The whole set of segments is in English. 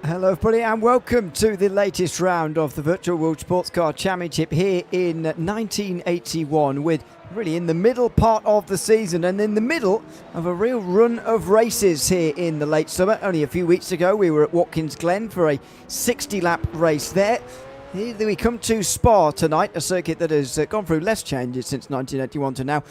Hello everybody and welcome to the latest round of the Virtual World Sportscar Championship here in 1981. We're really in the middle part of the season and in the middle of a real run of races here in the late summer. Only a few weeks ago we were at Watkins Glen for a 60-lap race there. Here we come to Spa tonight, a circuit that has gone through less changes since 1981 to now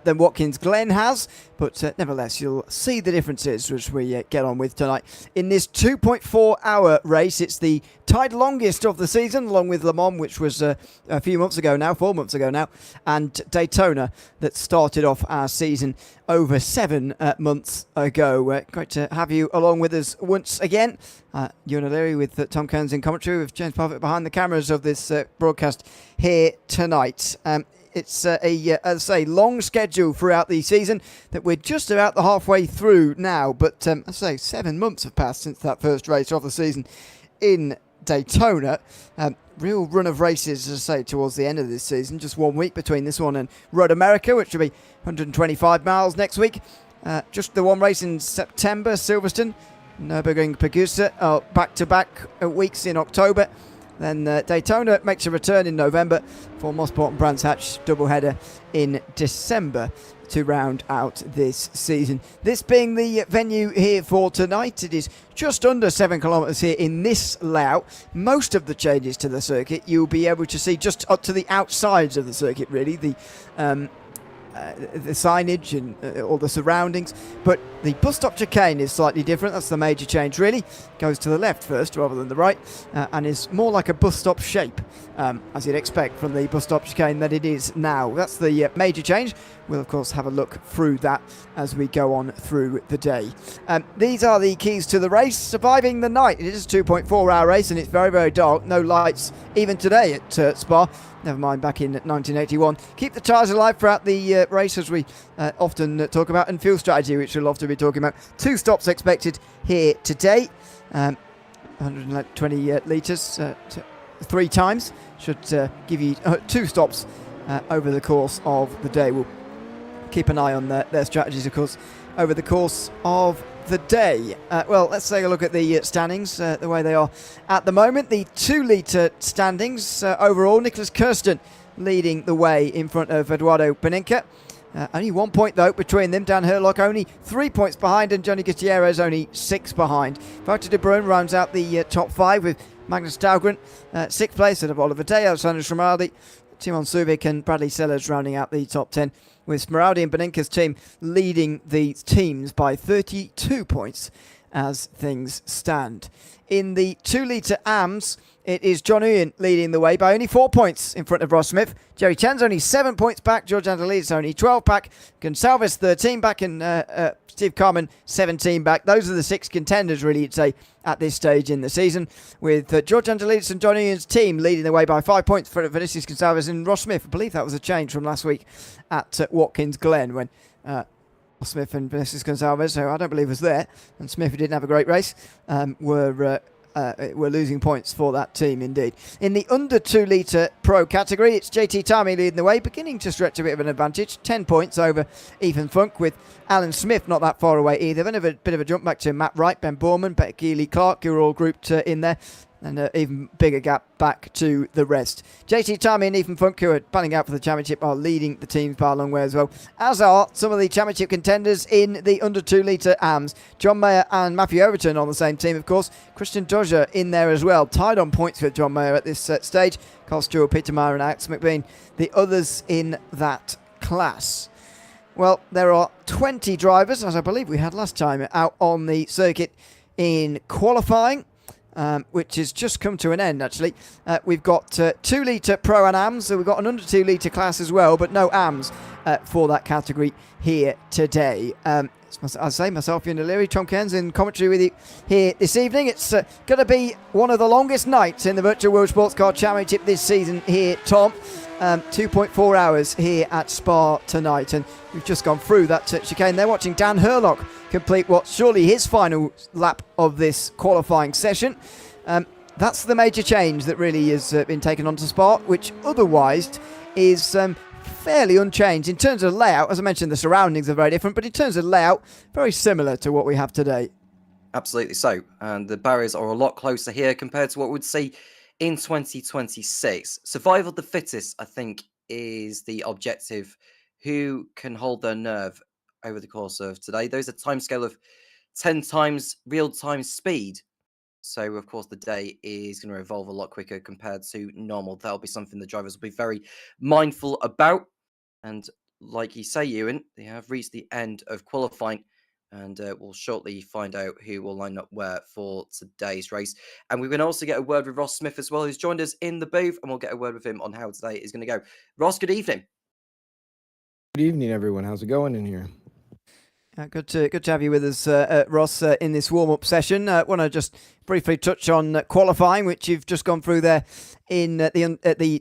than Watkins Glen has. But nevertheless, you'll see the differences as we get on with tonight. In this 2.4-hour race, it's the tied longest of the season, along with Le Mans, which was a few months ago now, 4 months ago now, and Daytona, that started off our season over 7 months ago. Great to have you along with us once again. Ewan O'Leary with Tom Kearns in commentary, with James Parfitt behind the cameras of this broadcast here tonight. It's as I say, long schedule throughout the season that we're just about the halfway through now. But as I say, 7 months have passed since that first race of the season in Daytona. Real run of races, as I say, towards the end of this season. Just 1 week between this one and Road America, which will be 125 miles next week. Just the one race in September, Silverstone. Nürburgring, Pagusa, back-to-back weeks in October. Then Daytona makes a return in November for Motorsports and Brands Hatch doubleheader in December to round out this season. This being the venue here for tonight, it is just under 7 kilometres here in this layout. Most of the changes to the circuit you'll be able to see just up to the outsides of the circuit, really. The signage and all the surroundings, but the bus stop chicane is slightly different. That's the major change, really. Goes to the left first rather than the right, and is more like a bus stop shape, as you'd expect from the bus stop chicane that it is now. That's the major change. We'll of course have a look through that as we go on through the day. These are the keys to the race. Surviving the night. It is a 2.4-hour race and it's very, very dark. No lights even today at Spa. Never mind back in 1981. Keep the tyres alive throughout the race, as we often talk about, and fuel strategy, which we'll often be talking about. 2 stops expected here today. 120 litres 3 times. Should give you 2 stops over the course of the day. We'll keep an eye on their strategies, of course, over the course of the day. Well, let's take a look at the standings, the way they are at the moment. The 2-litre standings overall. Nicholas Kirsten leading the way in front of Eduardo Beninca. Only 1 point though between them. Dan Herlock only 3 points behind, and Johnny Gutierrez only 6 behind. Wouter de Bruin rounds out the top 5 with Magnus Dahlgren 6th place ahead of Oliver Day, Alessandro Smeraldi, Timon Subic and Bradley Sellers rounding out the top 10, with Smeraldi and Beninca's team leading the teams by 32 points as things stand. In the 2-litre AMS, it is John Uyen leading the way by only 4 points in front of Ross Smith. Jerry Chen's only 7 points back. George Angelidis only 12 back. Gonsalves 13 back, and Steve Carman 17 back. Those are the 6 contenders, really, you'd say, at this stage in the season, with George Angelidis and John Uyen's team leading the way by 5 points for Vinicius Gonsalves and Ross Smith. I believe that was a change from last week at Watkins Glen, when Ross Smith and Vinicius Gonsalves, who I don't believe was there, and Smith, who didn't have a great race, were losing points for that team indeed. In the under 2-litre Pro category, it's JT Tarmy leading the way, beginning to stretch a bit of an advantage. 10 points over Ethan Funk, with Alan Smith not that far away either. Then a bit of a jump back to Matt Wright, Ben Borman, Becky Lee Clark, who are all grouped in there. And an even bigger gap back to the rest. JT Tarmy and Ethan Funk, who are battling out for the championship, are leading the teams by a long way as well, as are some of the championship contenders in the under 2-litre AMS. John Mayer and Matthew Overton on the same team, of course. Christian Dozier in there as well, tied on points with John Mayer at this stage. Carl Stewart, Peter Meyer and Alex McBean, the others in that class. Well, there are 20 drivers, as I believe we had last time, out on the circuit in qualifying. Which has just come to an end, actually. We've got 2-litre Pro and AMS, so we've got an under 2-litre class as well, but no AMS for that category here today. As I say, myself, Ewan O'Leary, Tom Kearns in commentary with you here this evening. It's going to be one of the longest nights in the Virtual World Sportscar Championship this season here, Tom. 2.4 hours here at Spa tonight, and we've just gone through that chicane there, watching Dan Herlock complete what's surely his final lap of this qualifying session. That's the major change that really has been taken onto Spa, which otherwise is fairly unchanged in terms of layout. As I mentioned, the surroundings are very different, but in terms of layout, very similar to what we have today. Absolutely so. And the barriers are a lot closer here compared to what we'd see in 2026. Survival of the fittest, I think, is the objective. Who can hold their nerve over the course of today? There's a timescale of 10 times real-time speed. So, of course, the day is going to evolve a lot quicker compared to normal. That'll be something the drivers will be very mindful about. And like you say, Ewan, they have reached the end of qualifying, and we'll shortly find out who will line up where for today's race. And we're going to also get a word with Ross Smith as well, who's joined us in the booth, and we'll get a word with him on how today is going to go. Ross, good evening. Good evening, everyone. How's it going in here? Good to have you with us, Ross, in this warm-up session. Want to just briefly touch on qualifying, which you've just gone through there in the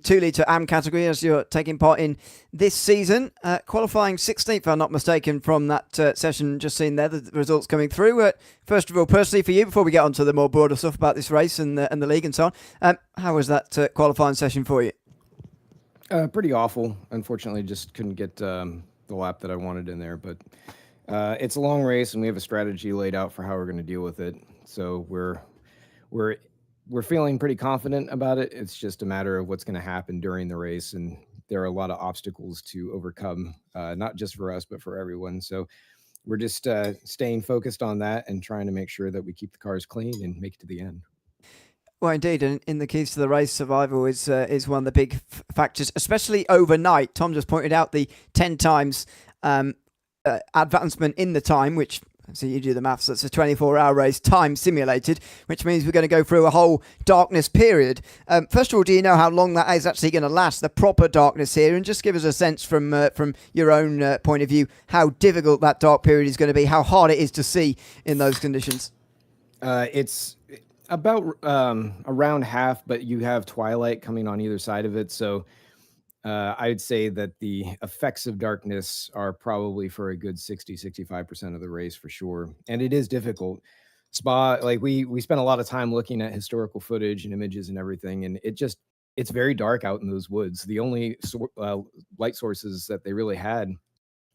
2-litre AM category as you're taking part in this season. Qualifying 16th, if I'm not mistaken, from that session just seen there, the results coming through. First of all, personally for you, before we get on to the more broader stuff about this race and the league and so on, how was that qualifying session for you? Pretty awful. Unfortunately, just couldn't get the lap that I wanted in there, but it's a long race, and we have a strategy laid out for how we're going to deal with it. So we're feeling pretty confident about it. It's just a matter of what's going to happen during the race, and there are a lot of obstacles to overcome, not just for us but for everyone. So we're just staying focused on that and trying to make sure that we keep the cars clean and make it to the end. Well, indeed, and in the keys to the race, survival is one of the big factors, especially overnight. Tom just pointed out the 10 times advancement in the time, which, so you do the maths, that's a 24-hour race, time simulated, which means we're going to go through a whole darkness period. First of all, do you know how long that is actually going to last, the proper darkness here? And just give us a sense from your own point of view, how difficult that dark period is going to be, how hard it is to see in those conditions. It's about around half, but you have twilight coming on either side of it, so I'd say that the effects of darkness are probably for a good 65% of the race for sure. And it is difficult. Spa, like we spent a lot of time looking at historical footage and images and everything, and it's very dark out in those woods. The only light sources that they really had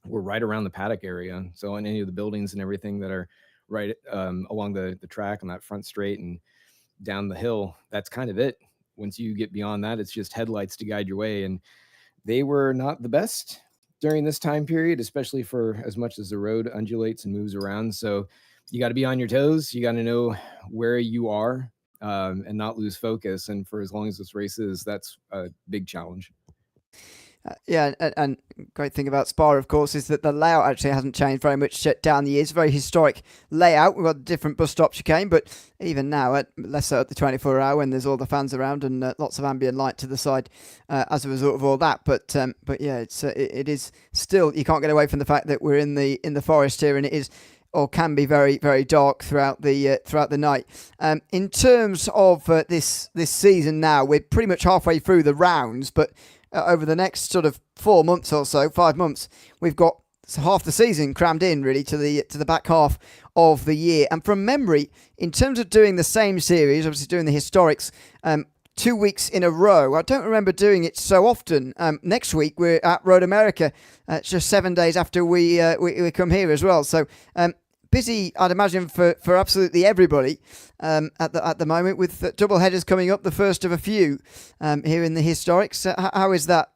were right around the paddock area. So on any of the buildings and everything that are right along the track on that front straight and down the hill, that's kind of it. Once you get beyond that, it's just headlights to guide your way. And they were not the best during this time period, especially for as much as the road undulates and moves around. So you got to be on your toes. You got to know where you are and not lose focus. And for as long as this race is, that's a big challenge. And great thing about Spa, of course, is that the layout actually hasn't changed very much down the years. Very historic layout. We've got different bus stop chicane, but even now, less so at the 24-hour when there's all the fans around and lots of ambient light to the side as a result of all that. But yeah, it is still, you can't get away from the fact that we're in the forest here, and it is or can be very, very dark throughout the night. In terms of this season now, we're pretty much halfway through the rounds, but over the next sort of 4 months or so, 5 months, we've got half the season crammed in really to the back half of the year. And from memory, in terms of doing the same series, obviously doing the historics, 2 weeks in a row, I don't remember doing it so often. Next week we're at Road America. It's just 7 days after we come here as well. So busy, I'd imagine, for absolutely everybody at the moment, with double headers coming up, the first of a few here in the historics. How is that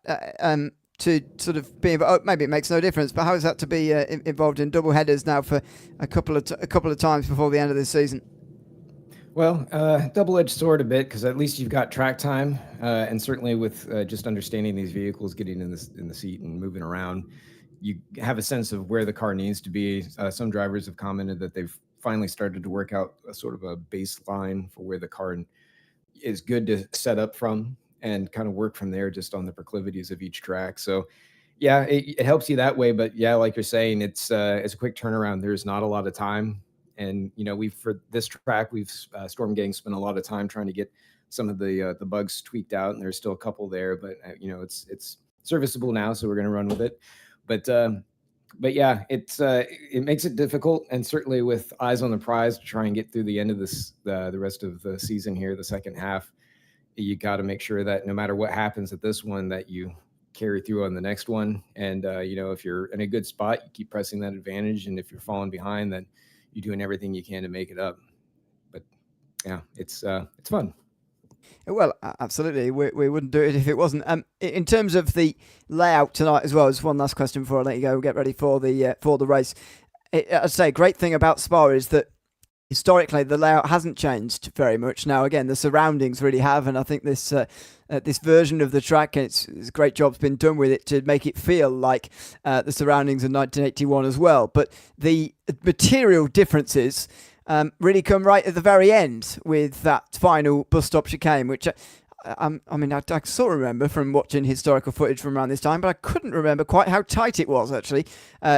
to sort of be involved? Maybe it makes no difference, but how is that to be involved in double headers now for a couple of times before the end of this season? Well, double-edged sword a bit, because at least you've got track time, and certainly with just understanding these vehicles, getting in the seat and moving around, you have a sense of where the car needs to be. Some drivers have commented that they've finally started to work out a sort of a baseline for where the car is good to set up from and kind of work from there just on the proclivities of each track. So yeah, it helps you that way. But yeah, like you're saying, it's a quick turnaround. There's not a lot of time. And, for this track, we've Storm Gang spent a lot of time trying to get some of the bugs tweaked out, and there's still a couple there, but it's serviceable now, so we're going to run with it. But yeah, it makes it difficult, and certainly with eyes on the prize to try and get through the end of the rest of the season here, the second half, you got to make sure that no matter what happens at this one, that you carry through on the next one. And if you're in a good spot, you keep pressing that advantage, and if you're falling behind, then you're doing everything you can to make it up. But yeah, it's fun. Well, absolutely. We wouldn't do it if it wasn't. In terms of the layout tonight as well, just one last question before I let you go. Get ready for the race. I'd say a great thing about Spa is that historically the layout hasn't changed very much. Now, again, the surroundings really have, and I think this this version of the track, it's a great job's been done with it to make it feel like the surroundings of 1981 as well. But the material differences really come right at the very end with that final bus stop chicane, which I sort of remember from watching historical footage from around this time, but I couldn't remember quite how tight it was actually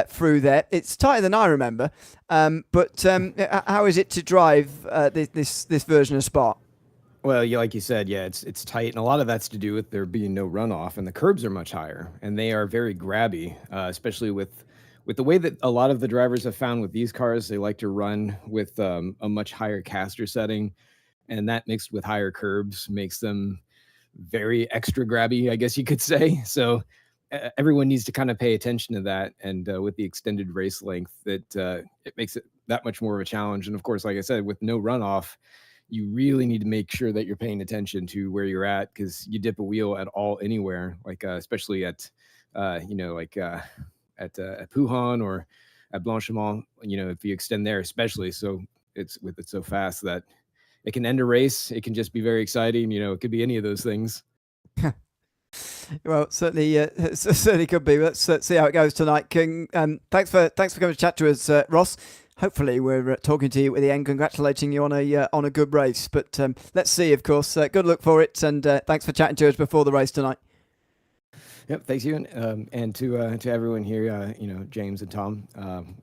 through there. It's tighter than I remember, but how is it to drive this version of Spa? Well, like you said, yeah, it's tight, and a lot of that's to do with there being no runoff, and the curbs are much higher, and they are very grabby, especially with the way that a lot of the drivers have found with these cars. They like to run with a much higher caster setting, and that mixed with higher curbs makes them very extra grabby, I guess you could say. So everyone needs to kind of pay attention to that, and with the extended race length, it makes it that much more of a challenge. And of course, like I said, with no runoff, you really need to make sure that you're paying attention to where you're at, because you dip a wheel at all anywhere, like especially at at Pouhon or at Blanchimont, if you extend there, especially. So it's so fast that it can end a race. It can just be very exciting. It could be any of those things. Well, certainly could be. Let's see how it goes tonight. Thanks for coming to chat to us, Ross. Hopefully, we're talking to you at the end, congratulating you on a good race. But let's see, of course. Good luck for it, and thanks for chatting to us before the race tonight. Yep, thanks, Ewan, and to everyone here, James and Tom.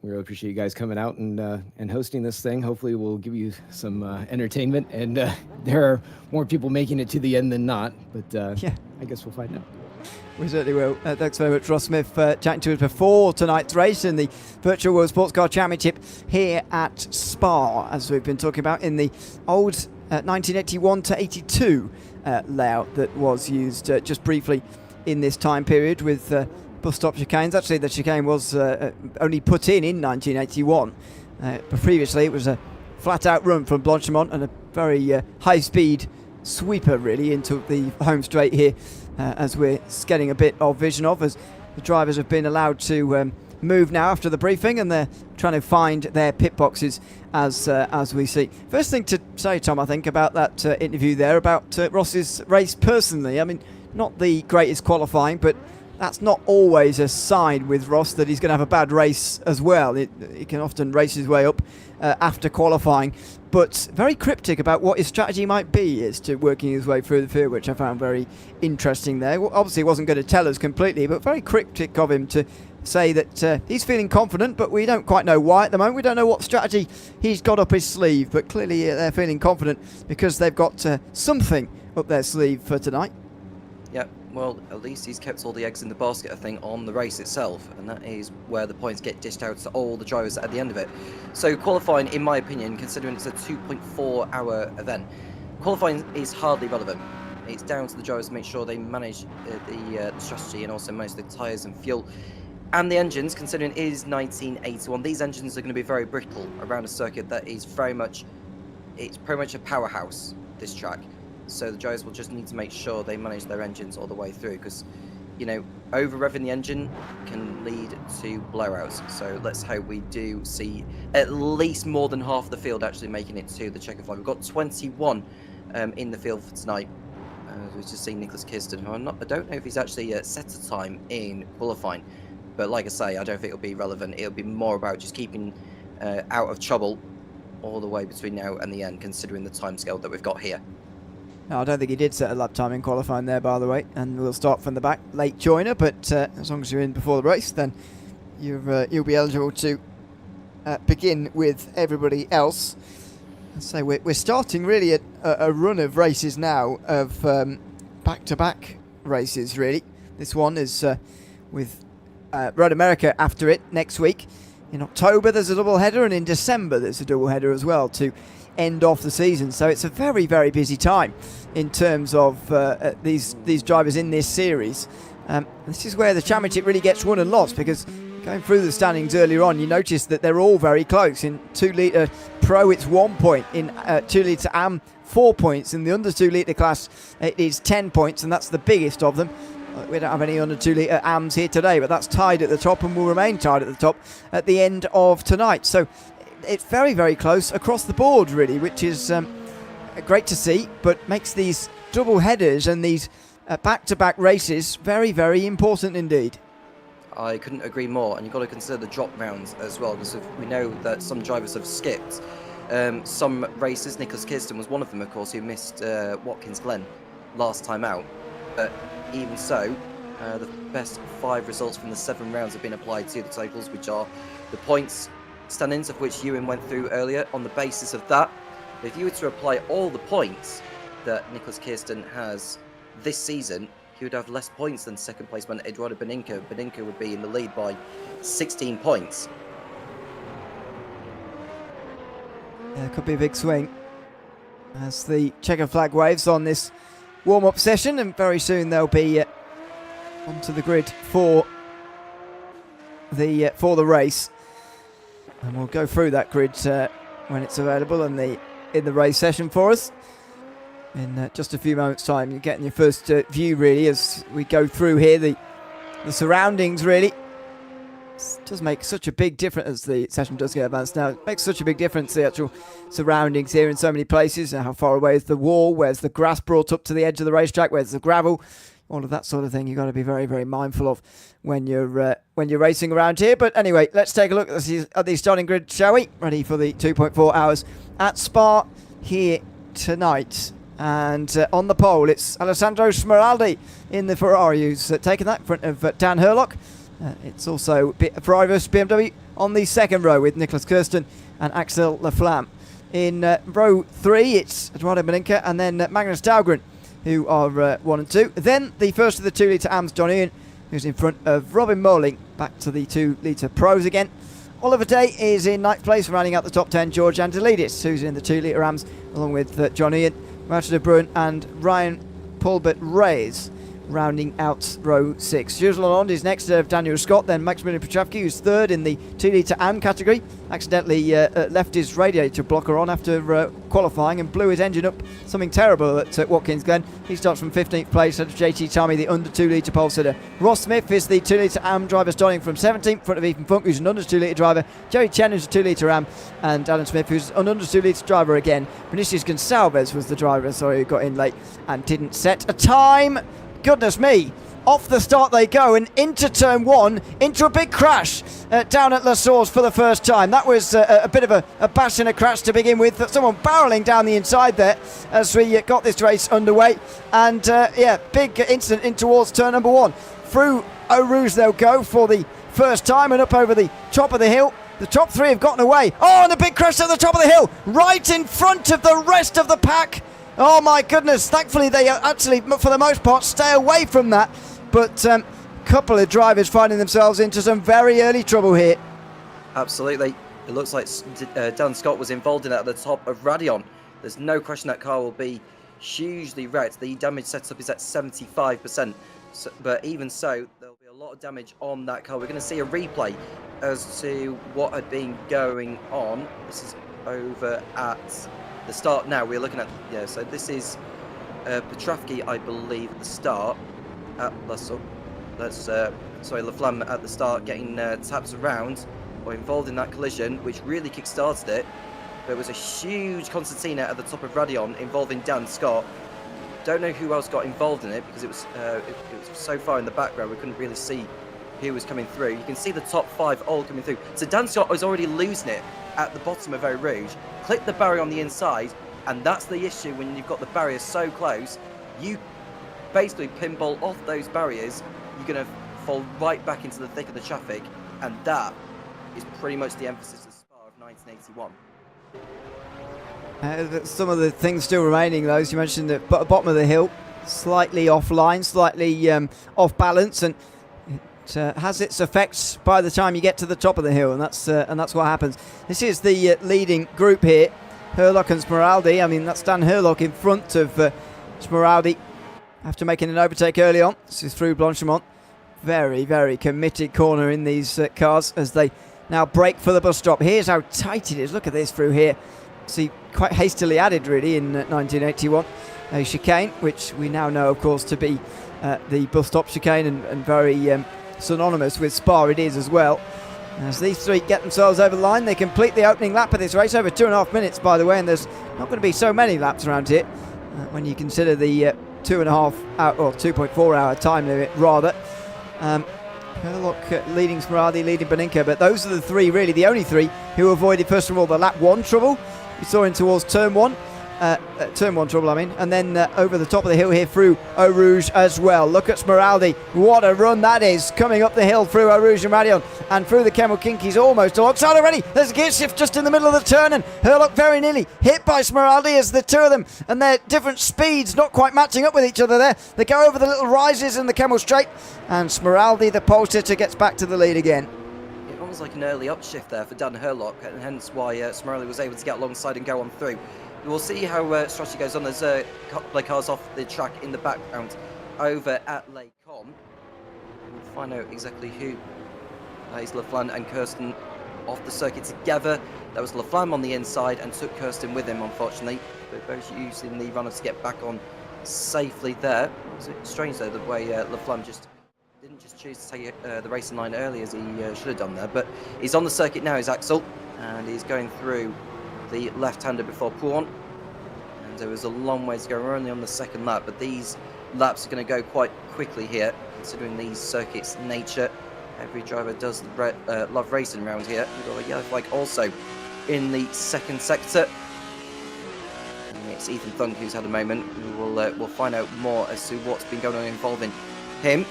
We really appreciate you guys coming out and hosting this thing. Hopefully, we'll give you some entertainment, and there are more people making it to the end than not. But yeah, I guess we'll find out. We certainly will. Thanks very much, Ross Smith, chatting to us before tonight's race in the Virtual World Sports Car Championship here at Spa, as we've been talking about in the old 1981 to 82 layout that was used just briefly in this time period with bus stop chicanes. Actually, the chicane was only put in 1981. But previously, it was a flat-out run from Blanchimont and a very high-speed sweeper, really, into the home straight here, as we're getting a bit of vision of, as the drivers have been allowed to move now after the briefing, and they're trying to find their pit boxes as we see. First thing to say, Tom, I think, about that interview there about Ross's race personally. I mean, not the greatest qualifying, but that's not always a sign with Ross that he's going to have a bad race as well. He can often race his way up after qualifying, but very cryptic about what his strategy might be as to working his way through the field, which I found very interesting there. Well, obviously, he wasn't going to tell us completely, but very cryptic of him to say that he's feeling confident, but we don't quite know why at the moment. We don't know what strategy he's got up his sleeve, but clearly they're feeling confident because they've got something up their sleeve for tonight. Yeah, well, at least he's kept all the eggs in the basket, I think, on the race itself, and that is where the points get dished out to all the drivers at the end of it. So qualifying, in my opinion, considering it's a 2.4-hour event, qualifying is hardly relevant. It's down to the drivers to make sure they manage the strategy and also manage the tyres and fuel. And the engines, considering it is 1981, these engines are going to be very brittle around a circuit that is very much a powerhouse, this track. So the drivers will just need to make sure they manage their engines all the way through, because, over-revving the engine can lead to blowouts. So let's hope we do see at least more than half the field actually making it to the checkered flag. We've got 21 in the field for tonight. We've just seen Nicholas Kirsten, who I don't know if he's actually set a time in qualifying. But like I say, I don't think it'll be relevant. It'll be more about just keeping out of trouble all the way between now and the end, considering the timescale that we've got here. No, I don't think he did set a lap time in qualifying there, by the way, and we'll start from the back. Late joiner, but as long as you're in before the race, then you'll be eligible to begin with everybody else. So we're starting really at a run of races now of back-to-back races, really. This one is with Road America after it next week. In October there's a double header, and in December there's a double header as well to end off the season. So it's a very, very busy time in terms of these drivers in this series. This is where the championship really gets won and lost, because Going through the standings earlier on, you notice that they're all very close. In 2 litre Pro, it's 1 point. In 2 litre Am, 4 points. In the under 2 litre class, it is 10 points, and that's the biggest of them. We don't have any under 2 litre Ams here today, but that's tied at the top and will remain tied at the top at the end of tonight. So it's very, very close across the board, really, which is great to see, but makes these double headers and these back-to-back races very, very important indeed. I couldn't agree more, and you've got to consider the drop rounds as well, because we know that some drivers have skipped some races. Nicholas Kirsten was one of them, of course, who missed Watkins Glen last time out. But even so, the best 5 results from the 7 rounds have been applied to the totals, which are the points standings, of which Ewan went through earlier. On the basis of that, if you were to apply all the points that Nicholas Kirsten has this season, he would have less points than second placeman Eduardo Beninca. Beninca would be in the lead by 16 points. Yeah, could be a big swing as the checker flag waves on this warm-up session, and very soon they'll be onto the grid for the race, and we'll go through that grid when it's available in the race session for us. In just a few moments' time, you're getting your first view, really, as we go through here. The surroundings, really, it does make such a big difference as the session does get advanced now. It makes such a big difference, the actual surroundings here in so many places. How far away is the wall? Where's the grass brought up to the edge of the racetrack? Where's the gravel? All of that sort of thing you've got to be very, very mindful of when you're racing around here. But anyway, let's take a look at the starting grid, shall we? Ready for the 2.4 hours at Spa here tonight. And on the pole, it's Alessandro Smeraldi in the Ferrari, who's taken that in front of Dan Herlock. It's also Drivers BMW on the second row with Nicholas Kirsten and Axel Laflamme. In row 3, it's Eduardo Beninca and then Magnus Dahlgren, who are 1 and 2. Then the first of the 2 litre Ams, John Ian, who's in front of Robin Moling. Back to the 2 litre Pros again. Oliver Day is in 9th place, rounding out the top 10. George Angelidis, who's in the 2 litre Ams, along with John Ian, Roger de Bruin and Ryan Paulbert Reyes, rounding out row 6. Jules Lalonde is next to Daniel Scott, then Maximilian Petrovsky, who's third in the 2 litre Am category. Accidentally left his radiator blocker on after qualifying and blew his engine up, something terrible at Watkins Glen. He starts from 15th place out of JT Tommy, the under 2 litre pole sitter. Ross Smith is the 2 litre Am driver, starting from 17th, in front of Ethan Funk, who's an under 2 litre driver. Jerry Chen, who's a 2 litre Am, and Alan Smith, who's an under 2 litre driver again. Vinicius Gonçalves was the driver, who got in late and didn't set a time. Goodness me. Off the start they go, and into turn 1, into a big crash down at La Source for the first time. That was a bit of a bash and a crash to begin with. Someone barrelling down the inside there as we got this race underway. And big incident in towards turn number 1. Through Eau Rouge they'll go for the first time and up over the top of the hill. The top 3 have gotten away. Oh, and a big crash at the top of the hill, right in front of the rest of the pack. Oh my goodness, thankfully they actually, for the most part, stay away from that. But a couple of drivers finding themselves into some very early trouble here. Absolutely. It looks like Dan Scott was involved in that at the top of Radion. There's no question that car will be hugely wrecked. The damage setup is at 75%. But even so, there'll be a lot of damage on that car. We're going to see a replay as to what had been going on. This is over at the start now. We're looking at, so this is Petrovsky, I believe, at the start. Laflamme at the start, getting tapped around or involved in that collision, which really kick-started it. There was a huge concertina at the top of Radion involving Dan Scott. Don't know who else got involved in it because it was so far in the background we couldn't really see who was coming through. You can see the top 5 all coming through. So Dan Scott was already losing it at the bottom of Eau Rouge, clipped the barrier on the inside, and that's the issue when you've got the barrier so close. You basically pinball off those barriers, you're going to fall right back into the thick of the traffic, and that is pretty much the emphasis of Spa of 1981. Some of the things still remaining, though, as you mentioned, the bottom of the hill, slightly offline, slightly off balance, and it has its effects by the time you get to the top of the hill, and that's what happens. This is the leading group here, Herlock and Smeraldi. I mean, that's Dan Herlock in front of Smeraldi after making an overtake early on. This is through Blanchimont. Very, very committed corner in these cars as they now brake for the bus stop. Here's how tight it is. Look at this through here. See, quite hastily added really in 1981. A chicane, which we now know, of course, to be the bus stop chicane, and very synonymous with Spa it is as well. As these three get themselves over the line, they complete the opening lap of this race, over 2.5 minutes, by the way, and there's not going to be so many laps around here when you consider the 2.5 hour, or 2.4 hour time limit, rather. Herlock leading Smeraldi, leading Beninka, but those are the three, really, the only three who avoided, first of all, the lap 1 trouble. We saw in towards turn 1. Turn 1 trouble, I mean, and then over the top of the hill here through Eau Rouge as well. Look at Smeraldi, what a run that is, coming up the hill through Eau Rouge and Radion, and through the Kemmel Kinkies almost alongside already. There's a gear shift just in the middle of the turn, and Herlock very nearly hit by Smeraldi as the two of them and their different speeds not quite matching up with each other there. They go over the little rises in the Kemmel Straight, and Smeraldi, the pole sitter, gets back to the lead again. It was like an early upshift there for Dan Herlock, and hence why Smeraldi was able to get alongside and go on through. We'll see how strategy goes on. There's a couple of cars off the track in the background over at Les Combes. We'll find out exactly who is Laflamme and Kirsten off the circuit together. That was Laflamme on the inside and took Kirsten with him, unfortunately. But both using the runners to get back on safely there. It's strange, though, the way Laflamme didn't just choose to take the racing line early as he should have done there. But he's on the circuit now, is Axel, and he's going through the left-hander before Pouron, and there was a long way to go. We're only on the second lap, but these laps are going to go quite quickly here, considering these circuits' nature. Every driver does love racing around here. We've got a yellow flag also in the second sector. And it's Ethan Funk who's had a moment. We'll find out more as to what's been going on involving him.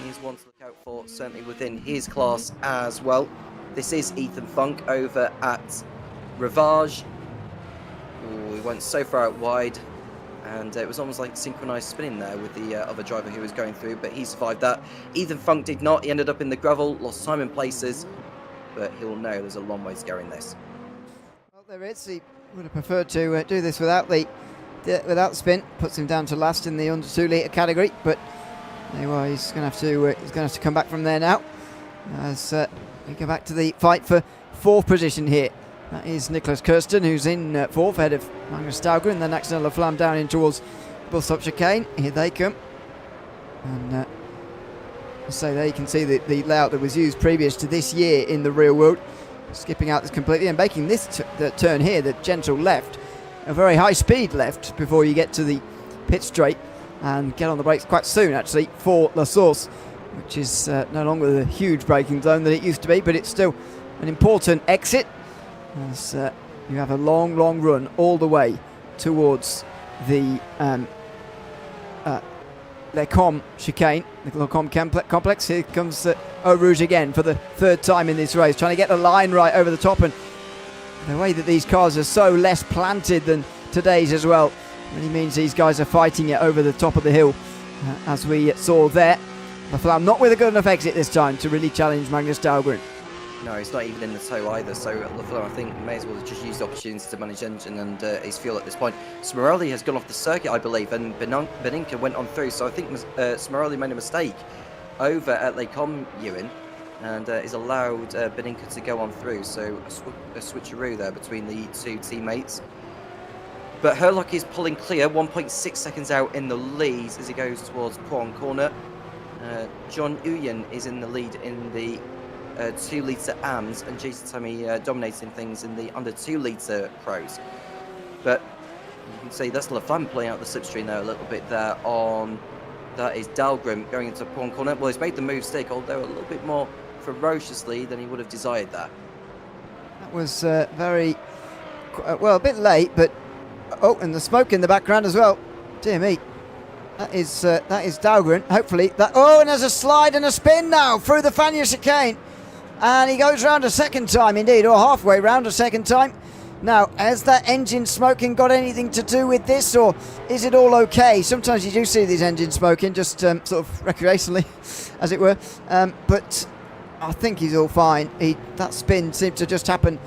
He's one to look out for, certainly within his class as well. This is Ethan Funk over at Rivage. Ooh, he went so far out wide, and it was almost like synchronized spinning there with the other driver who was going through, but he survived that. Ethan Funk did not. He ended up in the gravel, lost time and places, but he'll know there's a long way to go in this. Well, there is. He would have preferred to do this without the spin. Puts him down to last in the under 2 litre category, but anyway, he's going to have to come back from there now as we go back to the fight for 4th position here. That is Nicholas Kirsten, who's in 4th, ahead of Magnus Dahlgren, and then Axel Laflamme down in towards bus stop chicane. Here they come. And so there you can see the layout that was used previous to this year in the real world. Skipping out this completely and making this the turn here, the gentle left, a very high speed left before you get to the pit straight, and get on the brakes quite soon actually for La Source, which is no longer the huge braking zone that it used to be, but it's still an important exit. As you have a long run all the way towards the Les Combes chicane, the Les Combes complex. Here comes Eau Rouge again for the 3rd time in this race, trying to get the line right over the top, and the way that these cars are so less planted than today's as well really means these guys are fighting it over the top of the hill, as we saw there. Laflamme not with a good enough exit this time to really challenge Magnus Dahlgren. No, he's not even in the tow either, so Laflamme, I think, may as well just use the opportunity to manage engine and his fuel at this point. Smeraldi has gone off the circuit, I believe, and Beninka went on through, so I think Smeraldi made a mistake over at Les Combes, Ewan, and is allowed Beninka to go on through, so a switcheroo there between the two teammates. But Herlock is pulling clear, 1.6 seconds out in the lead as he goes towards Pouron corner. John Uyen is in the lead in the 2 litre AMs, and Jason Tammy dominating things in the under 2 litre pros. But you can see that's Laflamme playing out the slipstream there a little bit there on. That is Dahlgren going into Pouron corner. Well, he's made the move stick, although a little bit more ferociously than he would have desired that. That was very well, a bit late, but oh, and the smoke in the background as well. Dear me. That is Dahlgren. Hopefully that. Oh, and there's a slide and a spin now through the Fania chicane, and he goes round a second time, indeed, or halfway round a second time. Now, has that engine smoking got anything to do with this, or is it all okay? Sometimes you do see these engines smoking, just sort of recreationally, as it were. But I think he's all fine. That spin seemed to just happen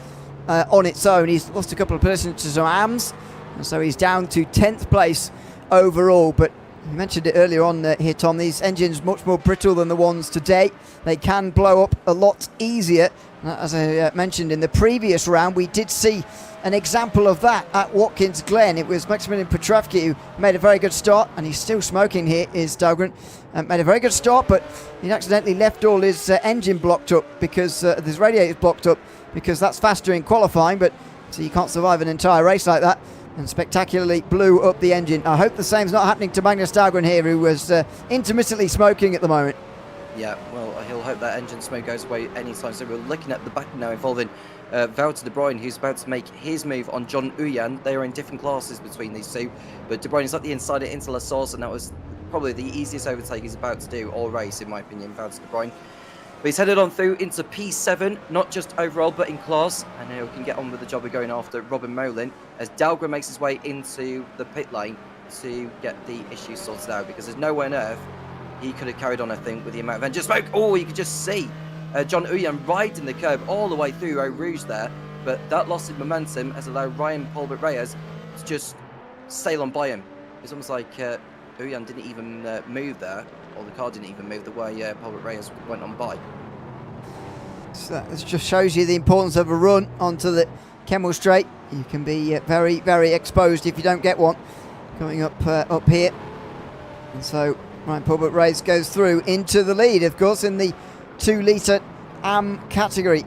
on its own. He's lost a couple of positions to some AMs, and so he's down to 10th place overall. But You mentioned it earlier on here, Tom. These engines much more brittle than the ones today. They can blow up a lot easier. As I mentioned in the previous round, we did see an example of that at Watkins Glen. It was Maximilian Petrovsky who made a very good start, and he's still smoking here, is Dahlgren. Made a very good start, but he accidentally left all his engine blocked up because his radiator's blocked up, because that's faster in qualifying, but so you can't survive an entire race like that, and spectacularly blew up the engine. I hope the same's not happening to Magnus Dahlgren here, who was intermittently smoking at the moment. Yeah, well, he'll hope that engine smoke goes away anytime. So we're looking at the battle now involving Wouter de Bruyne, who's about to make his move on John Uyan. They are in different classes between these two, but de Bruyne is at the inside into La Source, and that was probably the easiest overtake he's about to do all race, in my opinion, Wouter de Bruyne. But he's headed on through into P7, not just overall, but in class, and now he can get on with the job of going after Robin Molin as Dahlgren makes his way into the pit lane to get the issue sorted out, because there's nowhere on earth he could have carried on, I think, with the amount of engine smoke. Oh, you could just see John Uyan riding the curb all the way through Eau Rouge there, but that loss of momentum has allowed Ryan Polbert Reyes to just sail on by him. It's almost like Uyan didn't even move there, or the car didn't even move the way Polbert Reyes went on by. So that just shows you the importance of a run onto the Kemmel Straight. You can be very, very exposed if you don't get one coming up here. And so Ryan Polbert Reyes goes through into the lead, of course, in the 2 litre AM category.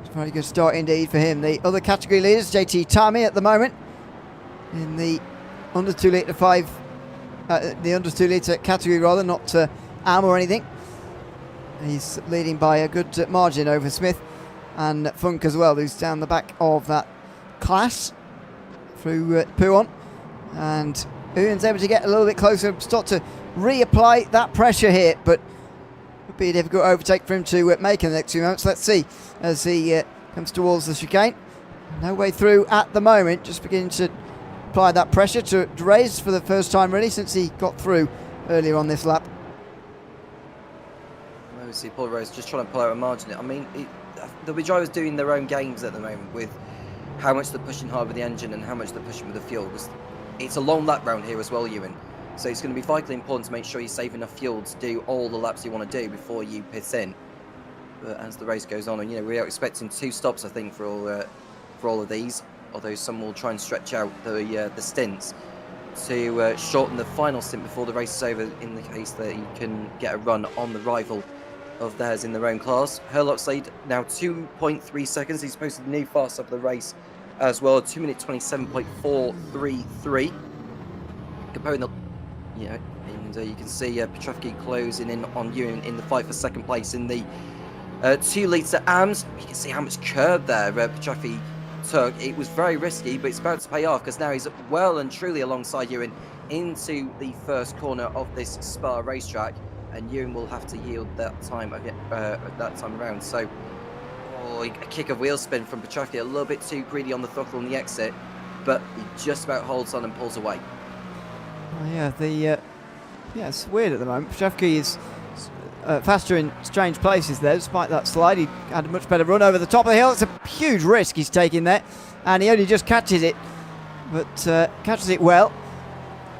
It's a very good start indeed for him. The other category leaders, JT Tami at the moment in the under 2 litre the under 2 litre category rather, not AM or anything. He's leading by a good margin over Smith and Funk as well, who's down the back of that class through Pouon. And Uyan's able to get a little bit closer, start to reapply that pressure here, but it would be a difficult overtake for him to make in the next few moments. Let's see as he comes towards the chicane. No way through at the moment, just beginning to apply that pressure to Reyes for the first time really since he got through earlier on this lap. Obviously, Paul Rose just trying to pull out a margin. I mean, the drivers doing their own games at the moment with how much they're pushing hard with the engine and how much they're pushing with the fuel. It's a long lap round here as well, Ewan. So it's going to be vitally important to make sure you save enough fuel to do all the laps you want to do before you pit in. But as the race goes on, and we are expecting 2 stops, I think, for all of these. Although some will try and stretch out the stints to shorten the final stint before the race is over, in the case that you can get a run on the rival of theirs in their own class. Herlock's lead now 2.3 seconds. He's posted a new fast of the race as well, 2 minute 27.433. Comparing the, and you can see Petrovsky closing in on Ewan in the fight for second place in the 2 litre AMs. You can see how much curb there Petrovsky took. It was very risky, but it's about to pay off because now he's well and truly alongside Ewan into the first corner of this Spa racetrack, and Ewan will have to yield that time around. So, a kick of wheel spin from Petrovsky, a little bit too greedy on the throttle on the exit, but he just about holds on and pulls away. It's weird at the moment. Petrovsky is faster in strange places there. Despite that slide, he had a much better run over the top of the hill. It's a huge risk he's taking there, and he only just catches it, but catches it well,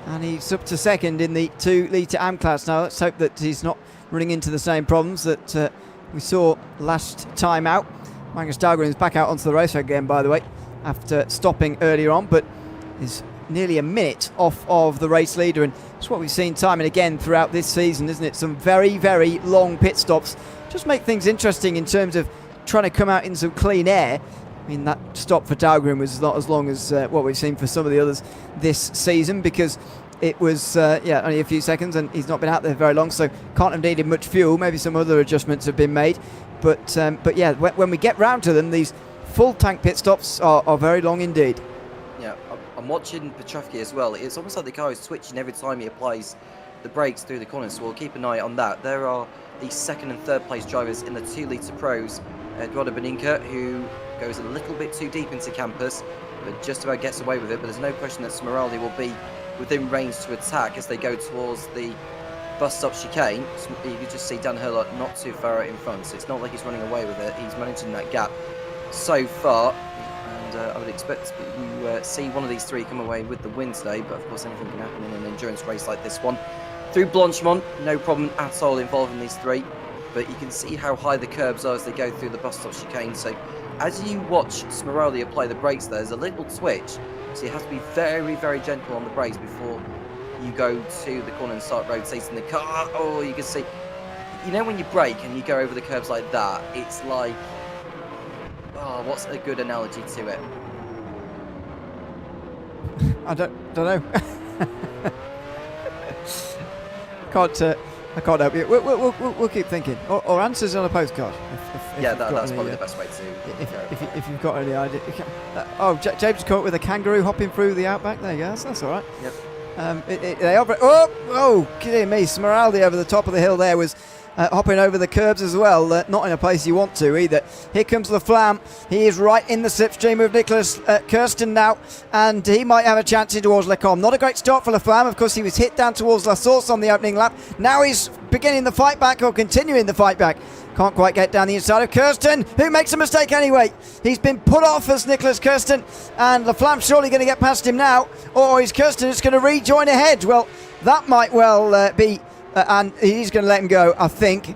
and he's up to second in the 2 litre AM class now. Let's hope that he's not running into the same problems that we saw last time out. Magnus Dahlgren is back out onto the racetrack again, by the way, after stopping earlier on, but is nearly a minute off of the race leader, and it's what we've seen time and again throughout this season, isn't it? Some very, very long pit stops just make things interesting in terms of trying to come out in some clean air. I mean, that stop for Dahlgren was not as long as what we've seen for some of the others this season, because it was only a few seconds, and he's not been out there very long, so can't have needed much fuel. Maybe some other adjustments have been made, but when we get round to them, these full tank pit stops are very long indeed. Yeah, I'm watching Petrovsky as well. It's almost like the car is twitching every time he applies the brakes through the corners, so we'll keep an eye on that. There are the 2nd and 3rd place drivers in the 2 litre pros. Eduardo Beninca, who goes a little bit too deep into campus, but just about gets away with it. But there's no question that Smeraldi will be within range to attack as they go towards the bus stop chicane. You can just see Dan Herlock not too far out in front, so it's not like he's running away with it. He's managing that gap so far, and I would expect to see one of these three come away with the win today, but of course anything can happen in an endurance race like this one. Through Blanchimont, no problem at all involving these three, but you can see how high the curbs are as they go through the bus stop chicane. So as you watch Smeraldi apply the brakes, there's a little twitch, so you have to be very, very gentle on the brakes before you go to the corner and start rotating the car. Oh, you can see, you know, when you brake and you go over the curbs like that, it's like, oh, what's a good analogy to it? I don't know. I can't help you. We'll keep thinking. Or answers on a postcard. If Yeah, you've got that's any, probably the best way to if you've got any idea. James caught with a kangaroo hopping through the outback. There you go. That's all right. Yep. They operate. Oh, kidding me. Smeraldi over the top of the hill there was hopping over the curbs as well. Not in a place you want to either. Here comes Laflamme. He is right in the slipstream of Nicholas Kirsten now, and he might have a chance in towards Lecombe. Not a great start for Laflamme. Of course, he was hit down towards La Source on the opening lap. Now he's beginning the fight back, or continuing the fight back. Can't quite get down the inside of Kirsten, who makes a mistake anyway. He's been put off as Nicholas Kirsten, and Laflamme's surely going to get past him now, or is Kirsten just going to rejoin ahead? Well, that might well be, and he's going to let him go, I think.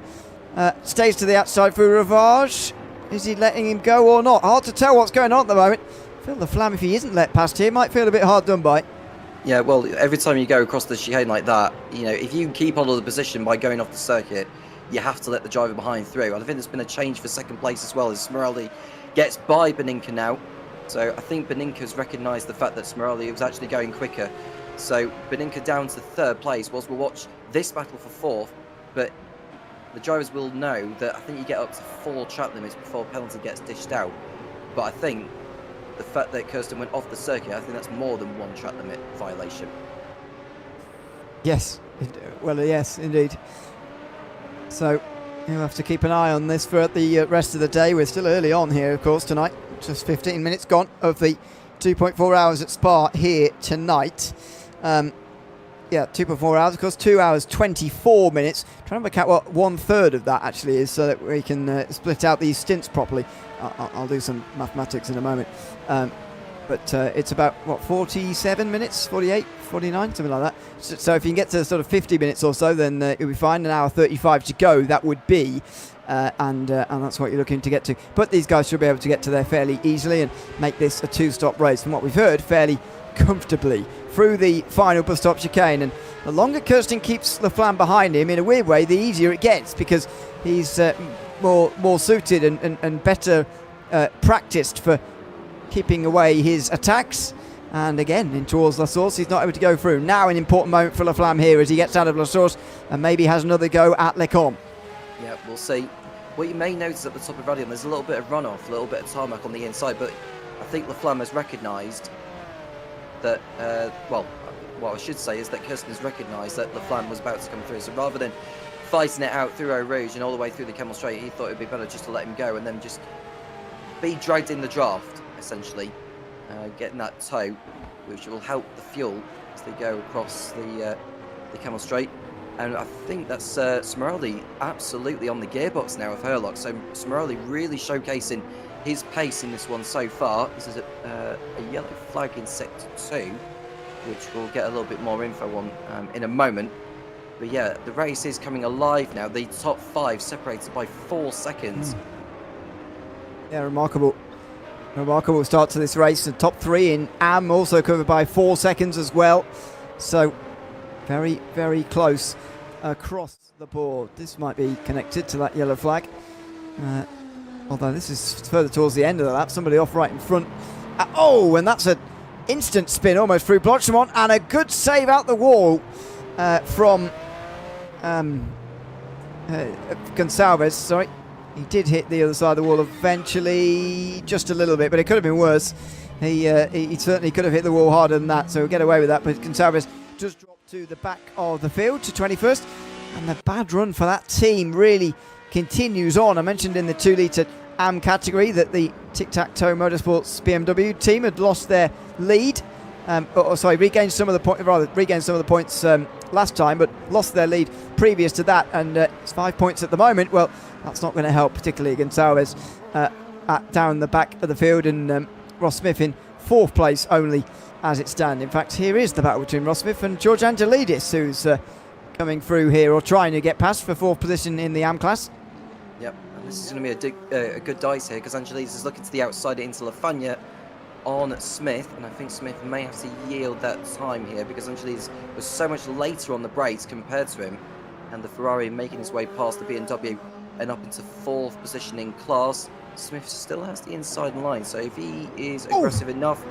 Stays to the outside for Ravage. Is he letting him go or not? Hard to tell what's going on at the moment. I feel Laflamme, if he isn't let past here, might feel a bit hard done by. Yeah, well, every time you go across the chicane like that, you know, if you keep hold of the position by going off the circuit, you have to let the driver behind through. And I think there's been a change for second place as well, as Smeraldi gets by Beninka now. So I think Beninka's recognised the fact that Smeraldi was actually going quicker. So Beninka down to third place, whilst we'll watch this battle for fourth, but the drivers will know that I think you get up to 4 track limits before a penalty gets dished out. But I think the fact that Kirsten went off the circuit, I think that's more than 1 track limit violation. Yes, yes, indeed. So you'll have to keep an eye on this for the rest of the day. We're still early on here, of course, tonight. Just 15 minutes gone of the 2.4 hours at Spa here tonight. 2.4 hours, of course, 2 hours 24 minutes. Trying to work out what 1/3 of that actually is, so that we can split out these stints properly. I'll do some mathematics in a moment. But it's about, 47 minutes, 48, 49, something like that. So if you can get to sort of 50 minutes or so, then you'll be fine. An hour 35 to go, that would be. And that's what you're looking to get to. But these guys should be able to get to there fairly easily and make this a 2-stop race, from what we've heard, fairly comfortably through the final bus stop chicane. And the longer Kirsten keeps Laflamme behind him, in a weird way, the easier it gets, because he's more suited and better practiced for keeping away his attacks. And again, in towards La Source, he's not able to go through. Now an important moment for Laflamme here as he gets out of La Source and maybe has another go at Lecombe. Yeah, we'll see. What you may notice at the top of Radion, there's a little bit of runoff, a little bit of tarmac on the inside, but I think Laflamme has recognised that, what I should say is that Kirsten has recognised that Laflamme was about to come through. So rather than fighting it out through Eau Rouge and all the way through the Camel Straight, he thought it would be better just to let him go and then just be dragged in the draft, essentially. Getting that tow, which will help the fuel as they go across the Camel Straight. And I think that's Smeraldi absolutely on the gearbox now of Herlock. So Smeraldi really showcasing his pace in this one so far. This is a yellow flag in Sector 2, which we'll get a little bit more info on in a moment. But yeah, the race is coming alive now. The top 5 separated by 4 seconds. Yeah, remarkable start to this race. The top 3 in Am also covered by 4 seconds as well. So very, very close across the board. This might be connected to that yellow flag. Although this is further towards the end of the lap. Somebody off right in front. And that's an instant spin almost through Blanchimont, and a good save out the wall from Gonçalves. Sorry. He did hit the other side of the wall eventually, just a little bit, but it could have been worse. He certainly could have hit the wall harder than that, so we'll get away with that. But Gonçalves just dropped to the back of the field to 21st, and the bad run for that team really continues on. I mentioned in the 2-litre AM category that the Tic-Tac-Toe Motorsports BMW team had lost their lead. Regained some of the points last time, but lost their lead previous to that, and it's 5 points at the moment. Well, that's not going to help, particularly Gonçalves down the back of the field, and Ross Smith in 4th place only as it stands. In fact, here is the battle between Ross Smith and George Angelidis, who's coming through here, or trying to get past for 4th position in the AM class. Yep, and this is going to be a good dice here, because Angelidis is looking to the outside into Lafagna on Smith, and I think Smith may have to yield that time here, because Angelidis was so much later on the brakes compared to him, and the Ferrari making his way past the BMW and up into 4th position in class. Smith still has the inside line, so if he is aggressive enough,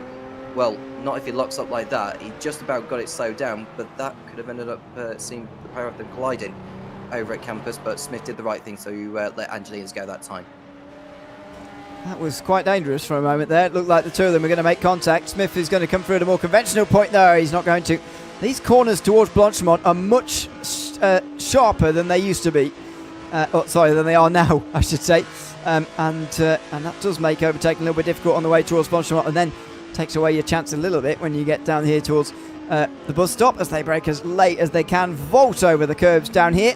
well, not if he locks up like that. He just about got it slowed down, but that could have ended up seeing the pair of them colliding over at campus, but Smith did the right thing, so you let Angelidis go that time. That was quite dangerous for a moment there. It looked like the two of them were going to make contact. Smith is going to come through at a more conventional point. No, he's not going to. These corners towards Blanchimont are much sharper than they used to be. Than they are now, I should say. And that does make overtaking a little bit difficult on the way towards Blanchimont, and then takes away your chance a little bit when you get down here towards the bus stop, as they brake as late as they can, vault over the curbs down here,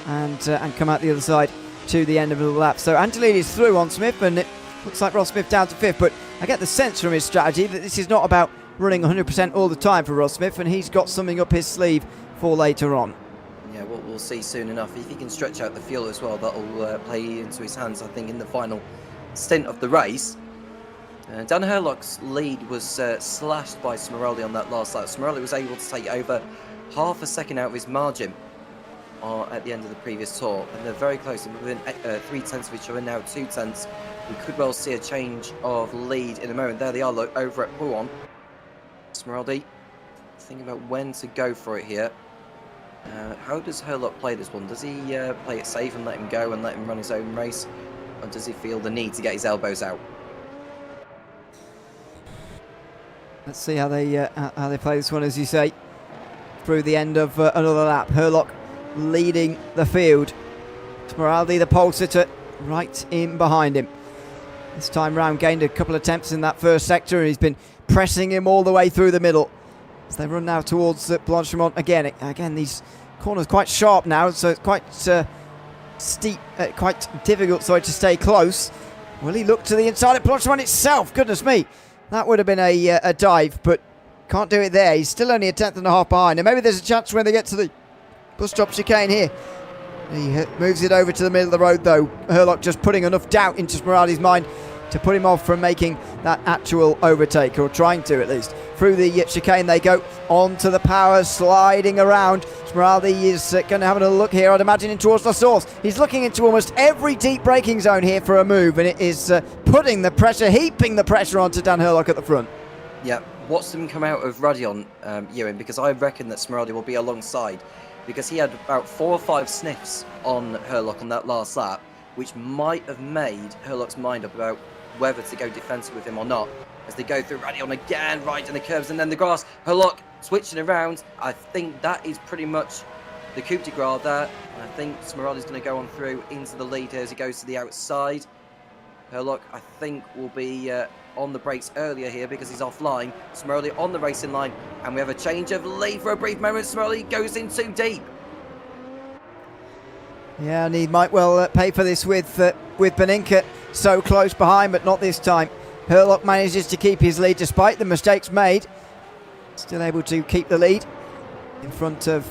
and come out the other side to the end of the lap. So Angelidis through on Smith, and it looks like Ross Smith down to 5th, but I get the sense from his strategy that this is not about running 100% all the time for Ross Smith, and he's got something up his sleeve for later on. Yeah, we'll see soon enough. If he can stretch out the fuel as well, that'll play into his hands, I think, in the final stint of the race. Dan Herlock's lead was slashed by Smeraldi on that last lap. Smeraldi was able to take over half a second out of his margin at the end of the previous tour, and they're very close, within 3/10 of each other now, 2/10. We could well see a change of lead in a moment. There they are, look, over at Pouan. Smeraldi thinking about when to go for it here. How does Herlock play this one? Does he play it safe and let him go and let him run his own race, or does he feel the need to get his elbows out? Let's see how they play this one, as you say, through the end of another lap. Herlock leading the field. Smeraldi, the pole sitter, right in behind him. This time round, gained a couple of attempts in that first sector, and he's been pressing him all the way through the middle. As they run now towards Blanchimont again. Again, these corners quite sharp now, so it's quite steep, quite difficult, to stay close. Will he look to the inside of Blanchimont itself? Goodness me, that would have been a dive, but can't do it there. He's still only a 10.5 behind, and maybe there's a chance when they get to the bus stop chicane here. He moves it over to the middle of the road, though. Herlock just putting enough doubt into Smeraldi's mind to put him off from making that actual overtake, or trying to at least. Through the chicane they go, onto the power, sliding around. Smeraldi is going to have another look here, I'd imagine, in towards the source. He's looking into almost every deep braking zone here for a move, and it is putting the pressure, heaping the pressure onto Dan Herlock at the front. Yeah, watch them come out of Radion, Ewan, because I reckon that Smeraldi will be alongside, because he had about 4 or 5 sniffs on Herlock on that last lap, which might have made Herlock's mind up about whether to go defensive with him or not, as they go through Radion again, right in the curves and then the grass. Herlock switching around. I think that is pretty much the coup de grace there. I think Smeraldi's going to go on through into the lead here as he goes to the outside. Herlock, I think, will be on the brakes earlier here because he's offline. Smeraldi on the racing line, and we have a change of lead for a brief moment. Smeraldi goes in too deep. Yeah, and he might well pay for this with Beninka so close behind, but not this time. Herlock manages to keep his lead despite the mistakes made. Still able to keep the lead in front of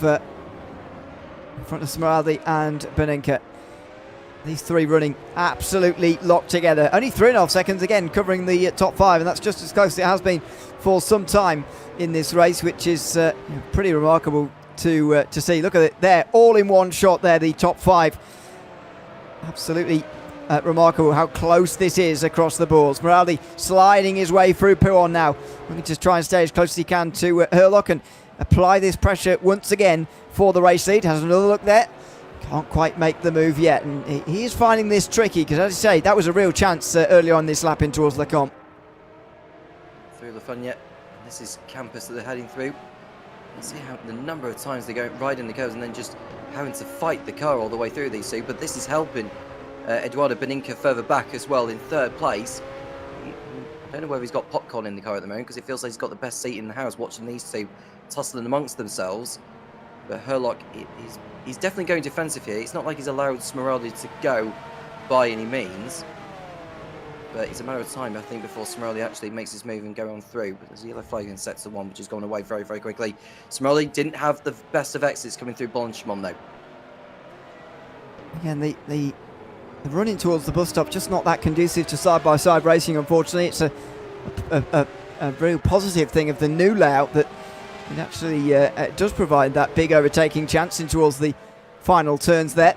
Smeraldi and Beninka. These three running absolutely locked together. Only 3.5 seconds again covering the top 5, and that's just as close as it has been for some time in this race, which is pretty remarkable to see. Look at it there, all in one shot there, the top 5. Absolutely remarkable how close this is across the board. Smeraldi sliding his way through Pouan now, looking to try and stay as close as he can to Herlock and apply this pressure once again for the race lead. Has another look there. Can't quite make the move yet, and he is finding this tricky because, as I say, that was a real chance early on this lap in towards Lecomte. Through Lafagna, this is campus that they're heading through. You see how the number of times they go right in the curves and then just having to fight the car all the way through these two, but this is helping Eduardo Beninka further back as well in 3rd place. I don't know whether he's got popcorn in the car at the moment because it feels like he's got the best seat in the house watching these two tussling amongst themselves. But Herlock, he's definitely going defensive here. It's not like he's allowed Smeraldi to go by any means. but it's a matter of time, I think, before Smeraldi actually makes his move and go on through. But there's a yellow flag in sector 1, which has gone away very, very quickly. Smeraldi didn't have the best of exits coming through Blanchimont, though. Again, the running towards the bus stop, just not that conducive to side-by-side racing, unfortunately. It's a real positive thing of the new layout that it actually does provide that big overtaking chance in towards the final turns there.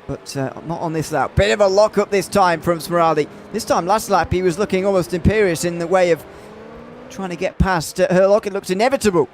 But not on this lap. Bit of a lock-up this time from Smeraldi. This time, last lap, he was looking almost imperious in the way of trying to get past Herlock. It looked inevitable.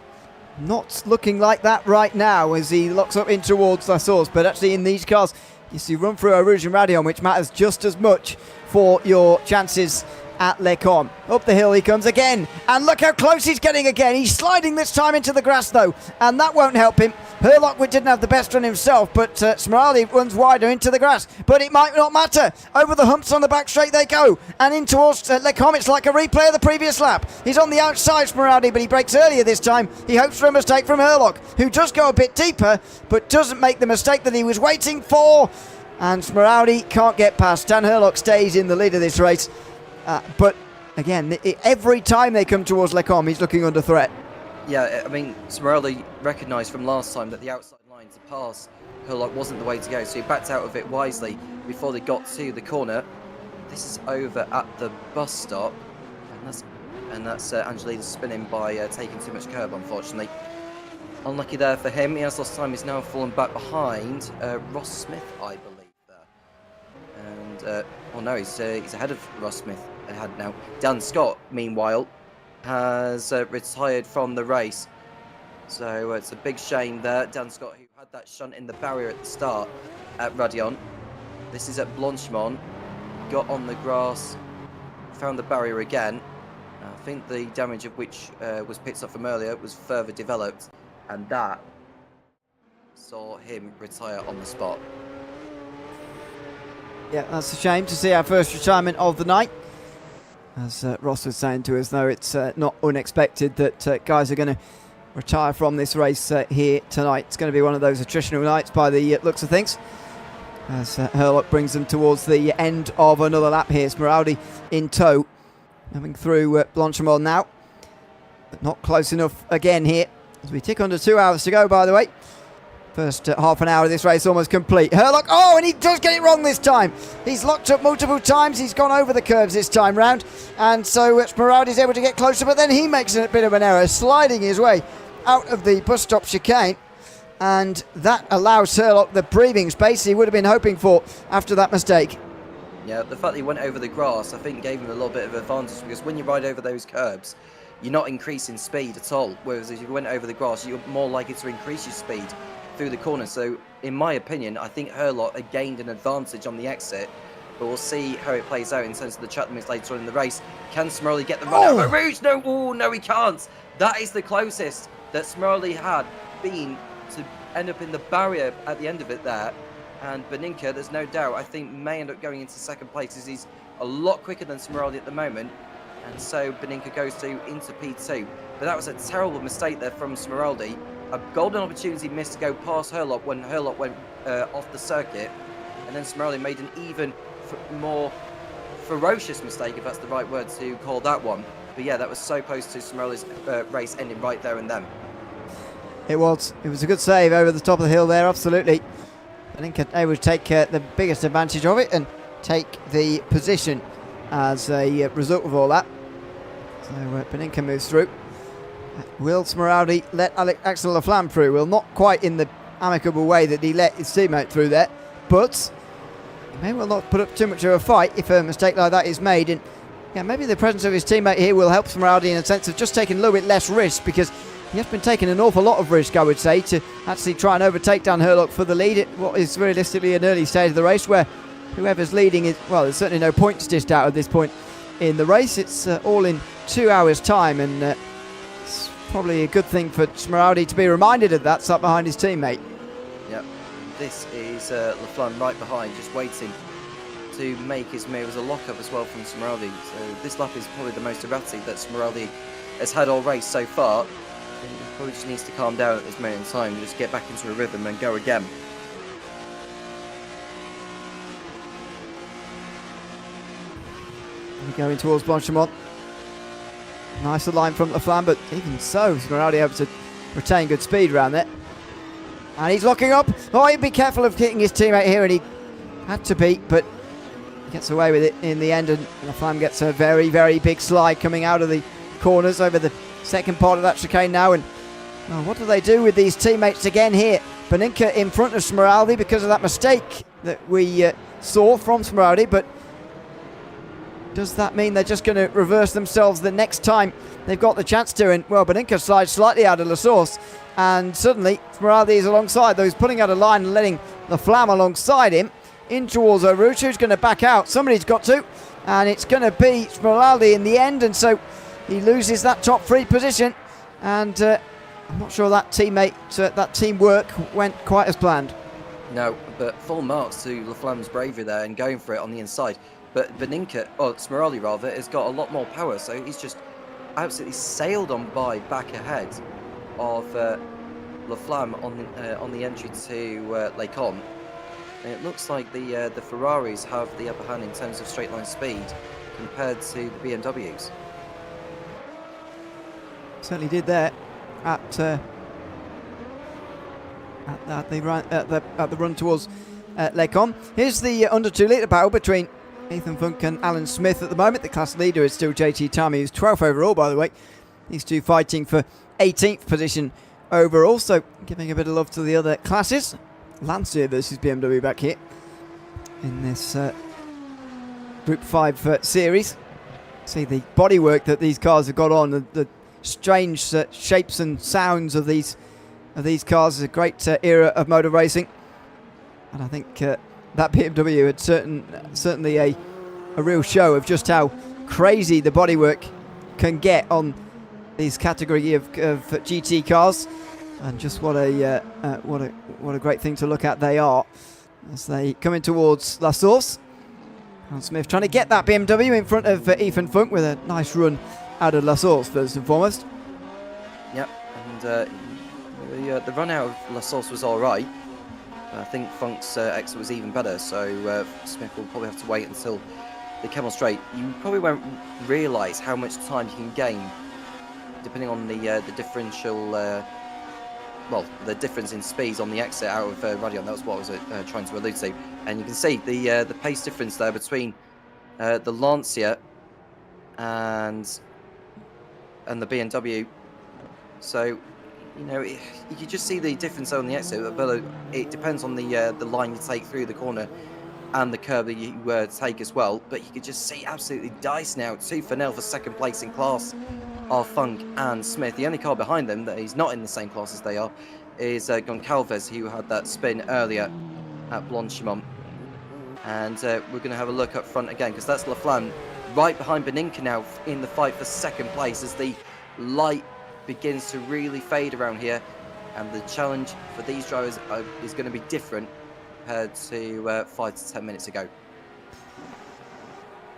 Not looking like that right now as he locks up in towards La Source. But actually, in these cars, you see run through a Rouge and Radion, which matters just as much for your chances at Les Combes. Up the hill he comes again, and look how close he's getting again. He's sliding this time into the grass though, and that won't help him. Herlock didn't have the best run himself, but Smeraldi runs wider into the grass, but it might not matter. Over the humps on the back straight they go, and in towards Les Combes. It's like a replay of the previous lap. He's on the outside, Smeraldi, but he breaks earlier this time. He hopes for a mistake from Herlock, who does go a bit deeper, but doesn't make the mistake that he was waiting for, and Smeraldi can't get past. Dan Herlock stays in the lead of this race. But again, every time they come towards Les Combes, he's looking under threat. Yeah, I mean, Smeraldi recognised from last time that the outside line to pass Herlock wasn't the way to go, so he backed out of it wisely before they got to the corner. This is over at the bus stop, and that's Angelina spinning by taking too much curb, unfortunately. Unlucky there for him. He has lost time. He's now fallen back behind Ross Smith, I believe, there. And, well, no, he's ahead of Ross Smith ahead now. Dan Scott, meanwhile, has retired from the race. So it's a big shame there. Dan Scott, who had that shunt in the barrier at the start at Radion. This is at Blanchimont. Got on the grass, found the barrier again. I think the damage of which was picked up from earlier was further developed, and that saw him retire on the spot. Yeah, that's a shame to see our first retirement of the night. As Ross was saying to us, though, it's not unexpected that guys are going to retire from this race here tonight. It's going to be one of those attritional nights by the looks of things, as Herlock brings them towards the end of another lap here. Smeraldi in tow, coming through Blanchimont now, but not close enough again here, as we tick under 2 hours to go, by the way. First half an hour of this race almost complete. Herlock, oh, and he does get it wrong this time. He's locked up multiple times. He's gone over the curbs this time round. And so Smeraldi is able to get closer, but then he makes a bit of an error, sliding his way out of the bus stop chicane. And that allows Herlock the breathing space he would have been hoping for after that mistake. Yeah, the fact that he went over the grass, I think, gave him a little bit of advantage, because when you ride over those curbs, you're not increasing speed at all. Whereas if you went over the grass, you're more likely to increase your speed through the corner. So in my opinion, I think Herlock gained an advantage on the exit, but we'll see how it plays out in terms of the chat limits later on in the race. Can Smeraldi get the run out of Rouge? No, oh, no, he can't. That is the closest that Smeraldi had been to end up in the barrier at the end of it there. And Beninka, there's no doubt, I think may end up going into second place, as he's a lot quicker than Smeraldi at the moment. And so Beninka goes into P2. But that was a terrible mistake there from Smeraldi. A golden opportunity missed to go past Herlock when Herlock went off the circuit. And then Smeraldi made an even more ferocious mistake, if that's the right word to call that one. But yeah, that was so close to Smeraldi's race ending right there and then. It was a good save over the top of the hill there, absolutely. Beninka able to take the biggest advantage of it and take the position as a result of all that. So Beninka moves through. Will Smeraldi let Axel Laflamme through? Well, not quite in the amicable way that he let his teammate through there, but he may well not put up too much of a fight if a mistake like that is made. And yeah, maybe the presence of his teammate here will help Smeraldi in a sense of just taking a little bit less risk, because he has been taking an awful lot of risk, I would say, to actually try and overtake Dan Herlock for the lead at what is realistically an early stage of the race, where whoever's leading is, well, there's certainly no points dished out at this point in the race. It's all in 2 hours' time, and it's probably a good thing for Smeraldi to be reminded of that, sat behind his teammate. Yep, this is Laflamme right behind, just waiting to make his move as a lock-up as well from Smeraldi. So this lap is probably the most erratic that Smeraldi has had all race so far. And he probably just needs to calm down at this moment in time and just get back into a rhythm and go again. Going towards Blanchimont. Nice line from Laflamme, but even so, Smeraldi able to retain good speed around there. And he's locking up. Oh, he'd be careful of hitting his teammate here, and he had to be, but he gets away with it in the end, and Laflamme gets a very, very big slide coming out of the corners over the second part of that chicane now. And oh, what do they do with these teammates again here? Beninka in front of Smeraldi because of that mistake that we saw from Smeraldi, but does that mean they're just going to reverse themselves the next time they've got the chance to? And, well, Beninka slides slightly out of La Source, and suddenly Smeraldi is alongside, though he's pulling out a line and letting Laflamme alongside him in towards Oruch, who's going to back out. Somebody's got to, and it's going to be Smeraldi in the end, and so he loses that top 3 position, and I'm not sure that that teamwork went quite as planned. No, but full marks to Laflamme's bravery there and going for it on the inside. But Beninka, or Smeraldi rather, has got a lot more power, so he's just absolutely sailed on by back ahead of Laflamme on the entry to Les Combes. And it looks like the Ferraris have the upper hand in terms of straight line speed compared to the BMWs. Certainly did there at the run towards Les Combes. Here's the under 2 litre battle between Ethan Funk and Alan Smith at the moment. The class leader is still JT Tami, who's 12th overall, by the way. These two fighting for 18th position overall, so giving a bit of love to the other classes. Lancia versus BMW back here in this Group 5 series. See the bodywork that these cars have got on, the strange shapes and sounds of these cars is a great era of motor racing, and I think that BMW had certainly a real show of just how crazy the bodywork can get on these category of GT cars, and just what a great thing to look at they are as they come in towards La Source. And Smith trying to get that BMW in front of Ethan Funk with a nice run out of La Source first and foremost. Yep, and the run out of La Source was all right. I think Funk's exit was even better, so Smith will probably have to wait until they come on straight. You probably won't realise how much time you can gain depending on the differential, the difference in speeds on the exit out of Radion. That was what I was trying to allude to. And you can see the pace difference there between the Lancia and the BMW. So, you know, you can just see the difference on the exit, but it depends on the line you take through the corner and the curb that you take as well. But you can just see absolutely dice now. 2-0 for second place in class are Funk and Smith. The only car behind them that he's not in the same class as they are is Goncalves, who had that spin earlier at Blanchimont. And we're going to have a look up front again, because that's Laflamme right behind Beninka now in the fight for second place as the light begins to really fade around here, and the challenge for these drivers is going to be different compared to 5 to 10 minutes ago.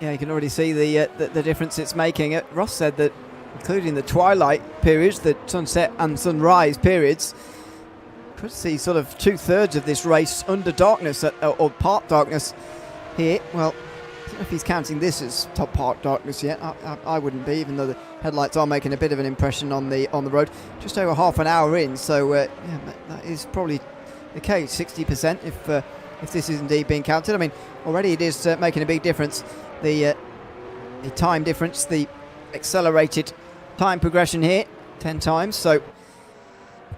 Yeah, you can already see the difference it's making. Ross said that, including the twilight periods, the sunset and sunrise periods, could see sort of 2/3 of this race under darkness or part darkness here. Well, I don't know if he's counting this as top part darkness yet. I wouldn't be, even though the headlights are making a bit of an impression on the road. Just over half an hour in, so yeah, that is probably the case. 60% if this is indeed being counted. I mean, already it is making a big difference. The time difference, the accelerated time progression here, 10 times. So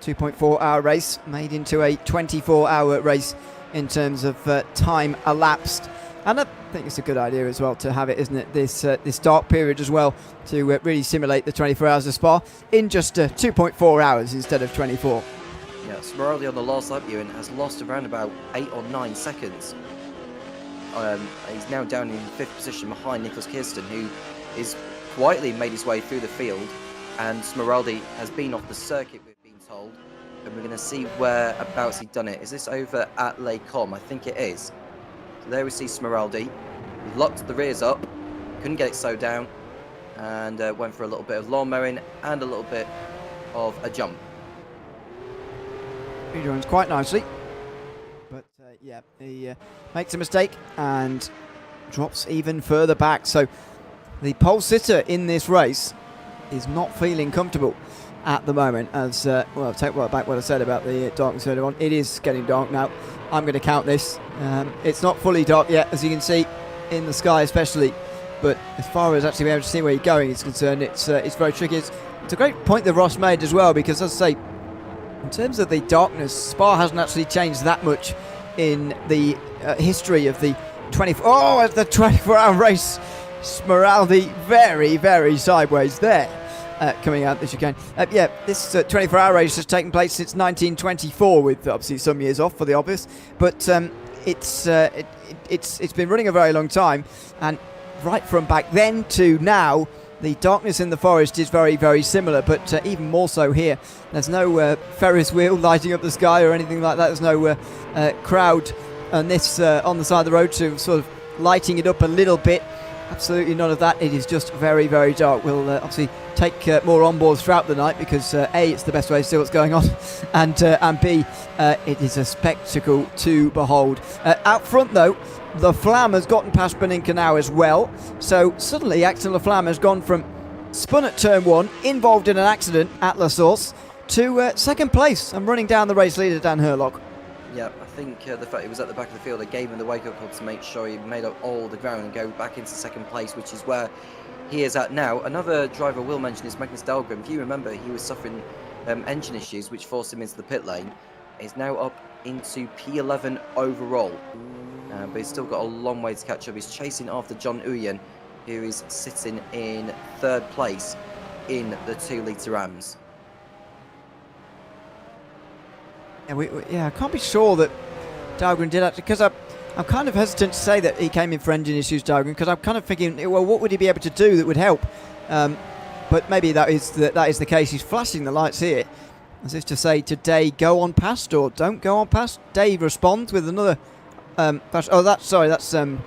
2.4-hour race made into a 24-hour race in terms of time elapsed. And I think it's a good idea as well to have it, isn't it? This dark period as well, to really simulate the 24 hours of Spa in just 2.4 hours instead of 24. Yeah, Smeraldi on the last lap viewing has lost around about 8 or 9 seconds. He's now down in 5th position behind Nicholas Kirsten, who is quietly made his way through the field, and Smeraldi has been off the circuit, we've been told, and we're going to see whereabouts he'd done it. Is this over at Les Combes? I think it is. So there we see Smeraldi. He locked the rears up, couldn't get it slowed down, and went for a little bit of lawn mowing and a little bit of a jump. He joins quite nicely, but yeah, he makes a mistake and drops even further back. So the pole sitter in this race is not feeling comfortable at the moment. As well, I'll take back what I said about the darkness earlier on. It is getting dark now. I'm going to count this. It's not fully dark yet, as you can see in the sky especially, but as far as actually being able to see where you're going is concerned, it's very tricky. It's a great point that Ross made as well, because as I say, in terms of the darkness, Spa hasn't actually changed that much in the history of the 24-hour race. Smeraldi very, very sideways there, coming out the chicane. Yeah, this 24-hour race has taken place since 1924, with obviously some years off for the obvious, but it's been running a very long time, and right from back then to now, the darkness in the forest is very, very similar, but even more so here. There's no Ferris wheel lighting up the sky or anything like that. There's no crowd on this on the side of the road to sort of lighting it up a little bit. Absolutely none of that. It is just very, very dark. We'll obviously take more onboards throughout the night, because A, it's the best way to see what's going on, and B, it is a spectacle to behold. Out front though, Laflamme has gotten past Beninka now as well. So suddenly Axel Laflamme has gone from spun at turn 1, involved in an accident at La Source, to second place and running down the race leader Dan Herlock. Yeah, I think the fact he was at the back of the field, gave him the wake-up call to make sure he made up all the ground and go back into second place, which is where he is at now. Another driver I will mention is Magnus Dahlgren. If you remember, he was suffering engine issues, which forced him into the pit lane. He's now up into P11 overall, but he's still got a long way to catch up. He's chasing after John Uyen, who is sitting in third place in the 2-litre Rams. Yeah, I can't be sure that Dahlgren did actually, because I'm kind of hesitant to say that he came in for engine issues, Dahlgren, because I'm kind of thinking, well, what would he be able to do that would help? But maybe that is the case. He's flashing the lights here, as if to say, today go on past or don't go on past. Dave responds with another flash. Oh, that's John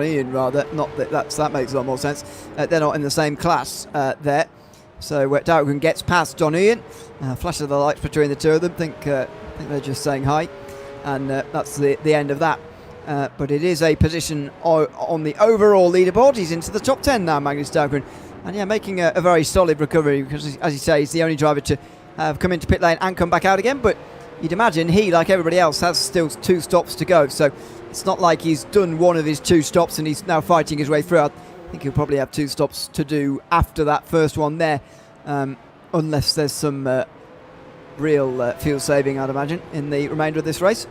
Ian rather. Not that makes a lot more sense. They're not in the same class there. So Dahlgren gets past John Ian, flash of the lights between the two of them. I think they're just saying hi, and that's the end of that. But it is a position on the overall leaderboard. He's into the top 10 now, Magnus Dahlgren, and yeah, making a very solid recovery, because as you say, he's the only driver to have come into pit lane and come back out again. But you'd imagine he, like everybody else, has still 2 stops to go. So it's not like he's done one of his 2 stops and he's now fighting his way through. I think he'll probably have 2 stops to do after that first one there, unless there's some real fuel saving, I'd imagine, in the remainder of this race.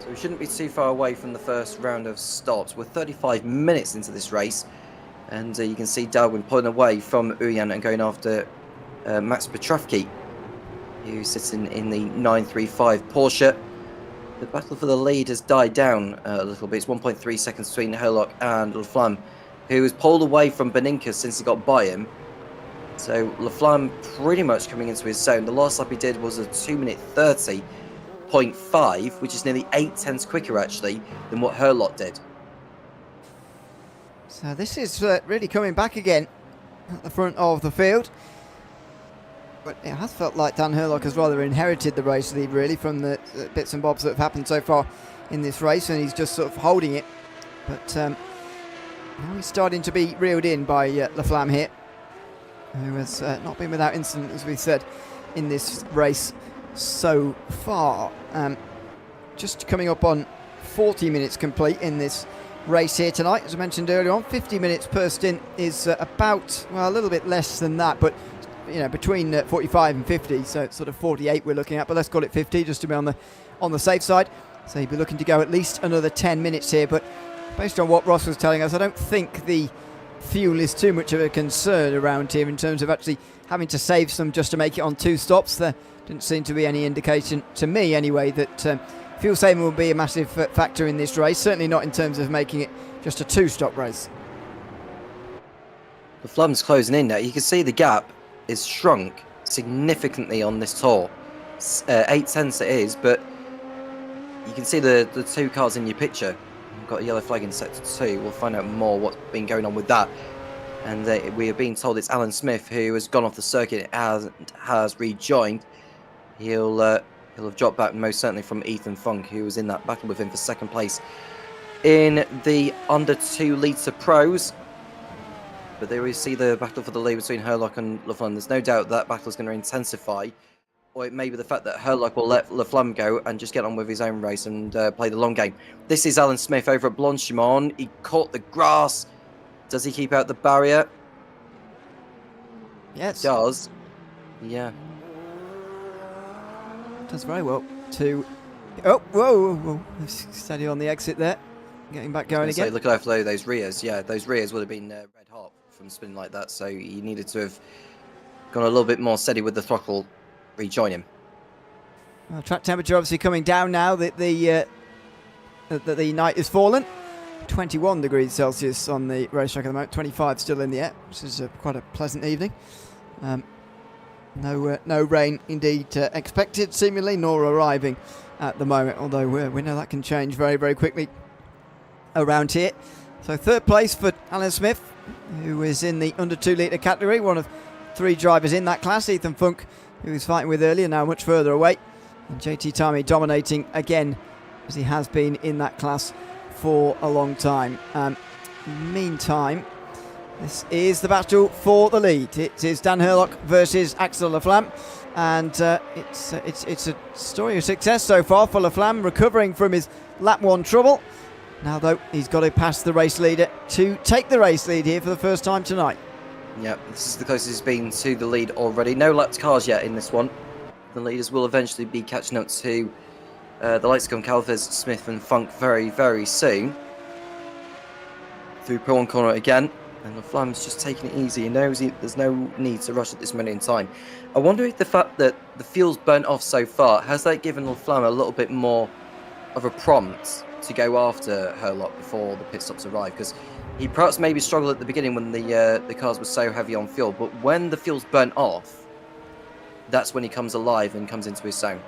So we shouldn't be too far away from the first round of stops. We're 35 minutes into this race, and you can see Dahlgren pulling away from Uyan and going after Max Petrovsky, who's sitting in the 935 Porsche. The battle for the lead has died down a little bit. It's 1.3 seconds between Herlock and Laflamme, who was pulled away from Beninka since he got by him. So Laflamme pretty much coming into his zone. The last lap he did was a 2-minute 30.5, which is nearly 8/10 quicker actually than what Herlock did. So this is really coming back again at the front of the field. But it has felt like Dan Herlock has rather inherited the race lead, really, from the bits and bobs that have happened so far in this race, and he's just sort of holding it. But now he's starting to be reeled in by Laflamme here, who has not been without incident, as we said, in this race so far. Just coming up on 40 minutes complete in this race here tonight. As I mentioned earlier on, 50 minutes per stint is about, well, a little bit less than that, but you know, between 45 and 50, so it's sort of 48 we're looking at, but let's call it 50 just to be on the safe side. So you'd be looking to go at least another 10 minutes here, but based on what Ross was telling us, I don't think the fuel is too much of a concern around here in terms of actually having to save some just to make it on 2 stops. There didn't seem to be any indication, to me anyway, that fuel saving will be a massive factor in this race, certainly not in terms of making it just a 2-stop race. The Flamme's closing in now. You can see the gap is shrunk significantly on this tour. 8/10 it is, but you can see the 2 cars in your picture. We've got a yellow flag in sector 2. We'll find out more what's been going on with that. And we are being told it's Alan Smith, who has gone off the circuit and has rejoined. He'll have dropped back most certainly from Ethan Funk, who was in that battle with him for second place in the under 2 litre pros. but there we see the battle for the lead between Herlock and Laflamme. There's no doubt that battle is going to intensify, or it may be the fact that Herlock will let Laflamme go and just get on with his own race and play the long game. This is Alan Smith over at Blanchimont. He caught the grass. Does he keep out the barrier? Yes. He does. Yeah. Does very well to... Oh, whoa. Steady on the exit there. Getting back going again. Look at those rears. Yeah, those rears would have been red hot from spinning like that. So he needed to have gone a little bit more steady with the throttle. Rejoin him. Well, track temperature obviously coming down now that the night has fallen. 21 degrees Celsius on the racetrack at the moment. 25 still in the air, which is quite a pleasant evening. No rain indeed expected seemingly, nor arriving at the moment, although we know that can change very, very quickly around here. So third place for Alan Smith, who is in the under 2 litre category, one of 3 drivers in that class. Ethan Funk, who he was fighting with earlier, now much further away. And JT Timey dominating again, as he has been in that class for a long time. Meantime, this is the battle for the lead. It is Dan Herlock versus Axel Laflamme, and it's a story of success so far for Laflamme, recovering from his lap 1 trouble. Now, though, he's got to pass the race leader to take the race lead here for the first time tonight. Yeah, this is the closest he's been to the lead already. No lapped cars yet in this one. The leaders will eventually be catching up to the likes of Goncalves, Smith and Funk very, very soon. Through Pro 1 corner again. And Laflamme's just taking it easy. He knows there's no need to rush at this moment in time. I wonder if the fact that the fuel's burnt off so far, has that given Laflamme a little bit more of a prompt to go after Herlock before the pit stops arrive? Because he perhaps maybe struggled at the beginning when the cars were so heavy on fuel, but when the fuel's burnt off, that's when he comes alive and comes into his zone.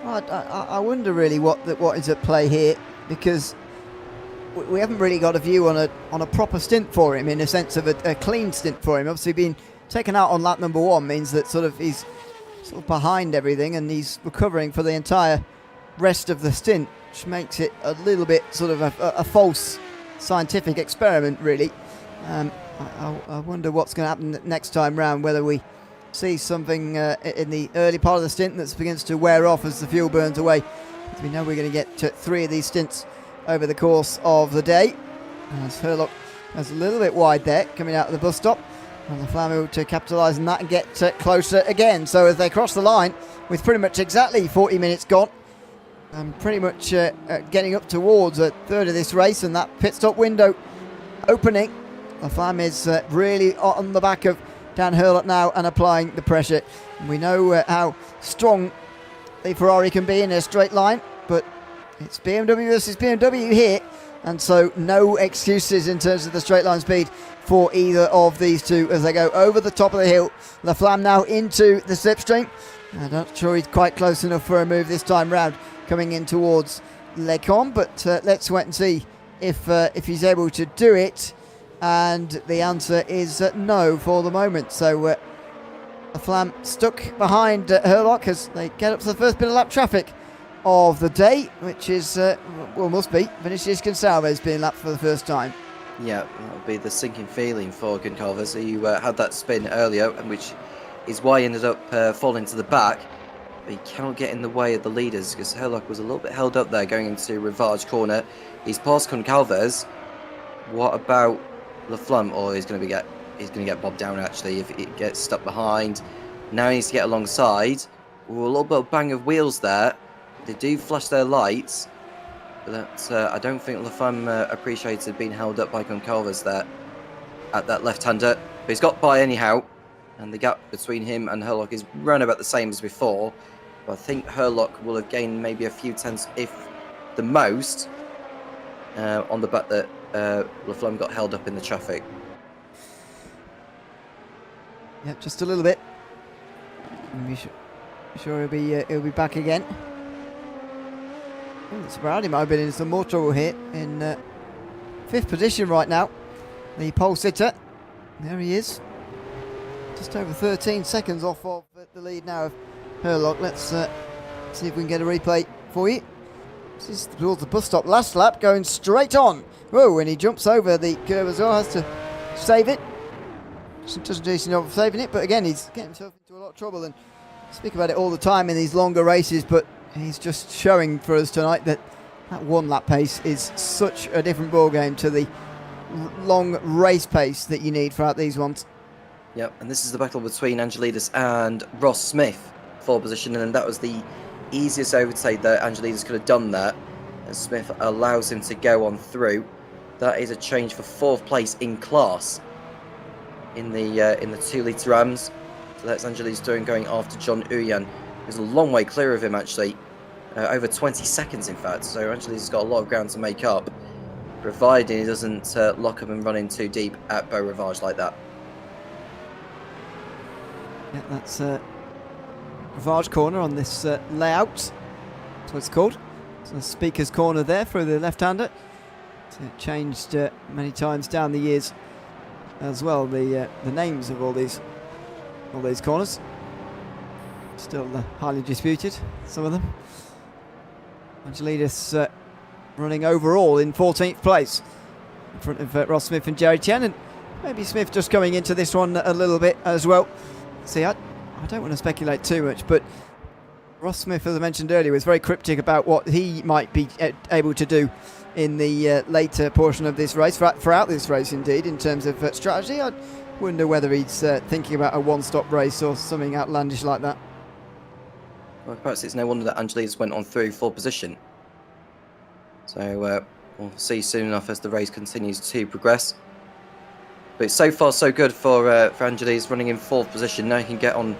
Well, I wonder really what is at play here, because we haven't really got a view on a proper stint for him, in a sense of a clean stint for him. Obviously, being taken out on lap number 1 means that he's sort of behind everything, and he's recovering for the entire rest of the stint, which makes it a little bit sort of a false scientific experiment, really. I wonder what's going to happen next time round, whether we see something in the early part of the stint that begins to wear off as the fuel burns away. As we know, we're going to get 3 of these stints over the course of the day. As Herlock is a little bit wide there, coming out of the bus stop. And Laflamme able to capitalise on that and get closer again. So as they cross the line, with pretty much exactly 40 minutes gone, and pretty much getting up towards a third of this race, and that pit stop window opening, Laflamme is really on the back of Dan Herlock now and applying the pressure. And we know how strong the Ferrari can be in a straight line, but it's BMW versus BMW here, and so no excuses in terms of the straight line speed for either of these two as they go over the top of the hill. Laflamme now into the slipstream. I'm not sure he's quite close enough for a move this time round, coming in towards Lecombe, but let's wait and see if he's able to do it. And the answer is no for the moment. So Laflamme stuck behind Herlock as they get up to the first bit of lap traffic of the day, which is, must be Vinicius Gonçalves being lapped for the first time. Yeah, that would be the sinking feeling for Goncalves, who had that spin earlier, and which is why he ended up falling to the back. But he cannot get in the way of the leaders, because Herlock was a little bit held up there going into Rivage corner. He's past Goncalves. What about Laflamme? Or he's going to get bobbed down actually if he gets stuck behind. Now he needs to get alongside. Ooh, a little bit of bang of wheels there. They do flash their lights, but I don't think Laflamme appreciated being held up by Goncalves there at that left-hander. But he's got by anyhow, and the gap between him and Herlock is round about the same as before. But I think Herlock will have gained maybe a few tenths, if the most, on the back that Laflamme got held up in the traffic. Yep, just a little bit. I'm sure he'll be back again. It's Brownie might have been in some more trouble here in 5th position right now. The pole sitter. There he is. Just over 13 seconds off of the lead now of Herlock. Let's see if we can get a replay for you. This is towards the bus stop. Last lap going straight on. Whoa, and he jumps over the curve as well. Has to save it. doesn't do anything of saving it, but again, he's getting himself into a lot of trouble, and I speak about it all the time in these longer races, but he's just showing for us tonight that one lap pace is such a different ball game to the long race pace that you need throughout these ones. Yep, and this is the battle between Angelidis and Ross Smith for position, and that was the easiest overtake that Angelidis could have done there, and Smith allows him to go on through. That is a change for 4th place in class in the 2-litre Rams. So that's Angelidis doing going after John Uyan, who's a long way clear of him actually, over 20 seconds in fact. So Angelidis has got a lot of ground to make up, providing he doesn't lock up and run in too deep at Beau Rivage like that. Yeah, that's Rivage corner on this layout. That's what it's called. So the speaker's corner there for the left-hander. It's changed many times down the years as well. The names of all these corners still highly disputed. Some of them. Angelidis running overall in 14th place in front of Ross Smith and Jerry Chen, and maybe Smith just coming into this one a little bit as well. See, I don't want to speculate too much, but Ross Smith, as I mentioned earlier, was very cryptic about what he might be able to do in the later portion of this race, throughout this race indeed, in terms of strategy. I wonder whether he's thinking about a one-stop race or something outlandish like that. Well, perhaps it's no wonder that Angelidis went on through for position. So we'll see soon enough as the race continues to progress. But so far so good for Angelidis, running in 4th position. Now he can get on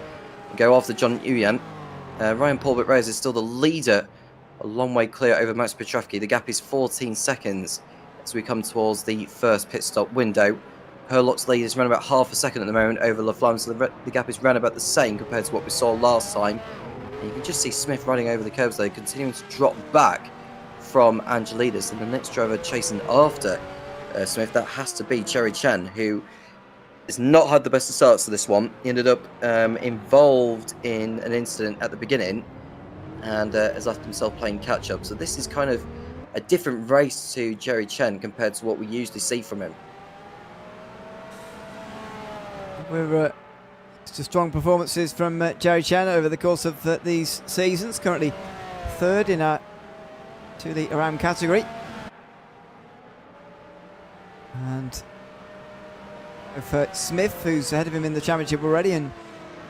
and go after John Uyan. Ryan Paulbert Reyes is still the leader, a long way clear over Max Petrovsky. The gap is 14 seconds as we come towards the first pit stop window. Herlock's lead is around about half a second at the moment over Laflamme, so the gap is round about the same compared to what we saw last time. And you can just see Smith running over the curbs though, continuing to drop back from Angelidis, and the next driver chasing after Smith, that has to be Cherry Chen, who has not had the best of starts to this one. He ended up involved in an incident at the beginning and has left himself playing catch-up. So this is kind of a different race to Jerry Chen compared to what we usually see from him. We're just strong performances from Jerry Chen over the course of these seasons. Currently 3rd in our 2-litre Ram category. And for Smith, who's ahead of him in the championship already, and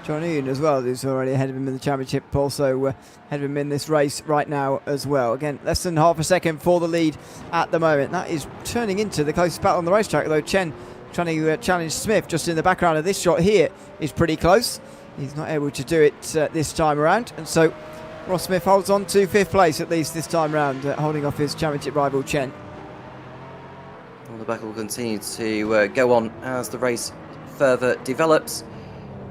John Uyan as well, who's already ahead of him in the championship, also ahead of him in this race right now as well. Again, less than half a second for the lead at the moment. That is turning into the closest battle on the racetrack, though Chen trying to challenge Smith just in the background of this shot here is pretty close. He's not able to do it this time around, and so Ross Smith holds on to 5th place at least this time around, holding off his championship rival Chen. Well, the battle will continue to go on as the race further develops,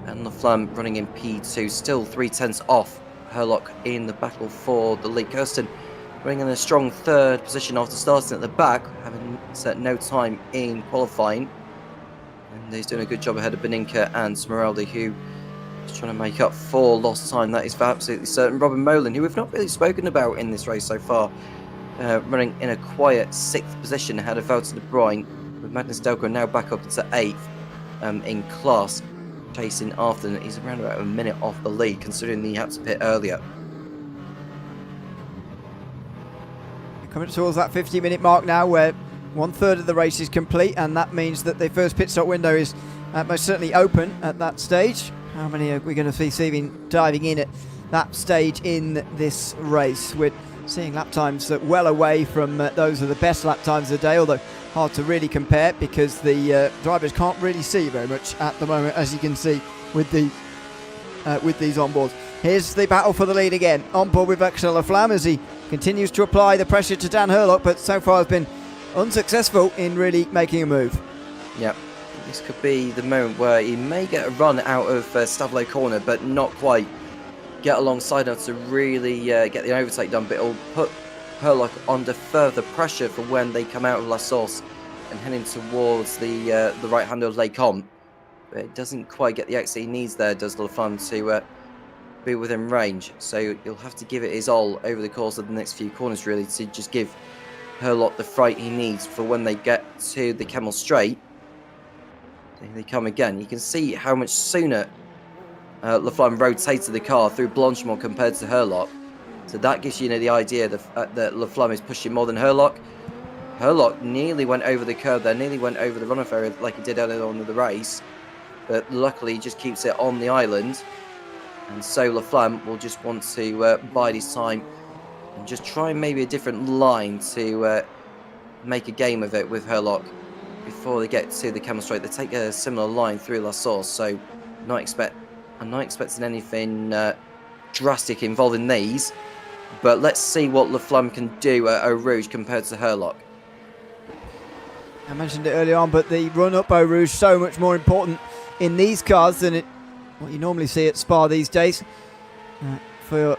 and Laflamme running in P2, still 3/10 off Herlock in the battle for the lead. Kirsten running in a strong 3rd position after starting at the back, having set no time in qualifying, and he's doing a good job ahead of Beninka and Smeraldi, who is trying to make up for lost time. That is for absolutely certain. Robin Molan, who we've not really spoken about in this race so far, running in a quiet 6th position ahead of Wouter de Bruyne, with Magnus Delco now back up to 8th in class, chasing after. He's around about a minute off the lead, considering he had to pit earlier. Coming towards that 50-minute mark now, where 1/3 of the race is complete, and that means that the first pit stop window is most certainly open at that stage. How many are we going to see diving in at that stage in this race? We're seeing lap times well away from those of the best lap times of the day, although hard to really compare because the drivers can't really see very much at the moment, as you can see with these onboards. Here's the battle for the lead again. On board with Axel Laflamme as he continues to apply the pressure to Dan Herlock, but so far has been unsuccessful in really making a move. Yep, this could be the moment where he may get a run out of Stavlo corner, but not quite get alongside enough to really get the overtake done, but it'll put Herlock under further pressure for when they come out of La Source and heading towards the right hand of Les Combes. But it doesn't quite get the exit he needs there, does Laflamme, to be within range. So you'll have to give it his all over the course of the next few corners, really, to just give Herlock the fright he needs for when they get to the Kemmel Straight. They come again. You can see how much sooner Laflamme rotated the car through Blanchimont compared to Herlock. So that gives you the idea that Laflamme is pushing more than Herlock. Herlock nearly went over the curb there, nearly went over the runoff area like he did earlier on in the race. But luckily he just keeps it on the island. And so Laflamme will just want to bide his time and just try maybe a different line to make a game of it with Herlock before they get to the Camel Straight. They take a similar line through La Source, so I'm not expecting anything drastic involving these. But let's see what Laflamme can do at Eau Rouge compared to Herlock. I mentioned it earlier on, but the run up Eau Rouge so much more important in these cars than what you normally see at Spa these days for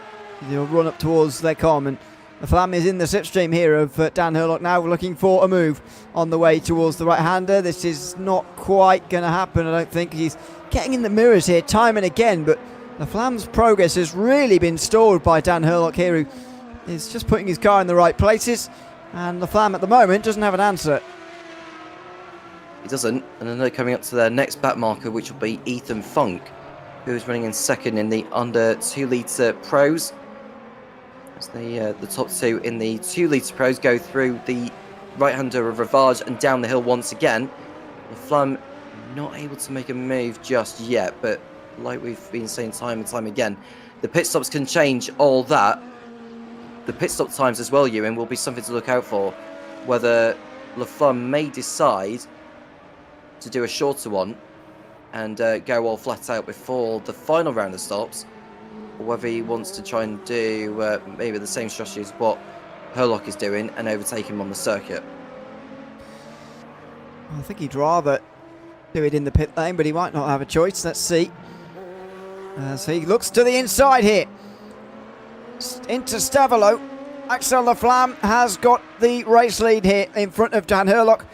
your run up towards Les Combes. And Laflamme is in the slipstream here of Dan Herlock now, looking for a move on the way towards the right-hander. This is not quite going to happen, I don't think. He's getting in the mirrors here time and again, but Laflamme's progress has really been stalled by Dan Herlock here, who is just putting his car in the right places, and Laflamme at the moment doesn't have an answer. He doesn't, and then they're coming up to their next back marker, which will be Ethan Funk, who is running in second in the under 2 litre pros. As the top two in the 2 litre pros go through the right-hander of Ravage and down the hill once again. Laflamme not able to make a move just yet, but like we've been saying time and time again, the pit stops can change all that. The pit stop times as well, Ewan, will be something to look out for. Whether Laflamme may decide to do a shorter one and go all flat out before the final round of stops, or whether he wants to try and do maybe the same strategy as what Herlock is doing and overtake him on the circuit. I think he'd rather do it in the pit lane, but he might not have a choice. Let's see. So he looks to the inside here. Into Stavelot. Axel Laflamme has got the race lead here in front of Dan Herlock.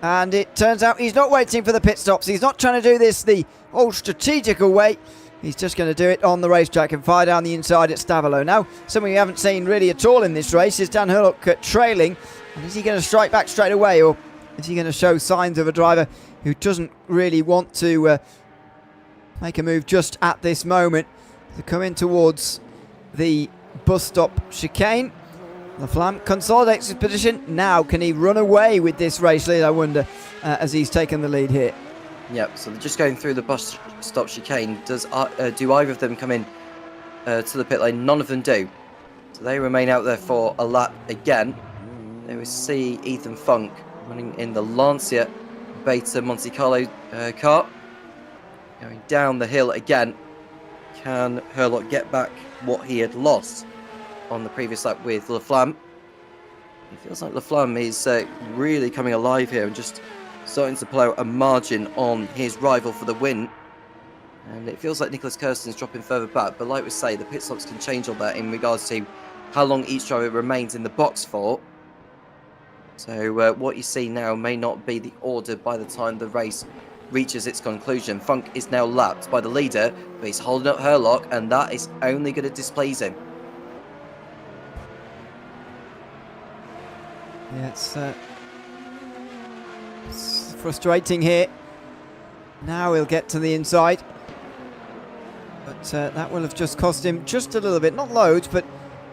And it turns out he's not waiting for the pit stops. He's not trying to do this the old strategical way. He's just going to do it on the racetrack and fire down the inside at Stavelot. Now, something we haven't seen really at all in this race is Dan Herlock trailing. And is he going to strike back straight away, or is he going to show signs of a driver who doesn't really want to make a move just at this moment? To come in towards the bus stop chicane. Laflamme consolidates his position. Now, can he run away with this race lead, I wonder, as he's taken the lead here? Yep, so they're just going through the bus stop chicane. Do either of them come in to the pit lane? None of them do. So they remain out there for a lap again. There we see Ethan Funk running in the Lancia Beta Monte Carlo car. Going down the hill again. Can Herlock get back what he had lost on the previous lap with Laflamme? It feels like Laflamme is really coming alive here and just starting to pull out a margin on his rival for the win. And it feels like Nicholas Kirsten's dropping further back, but like we say, the pit stops can change all that in regards to how long each driver remains in the box for. So what you see now may not be the order by the time the race reaches its conclusion. Funk is now lapped by the leader, but he's holding up Herlock, and that is only going to displease him. Yeah, it's frustrating here. Now he'll get to the inside, but that will have just cost him just a little bit, not loads, but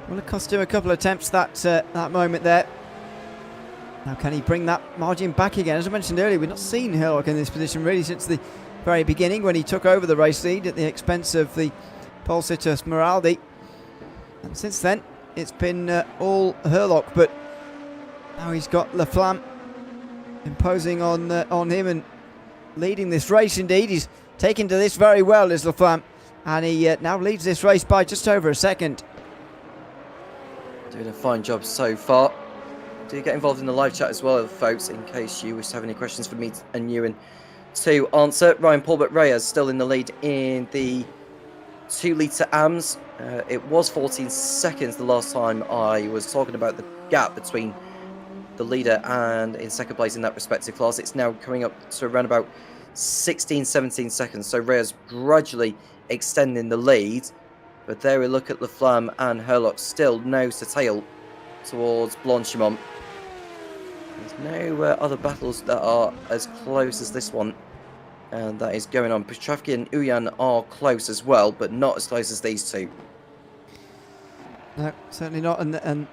will have cost him a couple of attempts that moment there. Now, can he bring that margin back again? As I mentioned earlier, we've not seen Herlock in this position really since the very beginning, when he took over the race lead at the expense of the pole sitter Smeraldi. And since then, it's been all Herlock, but now he's got Laflamme imposing on him and leading this race indeed. He's taken to this very well, is Laflamme, and he now leads this race by just over a second. Doing a fine job so far. Do get involved in the live chat as well, folks, in case you wish to have any questions for me and Ewan to answer. Ryan Paulbert Reyes still in the lead in the 2 litre AMS. It was 14 seconds the last time I was talking about the gap between the leader and in second place in that respective class. It's now coming up to around about 16-17 seconds, so Reyes gradually extending the lead. But there we look at Laflamme and Herlock still nose to tail towards Blanchimont. There's no other battles that are as close as this one And that is going on. Petrovsky and Uyan are close as well, but not as close as these two. No, certainly not. And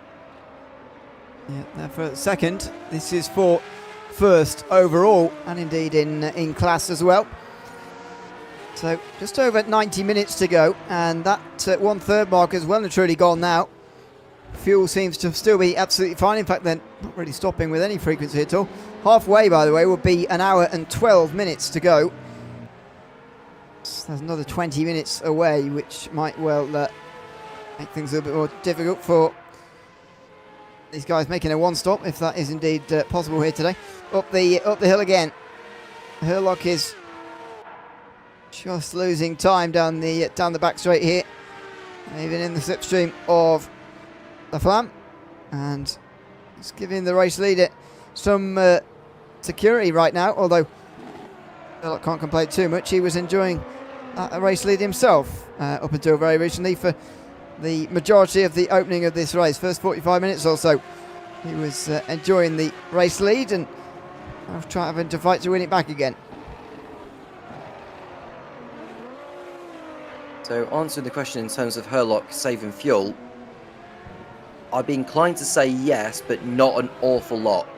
yeah, now for second. This is for first overall, and indeed in class as well. So just over 90 minutes to go, and that 1/3 mark is well and truly gone now. Fuel seems to still be absolutely fine. In fact, they're not really stopping with any frequency at all. Halfway, by the way, will be 1 hour and 12 minutes to go. So there's another 20 minutes away, which might well make things a little bit more difficult for these guys making a one-stop, if that is indeed possible here today. Up the hill again. Herlock is just losing time down the back straight here, even in the slipstream of the Flam, and it's giving the race leader some security right now. Although Herlock can't complain too much. He was enjoying a race lead himself up until very recently for the majority of the opening of this race. First 45 minutes or so, he was enjoying the race lead and having to fight to win it back again. So answering the question in terms of Herlock saving fuel, I'd be inclined to say yes, but not an awful lot,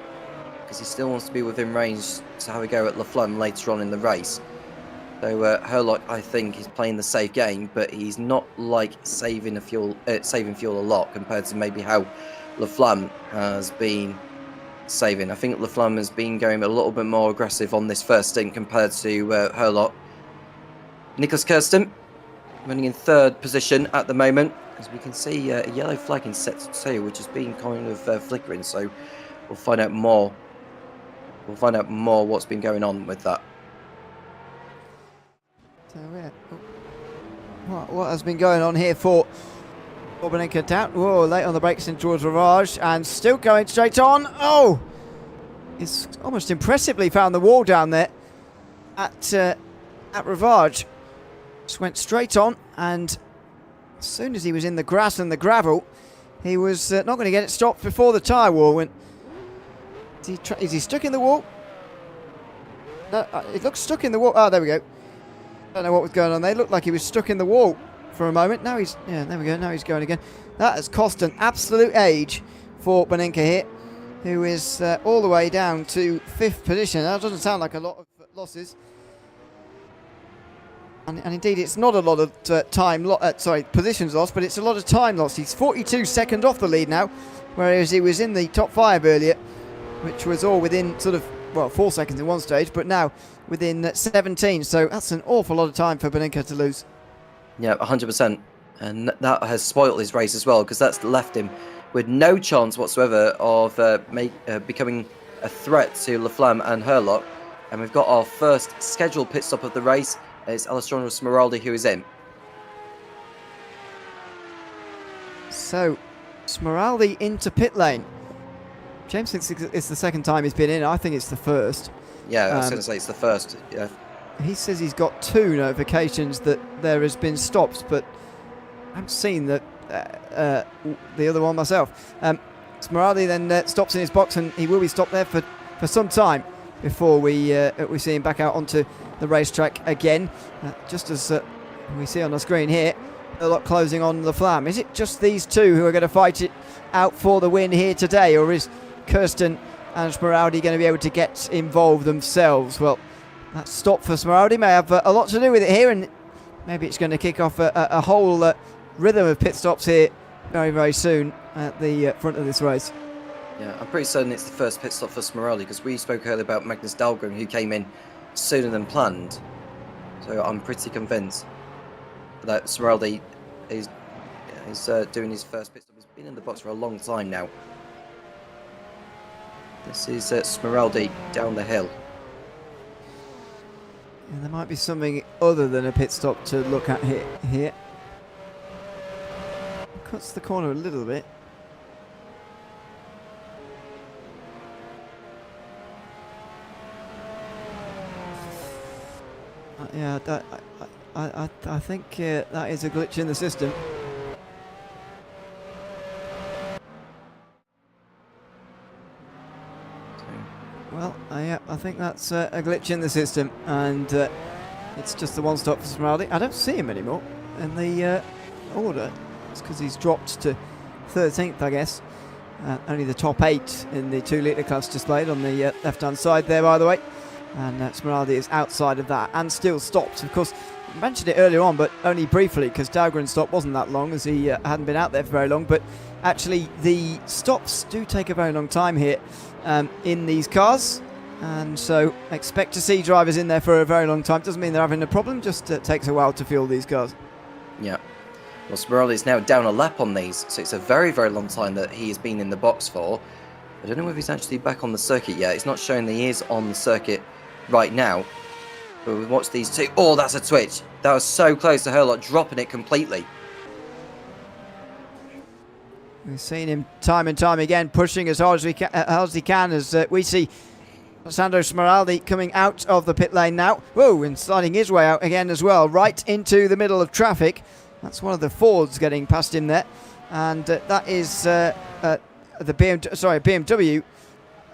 because he still wants to be within range to have a go at La Flamme later on in the race. So Herlock, I think, is playing the safe game, but he's not like saving fuel a lot compared to maybe how La Flamme has been saving. I think La Flamme has been going a little bit more aggressive on this first stint compared to Herlock. Nicholas Kirsten running in 3rd position at the moment. As we can see, a yellow flag in sector 2, which has been kind of flickering. So we'll find out more. We'll find out more what's been going on with that. So what has been going on here for Benenka down? Whoa, late on the brakes in towards Ravage, and still going straight on. Oh, it's almost impressively found the wall down there at Ravage. Just went straight on, and as soon as he was in the grass and the gravel, he was not going to get it stopped before the tyre wall went. Is he stuck in the wall? No, it looks stuck in the wall. Oh, there we go. Don't know what was going on there. It looked like he was stuck in the wall for a moment. Now he's, yeah, there we go. Now he's going again. That has cost an absolute age for Benenka here, who is all the way down to 5th position. That doesn't sound like a lot of losses. And indeed, it's not a lot of positions lost, but it's a lot of time lost. He's 42 seconds off the lead now, whereas he was in the top 5 earlier, which was all within sort of, well, 4 seconds in one stage, but now within 17. So that's an awful lot of time for Benenka to lose. Yeah, 100%. And that has spoiled his race as well, because that's left him with no chance whatsoever of becoming a threat to La Flamme and Herlock. And we've got our first scheduled pit stop of the race. It's Alessandro Smeraldi who is in. So, Smeraldi into pit lane. James thinks it's the second time he's been in. I think it's the first. Yeah, I was going to say it's the first. Yeah. He says he's got 2 notifications that there has been stops, but I haven't seen the other one myself. Smeraldi then stops in his box, and he will be stopped there for some time before we see him back out onto the racetrack again. Just as we see on the screen here, a lot closing on the Flam. Is it just these two who are going to fight it out for the win here today, or is Kirsten and Smeraldi going to be able to get involved themselves? Well, that stop for Smeraldi may have a lot to do with it here, and maybe it's going to kick off a whole rhythm of pit stops here very, very soon at the front of this race. Yeah, I'm pretty certain it's the first pit stop for Smeraldi, because we spoke earlier about Magnus Dahlgren, who came in sooner than planned. So I'm pretty convinced that Smeraldi is doing his first pit stop. He's been in the box for a long time now. This is Smeraldi down the hill. And there might be something other than a pit stop to look at here. Cuts the corner a little bit. Yeah, I think that is a glitch in the system. Well, I think that's a glitch in the system, and it's just the one stop for Smeraldi. I don't see him anymore in the order. It's because he's dropped to 13th, I guess. Only the top 8 in the 2 litre class displayed on the left-hand side there, by the way. And Smeraldi is outside of that and still stopped. Of course, I mentioned it earlier on, but only briefly, because Dahlgren's stop wasn't that long, as he hadn't been out there for very long. But actually, the stops do take a very long time here in these cars. And so expect to see drivers in there for a very long time. Doesn't mean they're having a problem, just takes a while to fuel these cars. Yeah. Well, Smeraldi is now down a lap on these, so it's a very, very long time that he has been in the box for. I don't know if he's actually back on the circuit yet. It's not showing that he is on the circuit right now. But we watch these two. Oh, that's a twitch. That was so close to Herlock dropping it completely. We've seen him time and time again pushing as hard as he can as we see Sandro Smeraldi coming out of the pit lane now. Whoa, and sliding his way out again as well, right into the middle of traffic. That's one of the Fords getting past him there. And that is the BMW.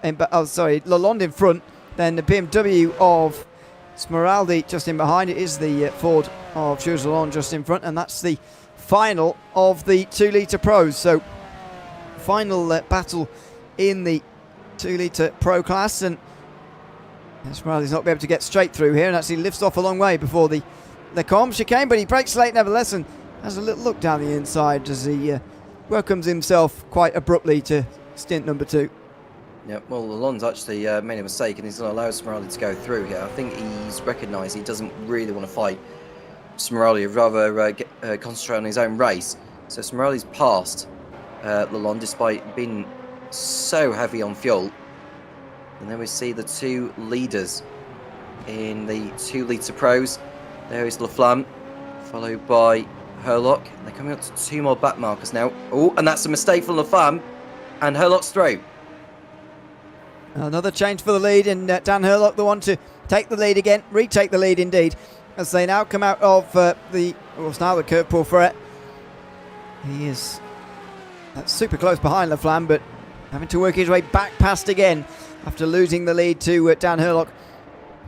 Lalonde in front. Then the BMW of Smeraldi just in behind. It is the Ford of Jules Lalonde just in front. And that's the final of the 2 litre pros. So final battle in the 2 litre pro class. And Smeraldi's not be able to get straight through here and actually lifts off a long way before the Combe chicane, but he breaks late nevertheless and has a little look down the inside as he welcomes himself quite abruptly to stint number 2. Yeah, well, Lalonde's actually made a mistake and he's going to allow Smeraldi to go through here. I think he's recognised he doesn't really want to fight Smeraldi, he'd rather concentrate on his own race. So Smeraldi's passed Lalonde despite being so heavy on fuel. And then we see the 2 leaders in the 2 litre pros. There is Laflamme, followed by Herlock. They're coming up to 2 more back markers now. Oh, and that's a mistake for Laflamme. And Herlock's through. Another change for the lead, and Dan Herlock, the one to take the lead again, retake the lead indeed, as they now come out of the curve pour Ferret. He is super close behind Laflamme, but having to work his way back past again after losing the lead to Dan Herlock,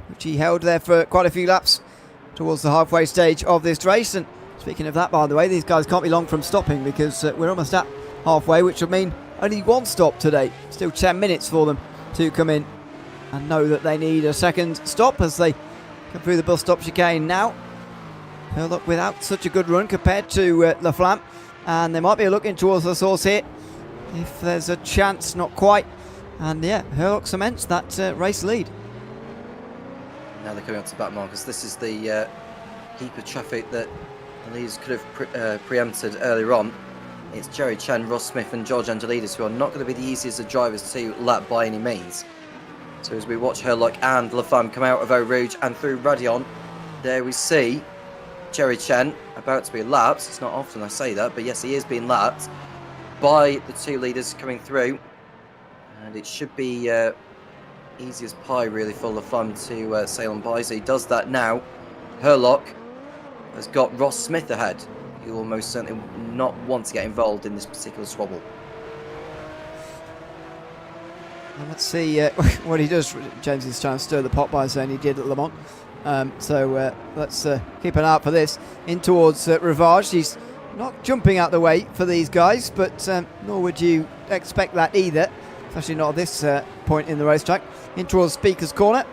which he held there for quite a few laps towards the halfway stage of this race. And speaking of that, by the way, these guys can't be long from stopping because we're almost at halfway, which would mean only 1 stop today. Still 10 minutes for them to come in and know that they need a second stop as they come through the bus stop chicane now. Herlock without such a good run compared to Laflamme, and they might be looking towards the source here if there's a chance. Not quite. And yeah, Herlock cements that race lead. Now they're coming up to back markers. This is the heap of traffic that the leaders could have preempted earlier on. It's Jerry Chen, Ross Smith and George Angelidis, who are not going to be the easiest of drivers to lap by any means. So as we watch Herlock and Laflamme come out of Eau Rouge and through Radion, there we see Jerry Chen about to be lapped. It's not often I say that, but yes, he is being lapped by the 2 leaders coming through. And it should be easy as pie, really, for Laflamme to sail on by. So he does that now. Herlock has got Ross Smith ahead. He will most certainly not want to get involved in this particular squabble. And let's see what he does. James is trying to stir the pot by saying he did at Le Mans. So let's keep an eye out for this. In towards Rivage. He's not jumping out the way for these guys, but nor would you expect that either. Especially not at this point in the racetrack. In towards Speaker's Corner.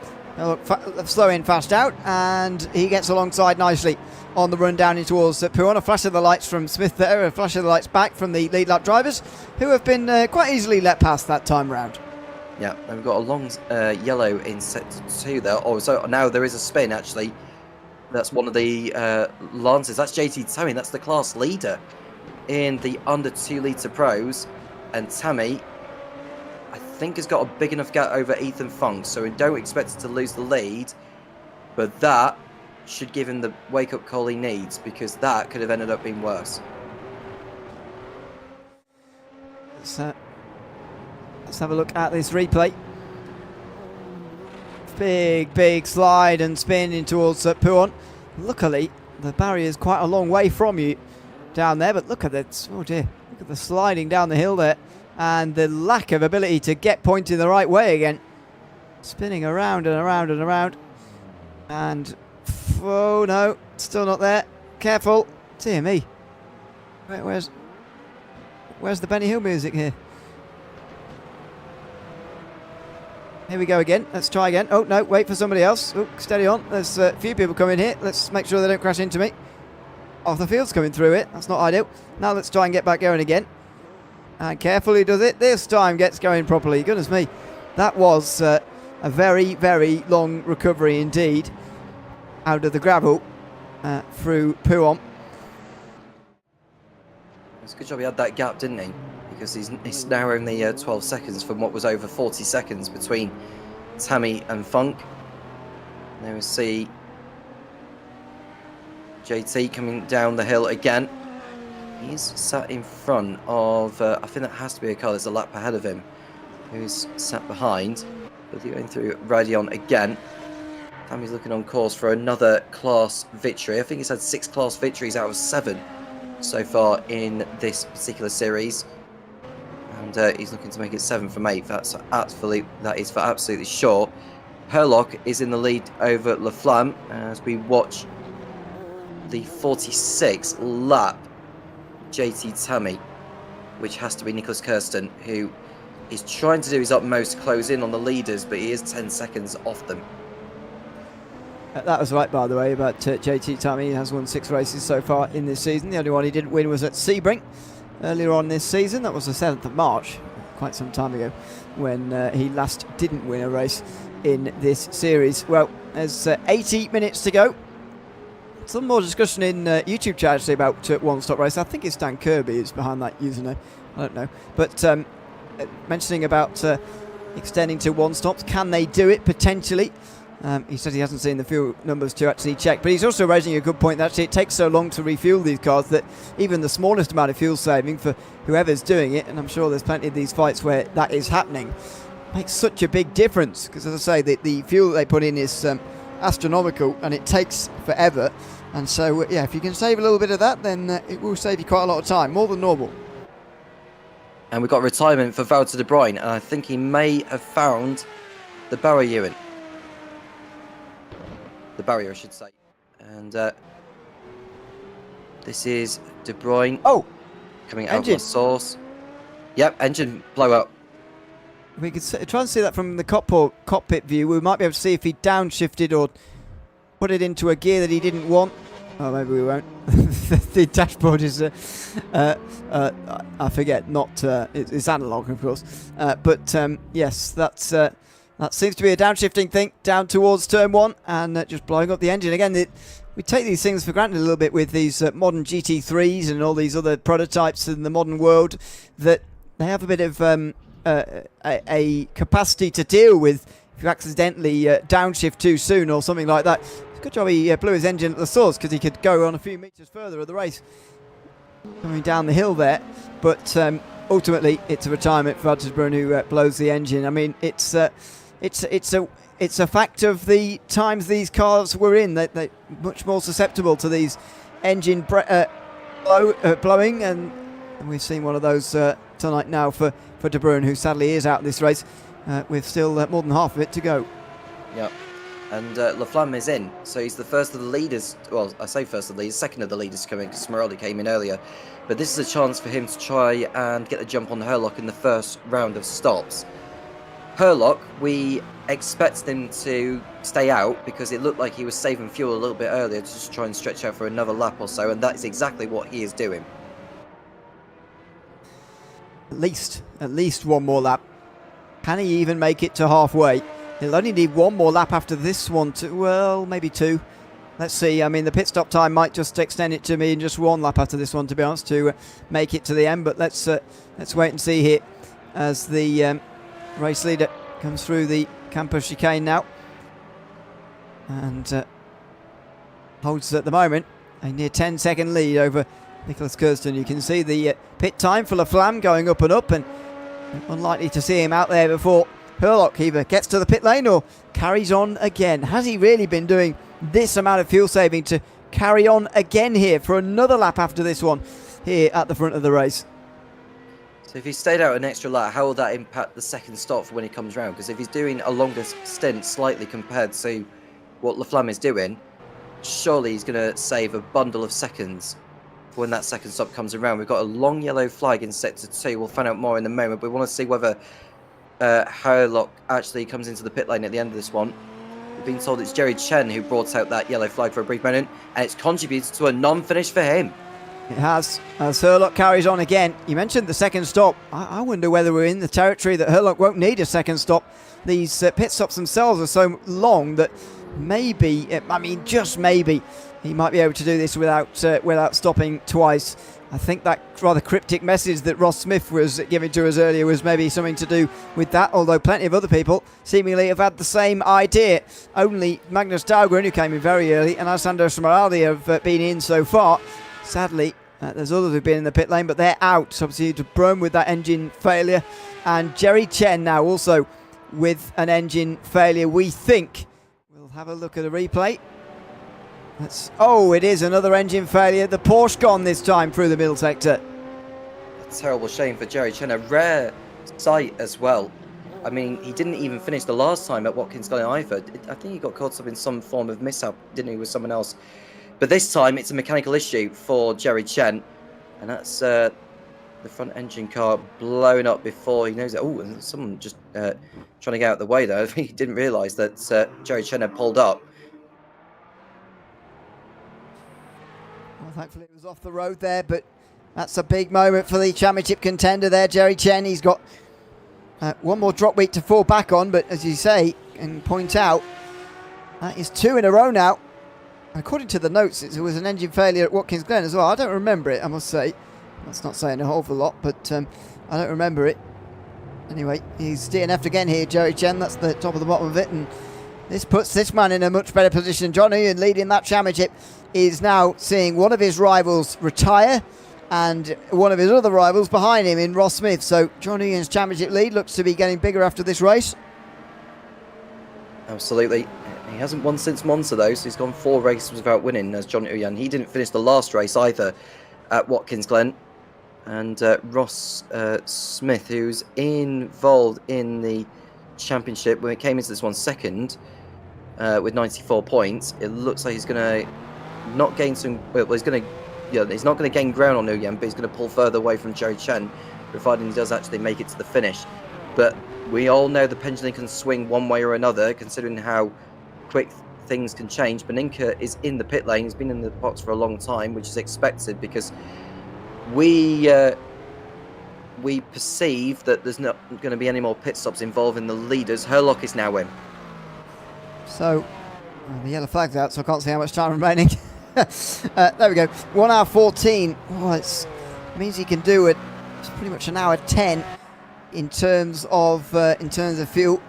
Slow in, fast out, and he gets alongside nicely on the run down in towards Pouon. A flash of the lights from Smith there, a flash of the lights back from the lead lap drivers, who have been quite easily let past that time round. Yeah, and we've got a long yellow in set 2 there. Oh, so now there is a spin, actually. That's one of the Lancers. That's JT Tammy. That's the class leader in the under 2 litre pros. And Tammy, I think, has got a big enough gap over Ethan Funk, so we don't expect him to lose the lead. But that should give him the wake-up call he needs, because that could have ended up being worse. Let's have a look at this replay. Big slide and spin in towards Pouon. Luckily, the barrier is quite a long way from you down there, but look at that. Oh dear, look at the sliding down the hill there and the lack of ability to get pointed the right way again. spinning around and around and around. And, oh no, still not there. Careful. Dear me. Where's the Benny Hill music here? Here we go again. Let's try again. Oh, no, wait for somebody else. Oh, steady on. There's a few people coming here. Let's make sure they don't crash into me. Off the field's coming through it. That's not ideal. Now let's try and get back going again. And carefully does it. This time gets going properly. Goodness me. That was a very, very long recovery indeed out of the gravel through Pouhon. It's a good job he had that gap, didn't he? Because he's now only 12 seconds from what was over 40 seconds between Tammy and Funk. There we see JT coming down the hill again. He's sat in front of, I think that has to be a car that's a lap ahead of him, who's sat behind. But they're going through Radion again. Tammy's looking on course for another class victory. I think he's had 6 class victories out of 7 so far in this particular series. And he's looking to make it 7 from 8. That is for absolutely sure. Herlock is in the lead over Laflamme as we watch the 46 lap JT Tammy, which has to be Nicholas Kirsten, who is trying to do his utmost to close in on the leaders, but he is 10 seconds off them. That was right, by the way, about JT Tammy. He has won 6 races so far in this season. The only one he didn't win was at Sebring earlier on this season. That was the 7th of March, quite some time ago, when he last didn't win a race in this series. Well, there's 80 minutes to go. Some more discussion in YouTube chat actually about one-stop race. I think it's Dan Kirby who's behind that username. I don't know. But mentioning about extending to one-stops, can they do it potentially? He said he hasn't seen the fuel numbers to actually check, but he's also raising a good point that actually it takes so long to refuel these cars that even the smallest amount of fuel saving for whoever's doing it, and I'm sure there's plenty of these fights where that is happening, makes such a big difference. Because as I say, the fuel that they put in is astronomical and it takes forever. And so, yeah, if you can save a little bit of that, then it will save you quite a lot of time, more than normal. And we've got retirement for Wouter de Bruyn, and I think he may have found the barrier. The barrier, I should say. And this is De Bruyn. Oh! Coming out of the source. Yep, engine blow up. We could try and see that from the cockpit view. We might be able to see if he downshifted or put it into a gear that he didn't want. Oh, maybe we won't. The dashboard is, I forget, not, it's analog, of course. But yes, that seems to be a downshifting thing down towards turn 1 and just blowing up the engine. Again, we take these things for granted a little bit with these modern GT3s and all these other prototypes in the modern world, that they have a bit of a capacity to deal with if you accidentally downshift too soon or something like that. Good job he blew his engine at the source, because he could go on a few metres further of the race coming down the hill there. But ultimately, it's a retirement for Wouter de Bruyn, who blows the engine. I mean, it's a fact of the times these cars were in. They're much more susceptible to these engine blowing, and we've seen one of those tonight now for De Bruyn, who sadly is out of this race with still more than half of it to go. Yep. And Laflamme is in, so he's the first of the leaders. Well, I say first of the leaders, second of the leaders to come in, because Smeraldi came in earlier. But this is a chance for him to try and get the jump on Herlock in the first round of stops. Herlock, we expect him to stay out, because it looked like he was saving fuel a little bit earlier to just try and stretch out for another lap or so, and that is exactly what he is doing. At least one more lap. Can he even make it to halfway? He'll only need one more lap after this one well, maybe 2. Let's see. I mean, the pit stop time might just extend it to me in just 1 lap after this one, to be honest, to make it to the end. But let's wait and see here as the race leader comes through the campus chicane now, and holds at the moment a near 10-second lead over Nicholas Kirsten. You can see the pit time for Laflamme going up and up, and unlikely to see him out there before Herlock either gets to the pit lane or carries on again. Has he really been doing this amount of fuel saving to carry on again here for another lap after this one here at the front of the race? So if he stayed out an extra lap, how will that impact the second stop for when he comes round? Because if he's doing a longer stint slightly compared to what Laflamme is doing, surely he's going to save a bundle of seconds for when that second stop comes around. We've got a long yellow flag in Sector 2. We'll find out more in a moment. But we want to see whether Herlock actually comes into the pit lane at the end of this one. We've been told it's Jerry Chen who brought out that yellow flag for a brief moment, and it's contributed to a non-finish for him. It has, as Herlock carries on again. You mentioned the second stop. I wonder whether we're in the territory that Herlock won't need a second stop. These pit stops themselves are so long that maybe, I mean just maybe, he might be able to do this without stopping twice. I think that rather cryptic message that Ross Smith was giving to us earlier was maybe something to do with that, although plenty of other people seemingly have had the same idea. Only Magnus Dahlgren, who came in very early, and Alessandro Smeraldi have been in so far. Sadly, there's others who've been in the pit lane, but they're out. Obviously, De Bruyne with that engine failure, and Jerry Chen now also with an engine failure. We think we'll have a look at a replay. Oh, it is another engine failure. The Porsche gone this time through the middle sector. A terrible shame for Jerry Chen. A rare sight as well. I mean, he didn't even finish the last time at Watkins Glen either. I think he got caught up in some form of mishap, didn't he, with someone else. But this time, it's a mechanical issue for Jerry Chen. And that's the front engine car blowing up before he knows it. Oh, and someone just trying to get out of the way there. I think he didn't realise that Jerry Chen had pulled up. Well, thankfully it was off the road there, but that's a big moment for the championship contender there, Jerry Chen. He's got one more drop week to fall back on, but as you say and point out, that is 2 in a row now. According to the notes, it was an engine failure at Watkins Glen as well. I don't remember it, I must say. That's not saying a whole lot, but I don't remember it. Anyway, he's DNF'd again here, Jerry Chen. That's the top of the bottom of it, and this puts this man in a much better position. John Uyen, leading that championship, is now seeing one of his rivals retire and one of his other rivals behind him in Ross Smith. So John Uyen's championship lead looks to be getting bigger after this race. Absolutely. He hasn't won since Monza though, so he's gone 4 races without winning as John Uyen. He didn't finish the last race either at Watkins Glen. And Ross Smith, who's involved in the championship when it came into this one second with 94 points, it looks like he's going to not gain some. Well, he's going to, he's not going to gain ground on Uyen, but he's going to pull further away from Jerry Chen, providing he does actually make it to the finish. But we all know the pendulum can swing one way or another, considering how quick things can change. Beninka is in the pit lane. He's been in the box for a long time, which is expected because we perceive that there's not going to be any more pit stops involving the leaders. Herlock is now in. So the yellow flag's out, so I can't see how much time remaining. There we go. 1 hour 14. Oh, it means he can do it. It's pretty much an hour 10 in terms of fuel.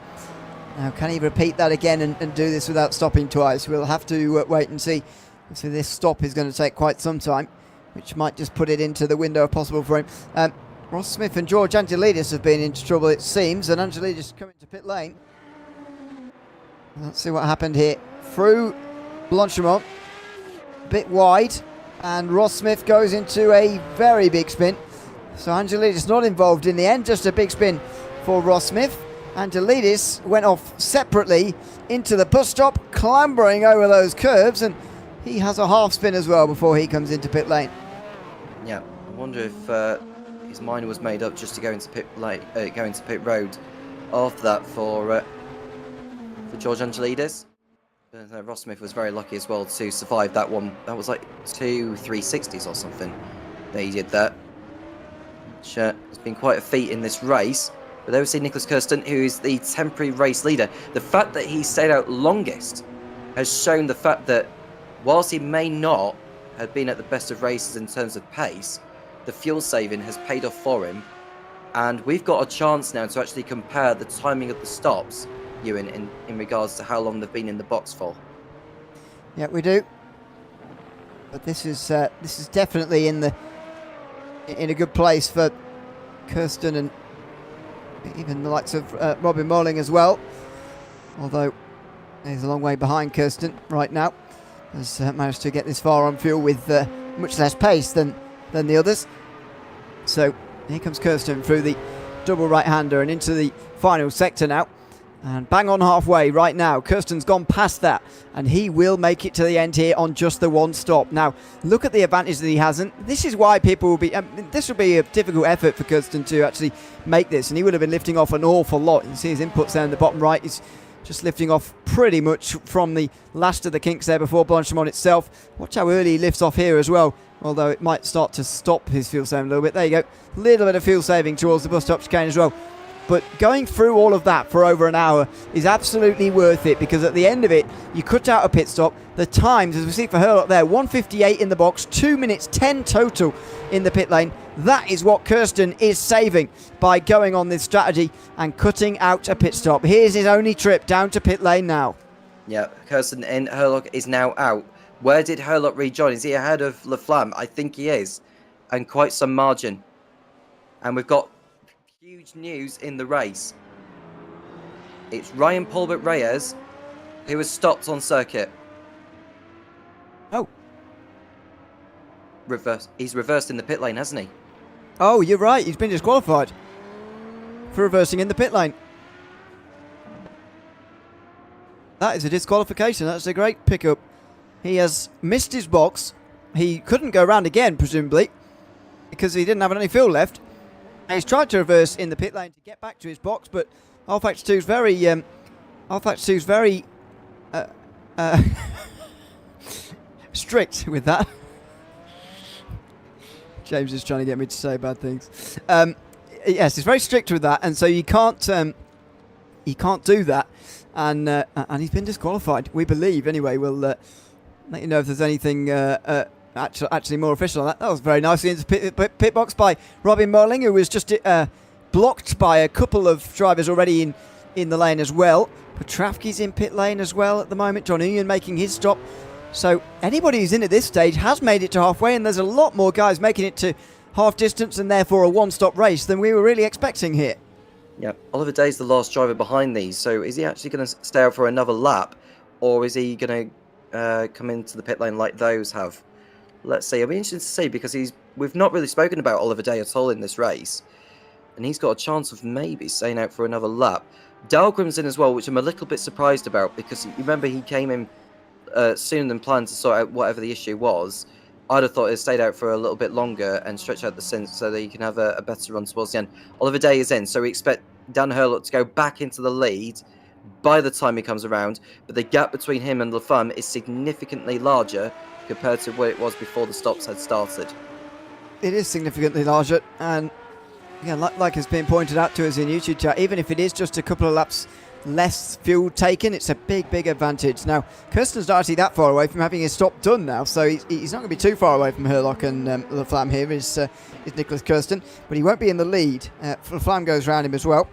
Now, can he repeat that again and do this without stopping twice? We'll have to wait and see. So this stop is going to take quite some time, which might just put it into the window if possible for him. Ross Smith and George Angelidis have been into trouble, it seems, and Angelidis coming to pit lane. Let's see what happened here. Through Blanchimont, a bit wide, and Ross Smith goes into a very big spin. So Angelidis not involved in the end, just a big spin for Ross Smith. Angelidis went off separately into the bus stop, clambering over those curves, and he has a half spin as well before he comes into pit lane. Yeah, I wonder if his mind was made up just to go into pit road after that for George Angelidis. Ross Smith was very lucky as well to survive that one. That was like 2 360s or something that he did that. Which has been quite a feat in this race. But there we see Nicholas Kirsten, who is the temporary race leader. The fact that he stayed out longest has shown the fact that whilst he may not have been at the best of races in terms of pace, the fuel saving has paid off for him. And we've got a chance now to actually compare the timing of the stops, Ewan, in regards to how long they've been in the box for. Yeah, we do. But this is definitely in a good place for Kirsten and even the likes of Robin Molling as well. Although he's a long way behind Kirsten right now. Has managed to get this far on fuel with much less pace than the others. So Here comes Kirsten through the double right-hander and into the final sector now. And bang on halfway right now. Kirsten's gone past that, and he will make it to the end here on just the one stop. Now, look at the advantage that he hasn't. This is why people will be... this will be a difficult effort for Kirsten to actually make this, and he would have been lifting off an awful lot. You can see his inputs there in the bottom right. He's just lifting off pretty much from the last of the kinks there before Blanchimont itself. Watch how early he lifts off here as well, although it might start to stop his fuel saving a little bit. There you go. A little bit of fuel saving towards the bus stop chicane as well. But going through all of that for over an hour is absolutely worth it, because at the end of it, you cut out a pit stop. The times, as we see for Herlock there, 1:58 in the box, 2 minutes 10 total in the pit lane. That is what Kirsten is saving by going on this strategy and cutting out a pit stop. Here's his only trip down to pit lane now. Yeah, Kirsten in, Herlock is now out. Where did Herlock rejoin? Is he ahead of Laflamme? I think he is, and quite some margin. And we've got huge news in the race. It's Ryan Polbert Reyes who has stopped on circuit. Oh. He's reversed in the pit lane, hasn't he? Oh, you're right. He's been disqualified for reversing in the pit lane. That is a disqualification. That's a great pickup. He has missed his box. He couldn't go round again, presumably, because he didn't have any fuel left. And he's tried to reverse in the pit lane to get back to his box, but R-Factor 2's very strict with that. James is trying to get me to say bad things. Yes, he's very strict with that, and so you can't do that. And he's been disqualified, we believe. Anyway, we'll let you know if there's anything actually more official on that. That was very nicely into pit box by Robin Merling, who was just blocked by a couple of drivers already in the lane as well. Petrafki's in pit lane as well at the moment. John Union making his stop. So anybody who's in at this stage has made it to halfway, and there's a lot more guys making it to half distance and therefore a one-stop race than we were really expecting here. Yeah, Oliver Day's the last driver behind these, so is he actually going to stay out for another lap, or is he going to come into the pit lane like those have? Let's see. I'll be interested to see, because we've not really spoken about Oliver Day at all in this race, and he's got a chance of maybe staying out for another lap. Dahlgren's in as well, which I'm a little bit surprised about, because you remember he came in sooner than planned to sort out whatever the issue was. I'd have thought it stayed out for a little bit longer and stretch out the stint so that you can have a better run towards the end. Oliver Day is in, so we expect Dan Herlock to go back into the lead by the time he comes around, but the gap between him and Laflamme is significantly larger compared to what it was before the stops had started. It is significantly larger, and again, like has been pointed out to us in YouTube chat, even if it is just a couple of laps less fuel taken, it's a big advantage. Now, Kirsten's not actually that far away from having his stop done now, so he's not going to be too far away from Herlock and Laflamme here, is Nicholas Kirsten, but he won't be in the lead. Laflamme goes around him as well,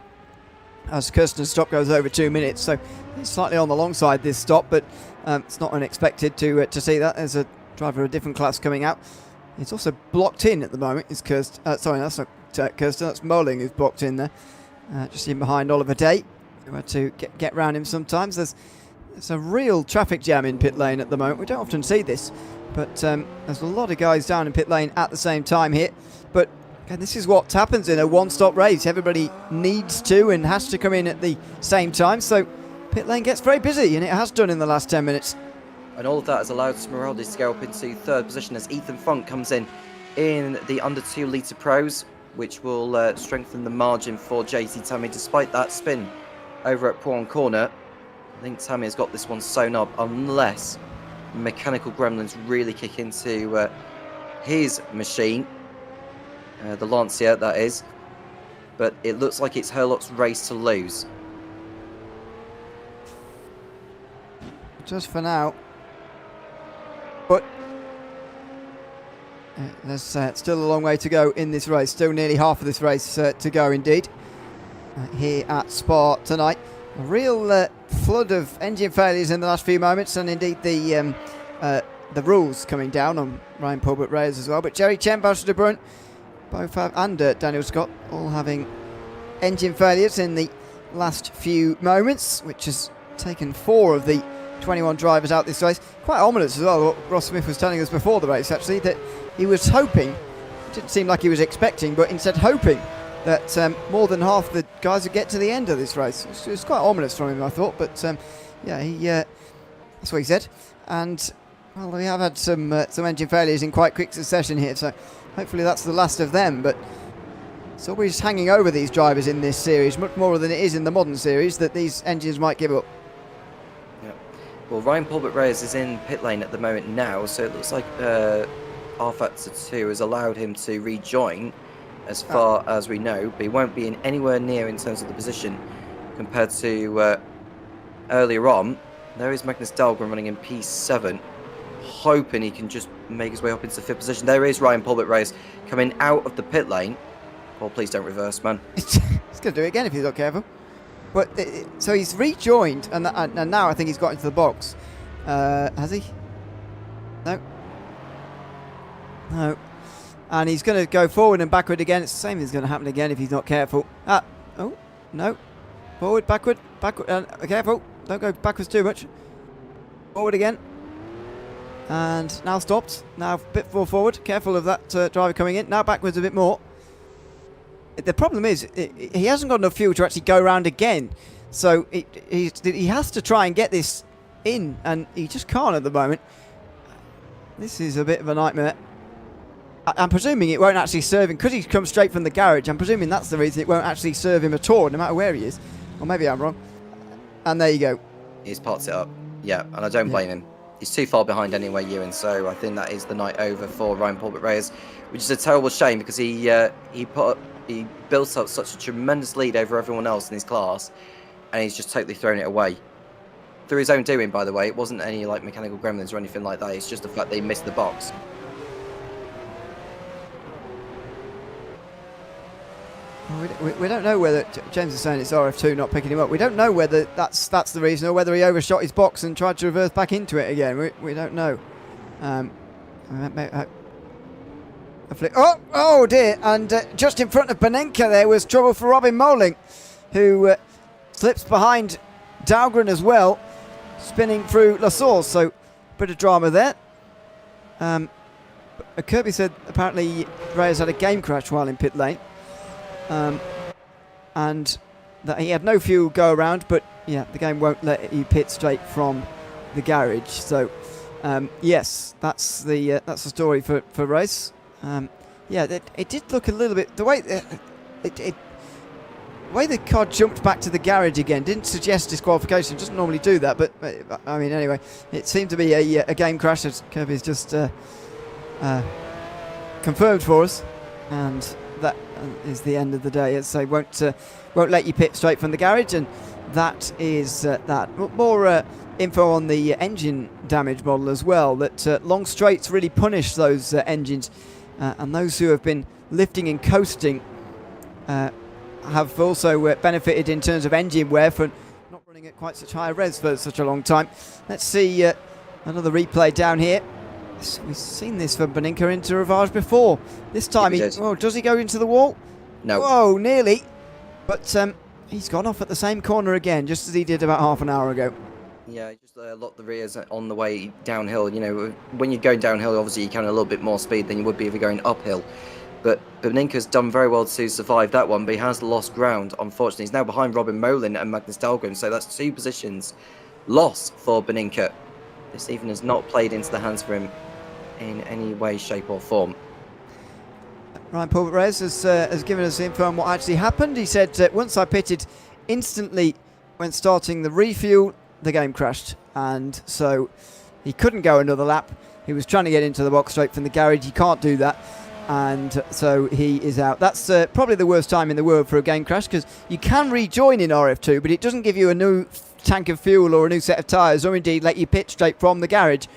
as Kirsten's stop goes over 2 minutes, so he's slightly on the long side this stop, but it's not unexpected to see that. There's a driver of a different class coming out. It's also blocked in at the moment. It's Kirsten. Sorry, that's not Kirsten. That's Moling who's blocked in there, just in behind Oliver Day. We had to get round him sometimes. There's a real traffic jam in pit lane at the moment. We don't often see this, but there's a lot of guys down in pit lane at the same time here. But again, this is what happens in a one-stop race. Everybody needs to and has to come in at the same time. So pit lane gets very busy, and it has done in the last 10 minutes. And all of that has allowed Smeraldi to go up into third position as Ethan Funk comes in the under 2 litre pros, which will strengthen the margin for JT Tammy despite that spin over at Pawn Corner. I think Tammy has got this one sewn up, unless mechanical gremlins really kick into his machine, the Lancia that is. But it looks like it's Herlock's race to lose. Just for now. But there's still a long way to go in this race. Still nearly half of this race to go indeed. Here at Spa tonight. A real flood of engine failures in the last few moments, and indeed the rules coming down on Ryan Polbert Reyes as well. But Jerry Chen, Boucher de Brunt, both have, and Daniel Scott, all having engine failures in the last few moments, which has taken 4 of the 21 drivers out this race. Quite ominous as well, what Ross Smith was telling us before the race, actually, that he was hoping didn't seem like he was expecting, but instead hoping that more than half the guys would get to the end of this race. It was quite ominous from him, I thought, but yeah, that's what he said. And well, we have had some engine failures in quite quick succession here, so hopefully that's the last of them. But it's always hanging over these drivers in this series, much more than it is in the modern series, that these engines might give up. Yeah. Well, Ryan Pulbert-Reyes is in pit lane at the moment now, so it looks like R-Factor 2 has allowed him to rejoin as far as we know, but he won't be in anywhere near in terms of the position compared to earlier on. There is Magnus Dahlgren running in P7, hoping he can just make his way up into the 5th position. There is Ryan Pulbert-Reyes coming out of the pit lane. Oh, please don't reverse, man. He's going to do it again if he's not careful. But so he's rejoined, and now I think he's got into the box. Has he? No. No. And he's going to go forward and backward again. It's the same as going to happen again if he's not careful. Oh, no. Forward, backward. Careful. Don't go backwards too much. Forward again. And now stopped. Now a bit more forward. Careful of that driver coming in. Now backwards a bit more. The problem is he hasn't got enough fuel to actually go around again. So he has to try and get this in, and he just can't at the moment. This is a bit of a nightmare. I'm presuming it won't actually serve him, because he's come straight from the garage. I'm presuming that's the reason it won't actually serve him at all, no matter where he is. Or maybe I'm wrong. And there you go. He's parked it up. Yeah, and I don't blame him. He's too far behind anyway, Ewan, so I think that is the night over for Ryan Pulbert-Reyes, which is a terrible shame, because he built up such a tremendous lead over everyone else in his class, and he's just totally thrown it away. Through his own doing, by the way. It wasn't any like mechanical gremlins or anything like that. It's just the fact that he missed the box. We don't know whether James is saying it's RF2 not picking him up. We don't know whether that's the reason, or whether he overshot his box and tried to reverse back into it again. We don't know. Oh dear! And just in front of Benenka there was trouble for Robin Moling, who slips behind Dahlgren as well, spinning through La Source. So bit of drama there. Kirby said apparently Reyes had a game crash while in pit lane. And that he had no fuel go around, but yeah, the game won't let you pit straight from the garage. So yes, that's the story for Reyes. Yeah, it did look a little bit, the way the way the car jumped back to the garage again didn't suggest disqualification. It doesn't normally do that, but I mean, anyway, it seemed to be a game crash, as Kirby's just confirmed for us, and that is the end of the day. As they won't let you pit straight from the garage, and that is that. More info on the engine damage model as well. That long straights really punish those engines, and those who have been lifting and coasting have also benefited in terms of engine wear for not running at quite such high revs for such a long time. Let's see another replay down here. We've seen this from Benenka into Rivage before. This time, does he go into the wall? No. Whoa, nearly. But he's gone off at the same corner again, just as he did about half an hour ago. Yeah, just locked the rears on the way downhill. You know, when you're going downhill, obviously you carry a little bit more speed than you would be if you're going uphill. But Benenka's done very well to survive that one, but he has lost ground, unfortunately. He's now behind Robin Molin and Magnus Dahlgren, so that's 2 positions lost for Benenka. This even has not played into the hands for him in any way, shape or form. Ryan Pulbert-Reyes has given us info on what actually happened. He said, once I pitted, instantly when starting the refuel, the game crashed. And so he couldn't go another lap. He was trying to get into the box straight from the garage. He can't do that. And so he is out. That's probably the worst time in the world for a game crash, because you can rejoin in RF2, but it doesn't give you a new tank of fuel or a new set of tyres, or indeed let you pit straight from the garage,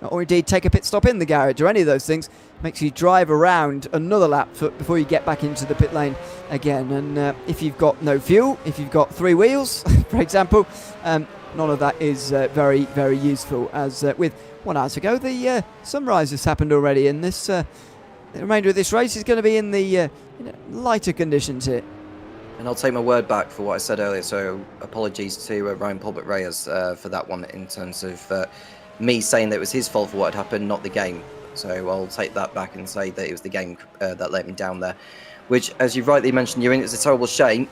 or indeed take a pit stop in the garage, or any of those things. Makes you drive around another lap before you get back into the pit lane again. And if you've got no fuel, if you've got 3 wheels, for example, none of that is very, very useful. As with 1 hour to go, the sunrise has happened already, and this the remainder of this race is going to be in the lighter conditions here. And I'll take my word back for what I said earlier, so apologies to Ryan Pulbert-Reyes for that one, in terms of me saying that it was his fault for what had happened, not the game. So I'll take that back and say that it was the game that let me down there, which, as you rightly mentioned, Ewan, it's a terrible shame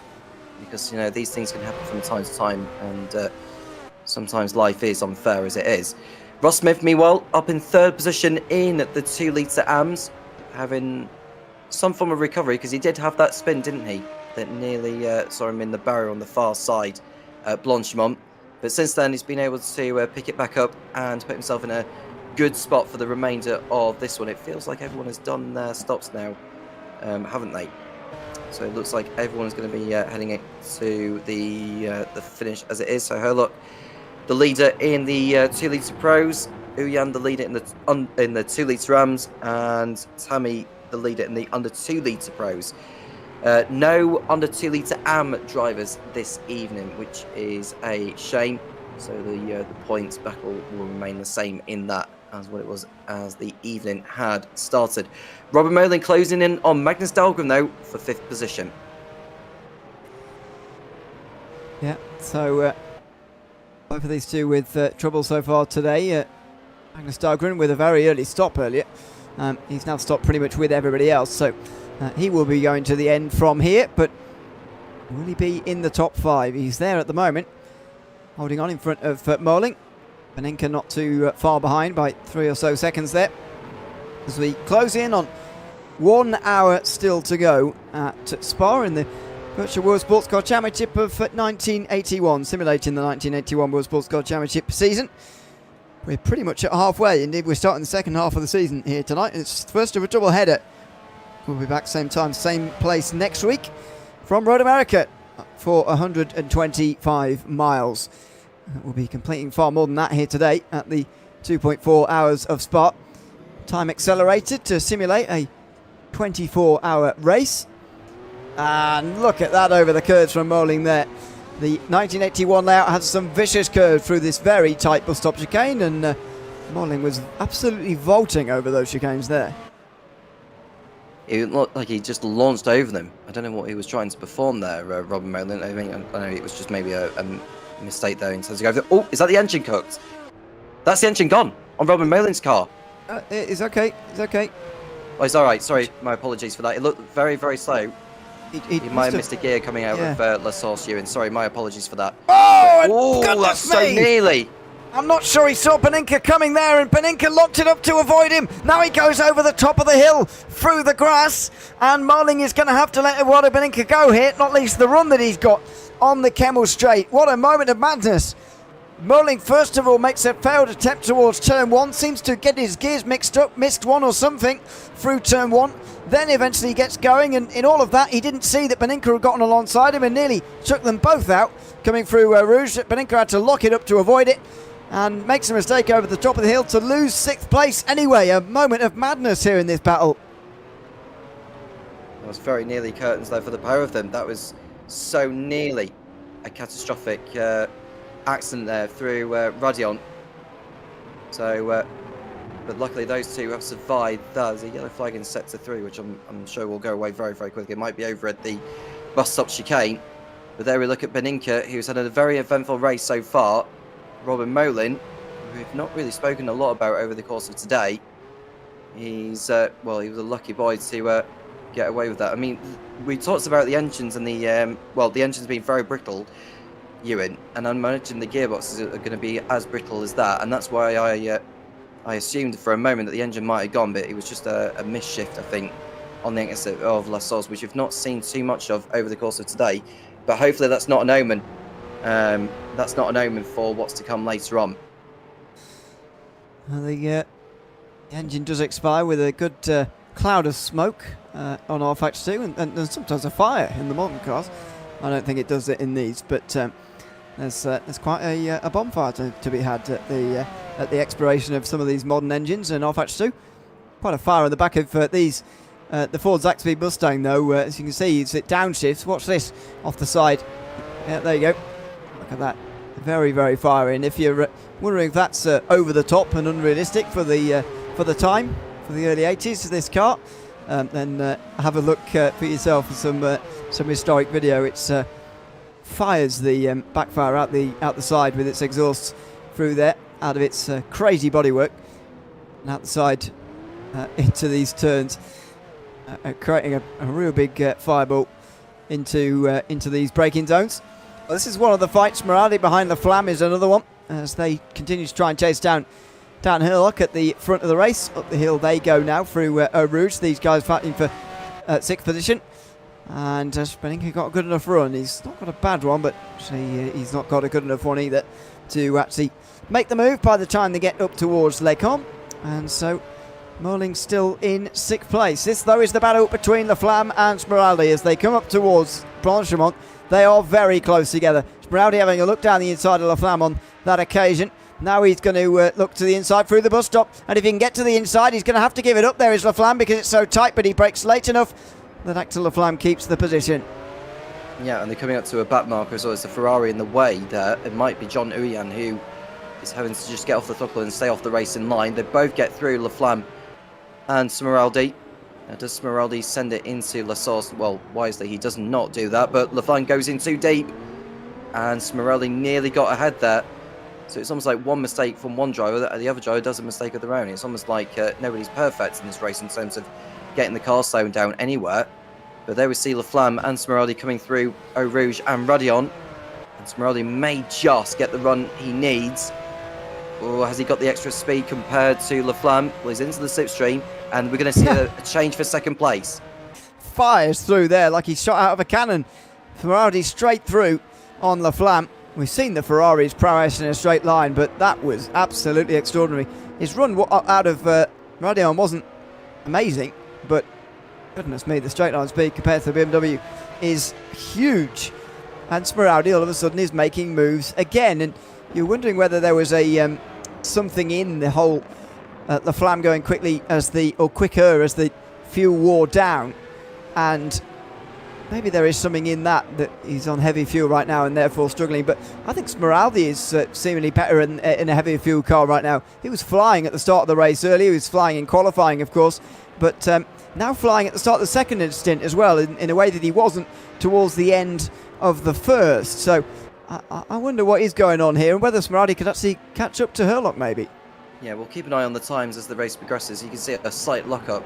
because, you know, these things can happen from time to time, and sometimes life is unfair as it is. Ross Smith, meanwhile, up in third position in the 2-litre AMS, having some form of recovery because he did have that spin, didn't he? That nearly saw him in the barrier on the far side at Blanchimont. But since then, he's been able to pick it back up and put himself in a good spot for the remainder of this one. It feels like everyone has done their stops now, haven't they? So it looks like everyone's going to be heading it to the finish as it is. So Herlock, the leader in the 2-litre Pros, Uyan, the leader in the 2-litre AMS, and Tammy, the leader in the under 2-litre Pros. No under 2-litre AM drivers this evening, which is a shame. So the points battle will remain the same in that as what it was as the evening had started. Robert Merlin closing in on Magnus Dahlgren, though, for 5th position. Yeah, so both of these two with trouble so far today. Magnus Dahlgren with a very early stop earlier. He's now stopped pretty much with everybody else, so he will be going to the end from here, but will he be in the top 5? He's there at the moment, holding on in front of Moling. Panenka not too far behind by 3 or so seconds there. As we close in on 1 hour still to go at Spa in the Virtual World Sports Car Championship of 1981, simulating the 1981 World Sports Car Championship season. We're pretty much at halfway. Indeed, we're starting the second half of the season here tonight. It's the first of a double header. We'll be back same time, same place next week from Road America for 125 miles. We'll be completing far more than that here today at the 2.4 hours of Spa. Time accelerated to simulate a 24-hour race. And look at that over the curves from Moling there. The 1981 layout has some vicious curves through this very tight bus stop chicane, and Moling was absolutely vaulting over those chicanes there. It looked like he just launched over them. I don't know what he was trying to perform there, Robin Merlin. I know it was just maybe a mistake there in terms of going. Oh, is that the engine cooked? That's the engine gone on Robin Merlin's car. It's okay. It's okay. Oh, it's all right. Sorry, my apologies for that. It looked very, very slow. He might have missed a gear coming out of La Source, Ewan. Sorry, my apologies for that. Oh, that's so nearly. I'm not sure he saw Panenka coming there, and Panenka locked it up to avoid him. Now he goes over the top of the hill through the grass, and Moling is going to have to let Eduardo Panenka go here, not least the run that he's got on the Kemmel Straight. What a moment of madness. Moling, first of all, makes a failed attempt towards turn 1, seems to get his gears mixed up, missed one or something through turn 1, then eventually gets going, and in all of that, he didn't see that Panenka had gotten alongside him and nearly took them both out coming through Rouge. Panenka had to lock it up to avoid it, and makes a mistake over the top of the hill to lose 6th place anyway. A moment of madness here in this battle. That was very nearly curtains there for the pair of them. That was so nearly a catastrophic accident there through Radion. So, but luckily those two have survived. There's a yellow flag in sector 3, which I'm sure will go away very, very quickly. It might be over at the bus stop chicane. But there we look at Panenka, who's had a very eventful race so far. Robin Molin, who we've not really spoken a lot about over the course of today. He's, well, he was a lucky boy to get away with that. I mean, we talked about the engines and the, well, the engines being very brittle, Ewan, and I imagine the gearboxes are going to be as brittle as that, and that's why I assumed for a moment that the engine might have gone, but it was just a misshift, I think, on the exit of La Source, which we've not seen too much of over the course of today, but hopefully that's not an omen. That's not an omen for what's to come later on. Well, the engine does expire with a good cloud of smoke on R-Factor 2 and sometimes a fire in the modern cars. I don't think it does it in these, but there's quite a bonfire to be had at the expiration of some of these modern engines and R-Factor 2. Quite a fire on the back of these. The Ford Zaxby Mustang, though, as you can see, it's at downshifts. Watch this off the side. Yeah, there you go. Look at that. Very, very fiery. And if you're wondering if that's over the top and unrealistic for the time, for the early 80s of this car, then have a look for yourself at some historic video. It's fires the backfire out the side with its exhausts through there, out of its crazy bodywork. And out the side, into these turns, creating a real big fireball into these braking zones. Well, this is one of the fights. Morality behind the Flam is another one, as they continue to try and chase down Hurlock at the front of the race. Up the hill they go now through Eau Rouge. These guys fighting for 6th position. And Speninka got a good enough run. He's not got a bad one, but he's not got a good enough one either to actually make the move by the time they get up towards Lecombe. And so Merling's still in 6th place. This, though, is the battle between the Flam and Smeraldi as they come up towards Blanchimont. They are very close together. Smeraldi having a look down the inside of the Flam on that occasion. Now he's going to look to the inside through the bus stop. And if he can get to the inside, he's going to have to give it up. There is Laflamme because it's so tight, but he breaks late enough that Axel Laflamme keeps the position. Yeah, and they're coming up to a back marker as well. It's a Ferrari in the way there. It might be John Uyan who is having to just get off the throttle and stay off the racing line. They both get through Laflamme and Smeraldi. Now, does Smeraldi send it into La Sauce? Well, wisely, he does not do that, but Laflamme goes in too deep, and Smeraldi nearly got ahead there. So it's almost like one mistake from one driver, the other driver does a mistake of their own. It's almost like nobody's perfect in this race in terms of getting the car slowing down anywhere. But there we see Laflamme and Smeraldi coming through Eau Rouge and Radion. And Smeraldi may just get the run he needs. Or has he got the extra speed compared to Laflamme? Well, he's into the slipstream, and we're going to see a change for 2nd place. Fires through there like he's shot out of a cannon. Ferrari straight through on Laflamme. We've seen the Ferrari's prowess in a straight line, but that was absolutely extraordinary. His run out of Radion wasn't amazing, but goodness me, the straight line speed compared to the BMW is huge. And Smeraldi all of a sudden is making moves again, and you're wondering whether there was a something in the whole the Flam going quicker as the fuel wore down, and maybe there is something in that he's on heavy fuel right now and therefore struggling. But I think Smeraldi is seemingly better in a heavier fuel car right now. He was flying at the start of the race earlier. He was flying in qualifying, of course, but now flying at the start of the 2nd stint as well in a way that he wasn't towards the end of the 1st. So I wonder what is going on here and whether Smeraldi could actually catch up to Hurlock maybe. Yeah, we'll keep an eye on the times as the race progresses. You can see a slight lock-up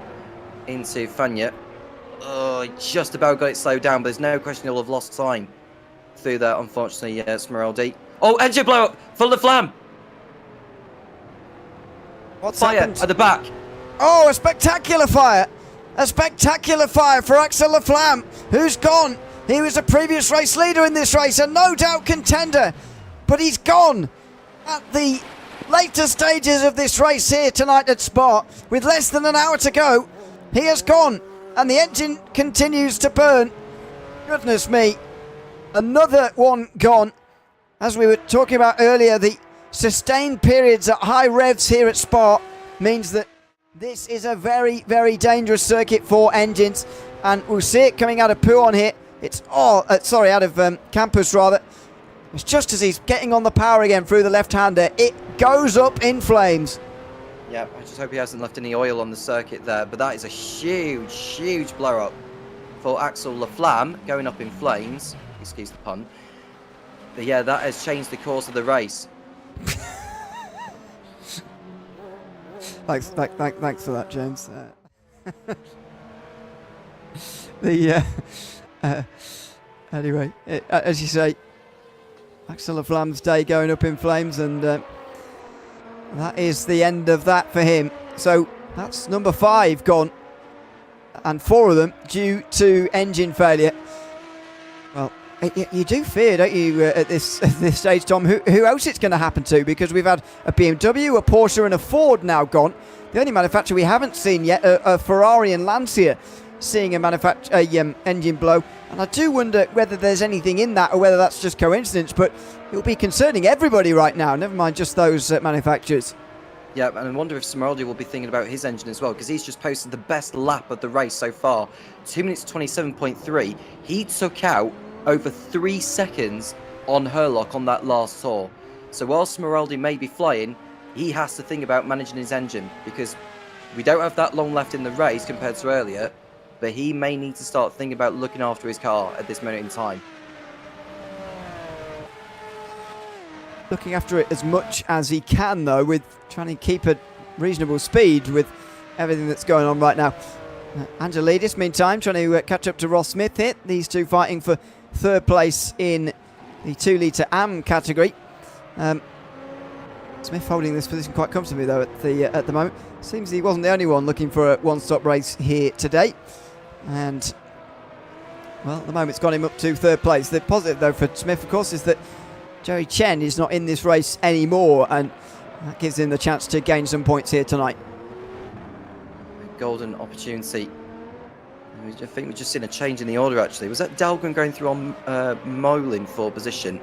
into Fagna. Oh, he just about got it slowed down, but there's no question he'll have lost time through that, unfortunately, Smeraldi. Oh, engine blow up for Laflamme! What's Fire happened? at the back. Oh, a spectacular fire! A spectacular fire for Axel Laflamme, who's gone. He was a previous race leader in this race, a no doubt contender, but he's gone at the later stages of this race here tonight at Spa. With less than an hour to go, he has gone, and the engine continues to burn. Goodness me, another one gone. As we were talking about earlier, the sustained periods at high revs here at Spa means that this is a very, very dangerous circuit for engines, and we'll see it coming out of Pouhon here. It's out of Campus rather. It's just as he's getting on the power again through the left-hander, it goes up in flames. Yeah, I just hope he hasn't left any oil on the circuit there, but that is a huge, huge blow-up for Axel Laflamme, going up in flames. Excuse the pun. But yeah, that has changed the course of the race. Thanks for that, James. Anyway, as you say, Axel Laflamme's day going up in flames, and that is the end of that for him. So that's number 5 gone, and 4 of them due to engine failure. Well, you do fear, don't you, at this stage, Tom, who else it's going to happen to? Because we've had a BMW, a Porsche and a Ford now gone. The only manufacturer we haven't seen yet are Ferrari and Lancia seeing a engine blow. And I do wonder whether there's anything in that or whether that's just coincidence, but it'll be concerning everybody right now, never mind just those manufacturers. Yeah, and I wonder if Smeraldi will be thinking about his engine as well, because he's just posted the best lap of the race so far. 2 minutes 27.3. He took out over 3 seconds on Hurlock on that last tour. So while Smeraldi may be flying, he has to think about managing his engine, because we don't have that long left in the race compared to earlier, but he may need to start thinking about looking after his car at this moment in time. Looking after it as much as he can, though, with trying to keep a reasonable speed with everything that's going on right now. Angelidis, meantime, trying to catch up to Ross Smith here. These two fighting for third place in the 2 litre AM category. Smith holding this position quite comfortably though at the moment. Seems he wasn't the only one looking for a one-stop race here today. And well, at the moment it's got him up to third place. The positive though for Smith, of course, is that Joey Chen is not in this race anymore, and that gives him the chance to gain some points here tonight. Golden opportunity. I think we've just seen a change in the order actually. Was that Dahlgren going through on Molin for position?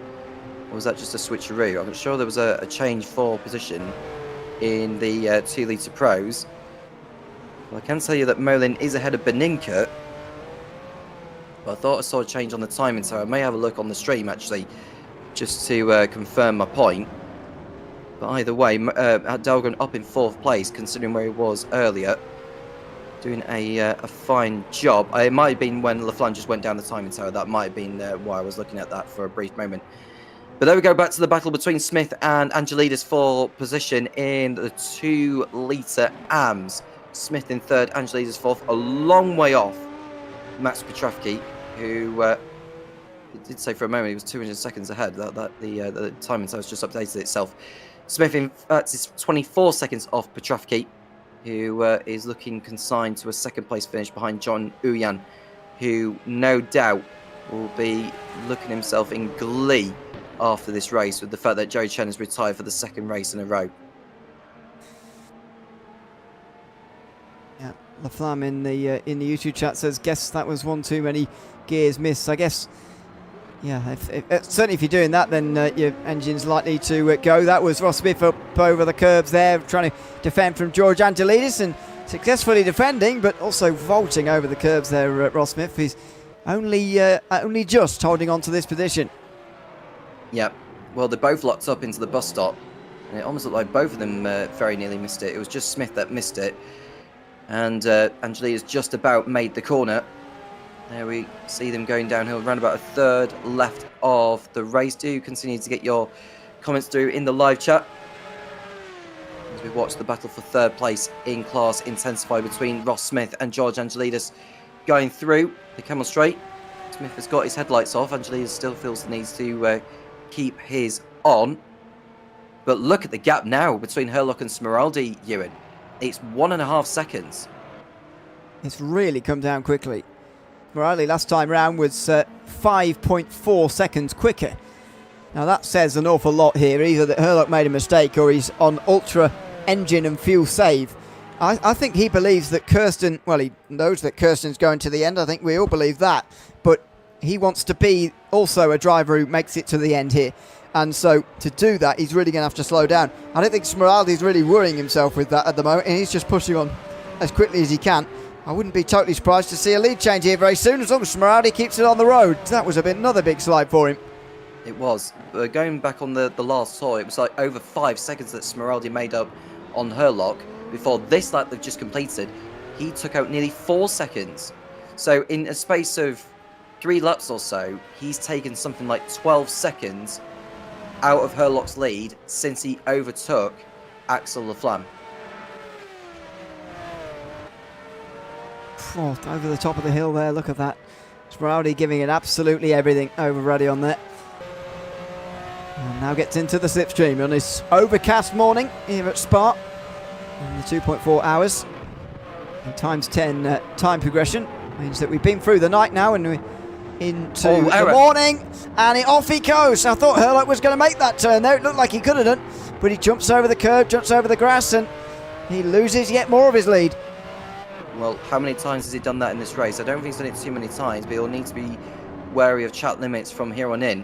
Or was that just a switcheroo? I'm sure there was a change for position in the 2 litre pros. Well, I can tell you that Molin is ahead of Beninka. But I thought I saw a change on the timing, so I may have a look on the stream actually, just to confirm my point. But either way, Dahlgren up in 4th place, considering where he was earlier. Doing a fine job. It might have been when Laflamme just went down the timing tower. That might have been why I was looking at that for a brief moment. But there we go, back to the battle between Smith and Angelidis for position in the 2 litre AMs. Smith in 3rd, Angelidis 4th, a long way off Max Petrovsky, who did say for a moment he was 200 seconds ahead. The timing tower's just updated itself. Smith in fact is 24 seconds off Petrovsky, who is looking consigned to a 2nd place finish behind John Uyan, who no doubt will be looking himself in glee after this race with the fact that Joey Chen has retired for the 2nd race in a row. Yeah, Laflamme in the YouTube chat says, guess that was one too many gears missed. I guess, yeah, certainly if you're doing that, then your engine's likely to go. That was Ross Smith up over the curbs there, trying to defend from George Angelidis, and successfully defending, but also vaulting over the curbs there. Ross Smith, he's only just holding on to this position. Yeah, well, they both locked up into the bus stop, and it almost looked like both of them very nearly missed it. It was just Smith that missed it, and Angelidis just about made the corner. There we see them going downhill, around about a third left of the race. Do continue to get your comments through in the live chat as we watch the battle for 3rd place in class intensify between Ross Smith and George Angelidis going through the Camel Straight. Smith has got his headlights off. Angelidis still feels the need to keep his on. But look at the gap now between Herlock and Smeraldi, Ewan. It's 1.5 seconds. It's really come down quickly. Smeraldi last time round was 5.4 seconds quicker. Now that says an awful lot here. Either that Herlock made a mistake or he's on ultra engine and fuel save. I think he believes that Kirsten, well, he knows that Kirsten's going to the end. I think we all believe that. But he wants to be also a driver who makes it to the end here. And so to do that, he's really going to have to slow down. I don't think Smeraldi's really worrying himself with that at the moment, and he's just pushing on as quickly as he can. I wouldn't be totally surprised to see a lead change here very soon, as long as Smeraldi keeps it on the road. That was another big slide for him. It was. Going back on the last tour, it was like over 5 seconds that Smeraldi made up on Herlock. Before this lap they've just completed, he took out nearly 4 seconds. So in a space of 3 laps or so, he's taken something like 12 seconds out of Herlock's lead since he overtook Axel Laflamme. Oh, over the top of the hill there, look at that. Smeraldi giving it absolutely everything over Ruddy on there. And now gets into the slipstream on this overcast morning here at Spa. In the 2.4 hours. And times 10 time progression means that we've been through the night now and we're into the morning. And off he goes. I thought Herlock was going to make that turn there. It looked like he could have done. But he jumps over the curb, jumps over the grass, and he loses yet more of his lead. Well, how many times has he done that in this race? I don't think he's done it too many times, but he'll need to be wary of chat limits from here on in.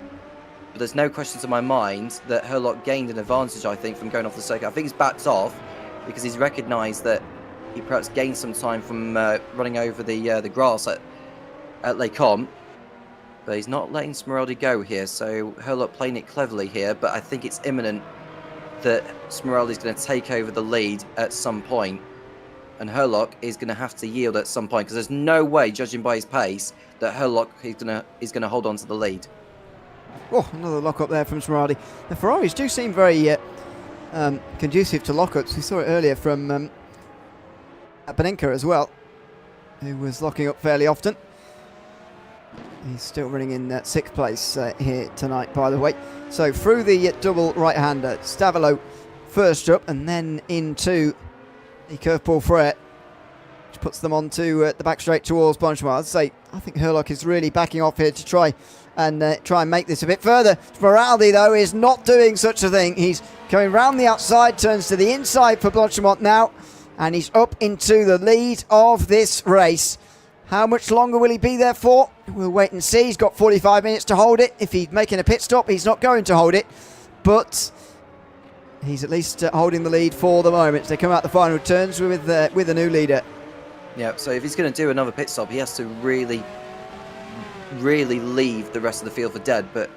But there's no question to my mind that Herlock gained an advantage, I think, from going off the circuit. I think he's backed off because he's recognised that he perhaps gained some time from running over the grass at Les Combes. But he's not letting Smeraldi go here, so Herlock playing it cleverly here, but I think it's imminent that Smeraldi's going to take over the lead at some point. And Herlock is going to have to yield at some point, because there's no way, judging by his pace, that Herlock is going to hold on to the lead. Oh, another lock-up there from Smeraldi. The Ferraris do seem very conducive to lock-ups. We saw it earlier from Beninka as well, who was locking up fairly often. He's still running in 6th place here tonight, by the way. So through the double right-hander, Stavilo first up, and then into the curveball threat, which puts them onto the back straight towards Blanchimont. I'd say I think Herlock is really backing off here to try and make this a bit further. Smeraldi, though, is not doing such a thing. He's going round the outside, turns to the inside for Blanchimont now, and he's up into the lead of this race. How much longer will he be there for? We'll wait and see. He's got 45 minutes to hold it. If he's making a pit stop, he's not going to hold it, but he's at least holding the lead for the moment. They come out the final turns with a new leader. Yeah, so if he's going to do another pit stop, he has to really leave the rest of the field for dead. But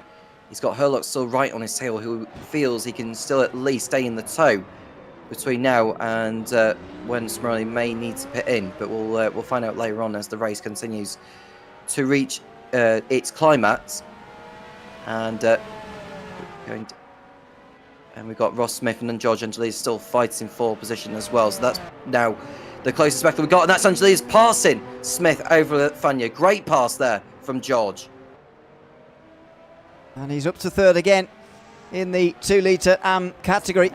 he's got Herlock still right on his tail, who feels he can still at least stay in the tow between now and when Smeraldi may need to pit in. But we'll find out later on as the race continues to reach its climax. And we've got Ross Smith and then George Angelis still fighting for position as well. So that's now the closest back that we've got, and that's Angelis passing Smith over Fania. Great pass there from George. And he's up to 3rd again in the 2 litre AM category.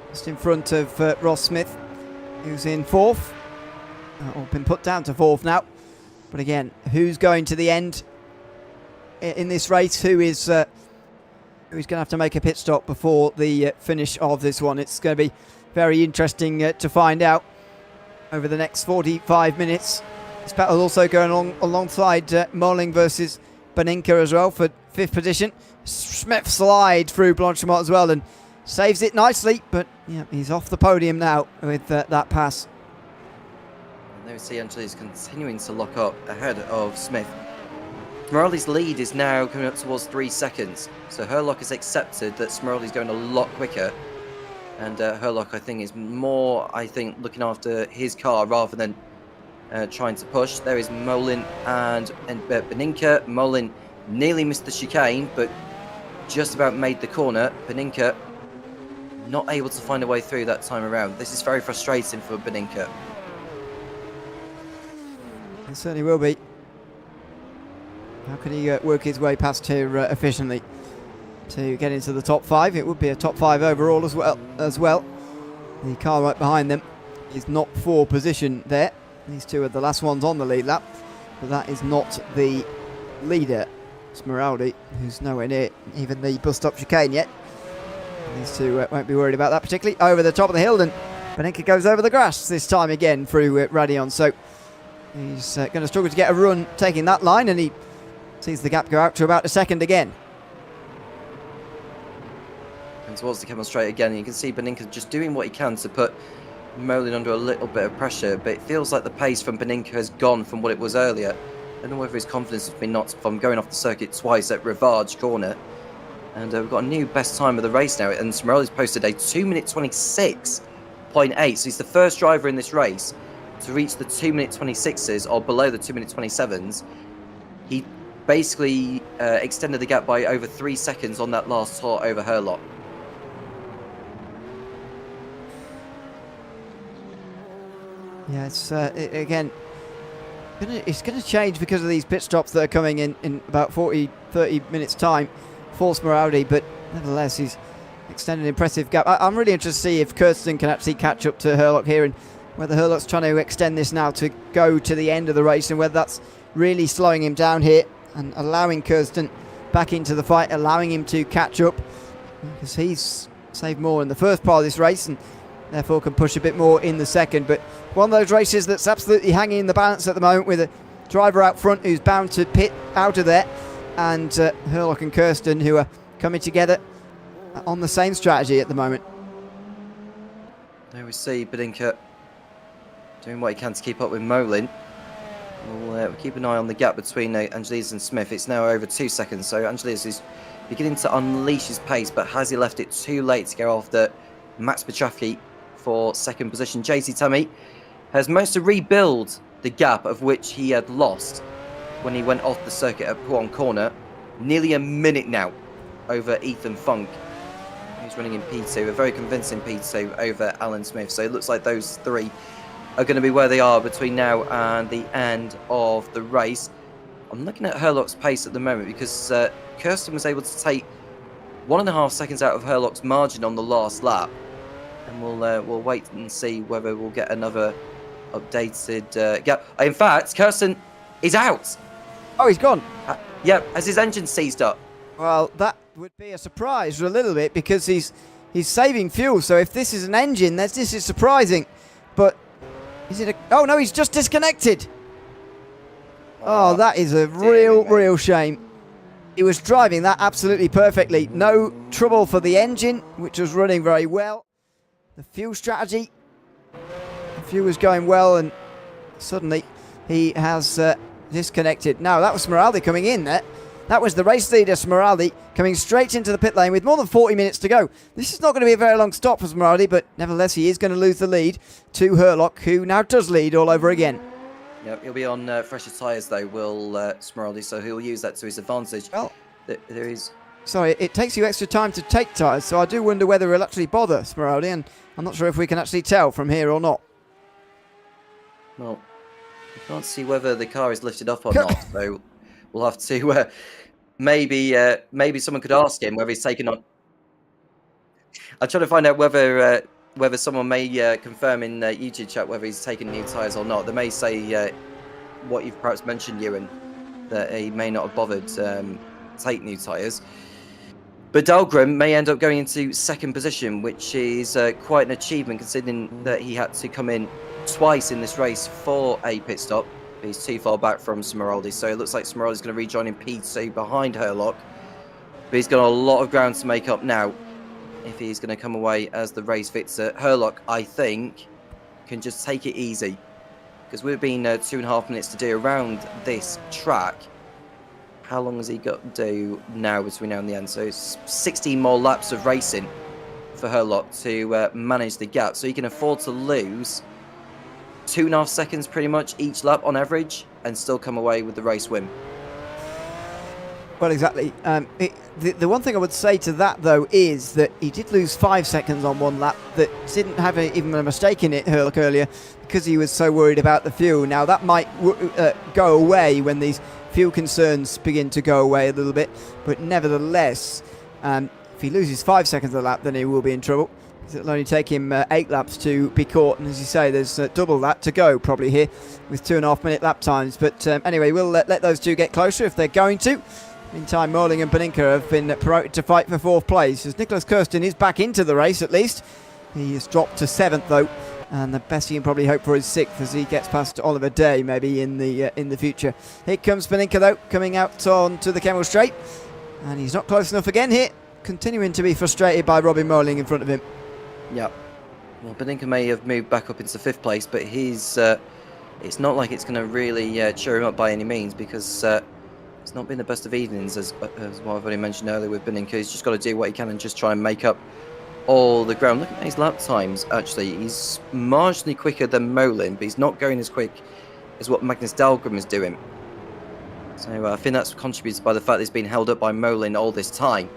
Just in front of Ross Smith, who's in 4th. Or been put down to 4th now. But again, who's going to the end in this race? Who's going to have to make a pit stop before the finish of this one? It's going to be very interesting to find out over the next 45 minutes. This battle also going along alongside Molling versus Beninka as well for 5th position. Smith slide through Blanchimont as well and saves it nicely, but yeah, he's off the podium now with that pass. And there we see Angelis continuing to lock up ahead of Smith. Smeraldi's lead is now coming up towards 3 seconds, so Herlock has accepted that Smeraldi's going a lot quicker. And Herlock, I think, is more, looking after his car rather than trying to push. There is Molin and Beninka. Molin nearly missed the chicane, but just about made the corner. Beninka not able to find a way through that time around. This is very frustrating for Beninka. It certainly will be. How can he work his way past here efficiently to get into the top 5? It would be a top 5 overall as well. The car right behind them is not for position there. These two are the last ones on the lead lap, but that is not the leader, Smeraldi, who's nowhere near even the bus stop chicane yet. These two won't be worried about that particularly. Over the top of the hill, and Beninka goes over the grass this time again through Radion, so he's going to struggle to get a run taking that line, and he sees the gap go out to about a second again. And towards the Kevin straight again, you can see Beninka just doing what he can to put Molin under a little bit of pressure, but it feels like the pace from Beninka has gone from what it was earlier. I don't know whether his confidence has been knocked from going off the circuit twice at Rivage corner. And we've got a new best time of the race now, and Smeraldi's posted a 2:26.8, so he's the first driver in this race to reach the 2:26s or below the 2:27s. He basically extended the gap by over 3 seconds on that last tour over Herlock. Yeah, it's again, it's going to change because of these pit stops that are coming in about 30 minutes time for Smeraldi, but nevertheless he's extended an impressive gap. I'm really interested to see if Kirsten can actually catch up to Herlock here, and whether Herlock's trying to extend this now to go to the end of the race, and whether that's really slowing him down here and allowing Kirsten back into the fight, allowing him to catch up, because he's saved more in the first part of this race and therefore can push a bit more in the second. But one of those races that's absolutely hanging in the balance at the moment, with a driver out front who's bound to pit out of there, and Herlock and Kirsten who are coming together on the same strategy at the moment. There we see Beninka doing what he can to keep up with Molin. We'll keep an eye on the gap between Angelis and Smith. It's now over 2 seconds, so Angelis is beginning to unleash his pace, but has he left it too late to go after Max Petrovsky for second position? JT Tammy has managed to rebuild the gap of which he had lost when he went off the circuit at Puan Corner. Nearly a minute now over Ethan Funk, who's running in P2, a very convincing P2 over Alan Smith. So it looks like those three are going to be where they are between now and the end of the race. I'm looking at Herlock's pace at the moment because Kirsten was able to take 1.5 seconds out of Herlock's margin on the last lap, and we'll wait and see whether we'll get another updated gap. In fact, Kirsten is out. Oh, he's gone. Yeah, has his engine seized up. Well, that would be a surprise a little bit because he's saving fuel. So if this is an engine, this is surprising. But is it a... Oh, no, he's just disconnected. Oh, that is a real shame. He was driving that absolutely perfectly. No trouble for the engine, which was running very well. The fuel strategy. The fuel was going well, and suddenly he has disconnected. Now, that was Smeraldi coming in there. That was the race leader, Smeraldi, coming straight into the pit lane with more than 40 minutes to go. This is not going to be a very long stop for Smeraldi, but nevertheless, he is going to lose the lead to Herlock, who now does lead all over again. Yep, he'll be on fresher tyres, though, will Smeraldi, so he'll use that to his advantage. Well, there is... Sorry, it takes you extra time to take tyres, so I do wonder whether he'll actually bother Smeraldi, and I'm not sure if we can actually tell from here or not. Well, we can't see whether the car is lifted up or not, so we'll have to... maybe someone could ask him whether he's taken on... I'm trying to find out whether someone may confirm in YouTube chat whether he's taken new tyres or not. They may say what you've perhaps mentioned, Ewan, that he may not have bothered take new tyres. But Dahlgren may end up going into second position, which is quite an achievement considering that he had to come in twice in this race for a pit stop. He's too far back from Smeraldi, so it looks like Smeraldi's going to rejoin in P2 behind Herlock. But he's got a lot of ground to make up now if he's going to come away as the race victor. Herlock, I think, can just take it easy, because we've been 2.5 minutes to do around this track. How long has he got to do now between now and the end? So it's 16 more laps of racing for Herlock to manage the gap, so he can afford to lose 2.5 seconds pretty much each lap on average and still come away with the race win. Well, exactly. The one thing I would say to that, though, is that he did lose 5 seconds on one lap that didn't have even a mistake in it, Herlock, earlier, because he was so worried about the fuel. Now, that might go away when these fuel concerns begin to go away a little bit, but nevertheless, if he loses 5 seconds a lap, then he will be in trouble. It'll only take him 8 laps to be caught, and as you say, there's double that to go probably here with 2.5 minute lap times. But anyway, we'll let those two get closer if they're going to. Meantime, Morling and Paninka have been promoted to fight for 4th place, as Nicholas Kirsten is back into the race at least. He has dropped to 7th though, and the best he can probably hope for is 6th as he gets past Oliver Day maybe in the future. Here comes Paninka though, coming out onto the Kemmel Straight, and he's not close enough again here, continuing to be frustrated by Robin Morling in front of him. Yeah, well, Paninka may have moved back up into 5th place, but he's it's not like it's going to really cheer him up by any means, because it's not been the best of evenings, as what I've already mentioned earlier with Paninka. He's just got to do what he can and just try and make up all the ground. Look at his lap times, actually. He's marginally quicker than Molin, but he's not going as quick as what Magnus Dahlgren is doing. So I think that's contributed by the fact that he's been held up by Molin all this time,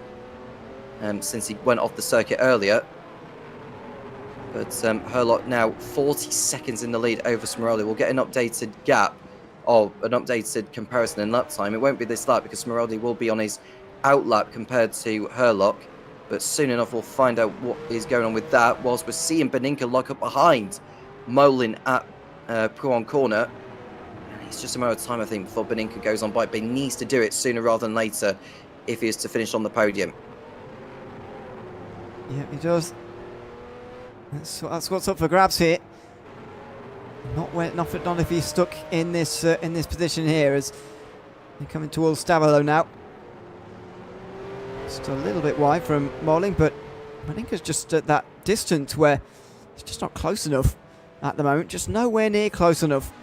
since he went off the circuit earlier. But Herlock now 40 seconds in the lead over Smeraldi. We'll get an updated gap, or an updated comparison in lap time. It won't be this lap because Smeraldi will be on his out lap compared to Herlock. But soon enough we'll find out what is going on with that, whilst we're seeing Paninka lock up behind Molin at Pruon Corner. And it's just a matter of time, I think, before Paninka goes on by. But he needs to do it sooner rather than later if he is to finish on the podium. Yeah, he does. That's what's up for grabs here. Not if he's stuck in this position here, as they're coming towards Stavolo now. Just a little bit wide from Molling, but Paninka's just at that distance where it's just not close enough at the moment. Just nowhere near close enough.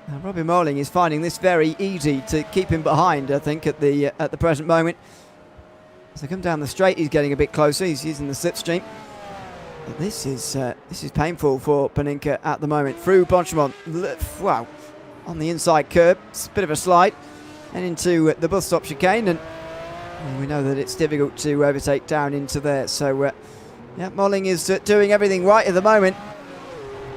Now, Robbie Molling is finding this very easy to keep him behind, I think, at the present moment. As they come down the straight, he's getting a bit closer. He's using the slipstream. But this is painful for Paninka at the moment. Through Blanchemont, wow, on the inside curb, it's a bit of a slide, and into the bus stop chicane, and we know that it's difficult to overtake down into there. So, yeah, Molling is doing everything right at the moment.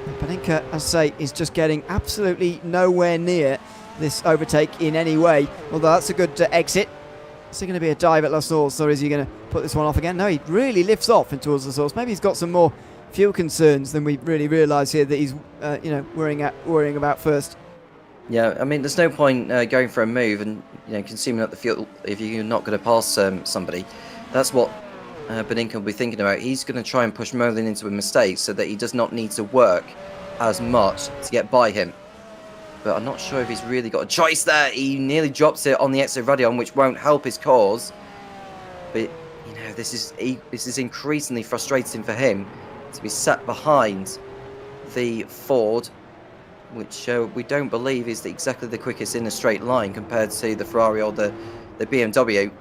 Paninka, as I say, is just getting absolutely nowhere near this overtake in any way. Although that's a good exit. Is it going to be a dive at La Source, or is he going to put this one off again? No, he really lifts off in towards La Source. Maybe he's got some more fuel concerns than we really realise here that he's, worrying about first. Yeah, I mean, there's no point going for a move and consuming up the fuel if you're not going to pass somebody. That's what Paninka will be thinking about. He's going to try and push Merlin into a mistake so that he does not need to work as much to get by him. But I'm not sure if he's really got a choice there. He nearly drops it on the exit radion, which won't help his cause. But this is increasingly frustrating for him to be sat behind the Ford, which we don't believe is exactly the quickest in a straight line compared to the Ferrari or the BMW.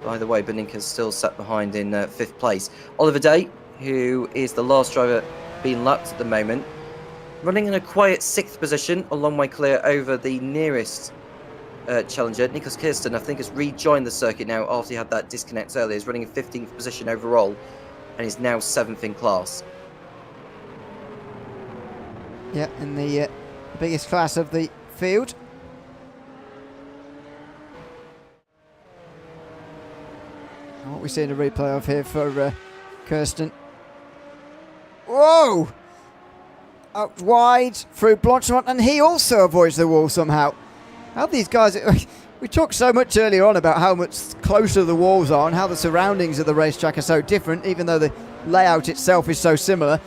By the way, Paninka's still sat behind in 5th place. Oliver Day, who is the last driver being lapped at the moment, running in a quiet 6th position, a long way clear over the nearest challenger. Nicholas Kirsten, I think, has rejoined the circuit now after he had that disconnect earlier. He's running in 15th position overall, and is now 7th in class. Yeah, in the biggest class of the field. And what we see in a replay of here for Kirsten. Whoa! Up wide through Blanchemont, and he also avoids the wall somehow. How these guys... We talked so much earlier on about how much closer the walls are and how the surroundings of the racetrack are so different, even though the layout itself is so similar.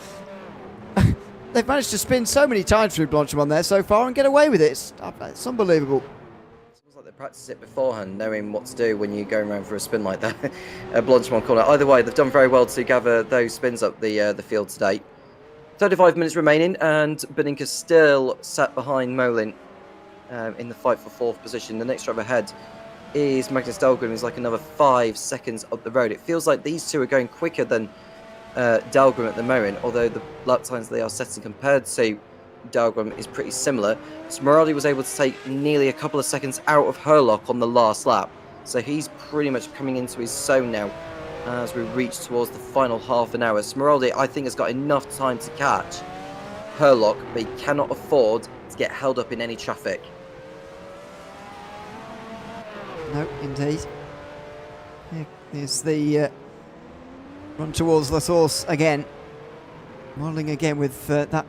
They've managed to spin so many times through Blanchemont there so far and get away with it. It's unbelievable. It feels like they practiced it beforehand, knowing what to do when you're going around for a spin like that at Blanchemont corner. Either way, they've done very well to gather those spins up the field today. 35 minutes remaining, and Paninka still sat behind Molin in the fight for 4th position. The next driver ahead is Magnus Dahlgren, who's like another 5 seconds up the road. It feels like these two are going quicker than Dahlgren at the moment, although the lap times they are setting compared to Dahlgren is pretty similar. Smeraldi was able to take nearly a couple of seconds out of Herlock on the last lap, so he's pretty much coming into his zone now as we reach towards the final half an hour. Smeraldi, I think, has got enough time to catch Herlock, but he cannot afford to get held up in any traffic. No, indeed. Here's the run towards La Source again. Modelling again with that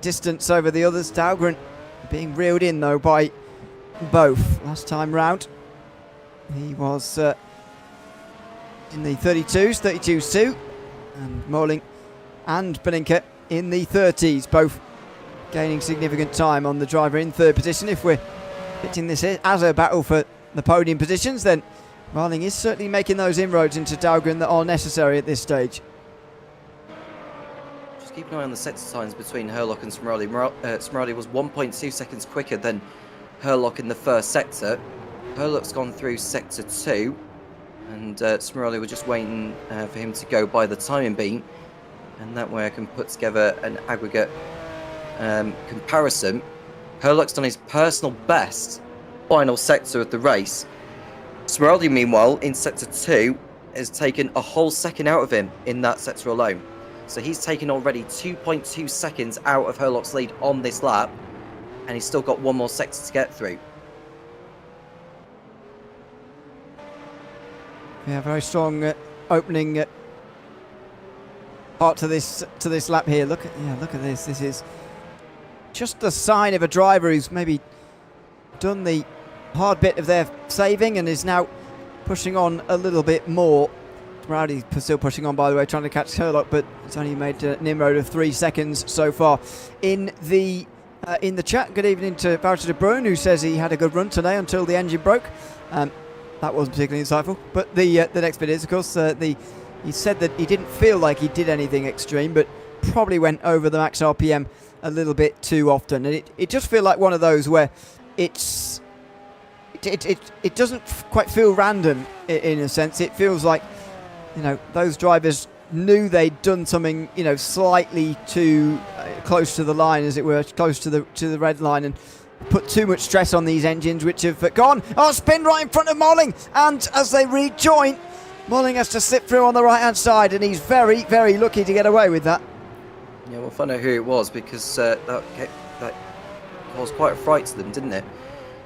distance over the others. Dahlgren being reeled in, though, by both last time round. He was in the 32s, 32.2, and Moling and Paninka in the 30s, both gaining significant time on the driver in 3rd position. If we're pitching this as a battle for the podium positions, then Marling is certainly making those inroads into Dahlgren that are necessary at this stage. Just keep an eye on the sector times between Herlock and Smeraldi. Smeraldi was 1.2 seconds quicker than Herlock in the first sector. Herlock's gone through sector 2, and Smeraldi were just waiting for him to go by the timing beam, and that way I can put together an aggregate comparison. Herlock's done his personal best final sector of the race. Smeraldi, meanwhile, in sector 2, has taken a whole second out of him in that sector alone. So he's taken already 2.2 seconds out of Herlock's lead on this lap, and he's still got one more sector to get through. Yeah, very strong opening part to this lap here. Look at this. This is just the sign of a driver who's maybe done the hard bit of their saving and is now pushing on a little bit more. Rowdy's still pushing on, by the way, trying to catch Herlock, but it's only made an inroad of 3 seconds so far. In the chat, good evening to Wouter de Bruin, who says he had a good run today until the engine broke. That wasn't particularly insightful, but the next bit is, of course, he said that he didn't feel like he did anything extreme, but probably went over the max RPM a little bit too often, and it just feels like one of those where it doesn't quite feel random in a sense. It feels like, those drivers knew they'd done something, slightly too close to the line, as it were, close to the red line, and put too much stress on these engines, which have gone. Oh, spin right in front of Molling, and as they rejoin, Molling has to slip through on the right-hand side, and he's very, very lucky to get away with that. Yeah, we'll find out who it was, because that caused quite a fright to them, didn't it?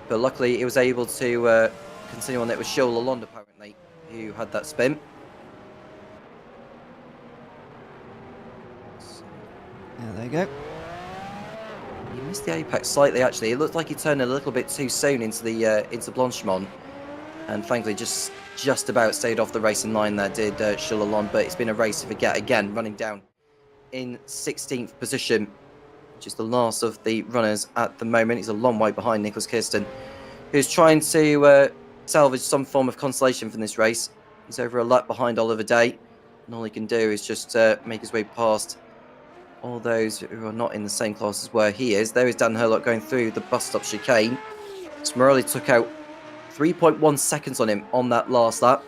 But luckily, he was able to continue on. It was Show Lalonde, apparently, who had that spin. Yeah, there you go. He missed the apex slightly, actually. It looked like he turned a little bit too soon into Blanchimont, and thankfully just about stayed off the racing line there, did Show Lalonde. But it's been a race to forget again, running down in 16th position, which is the last of the runners at the moment. He's a long way behind Nicholas Kirsten, who's trying to salvage some form of consolation from this race. He's over a lap behind Oliver Day, and all he can do is just make his way past all those who are not in the same class as where he is. There is Dan Herlock going through the bus stop chicane. Smirali took out 3.1 seconds on him on that last lap,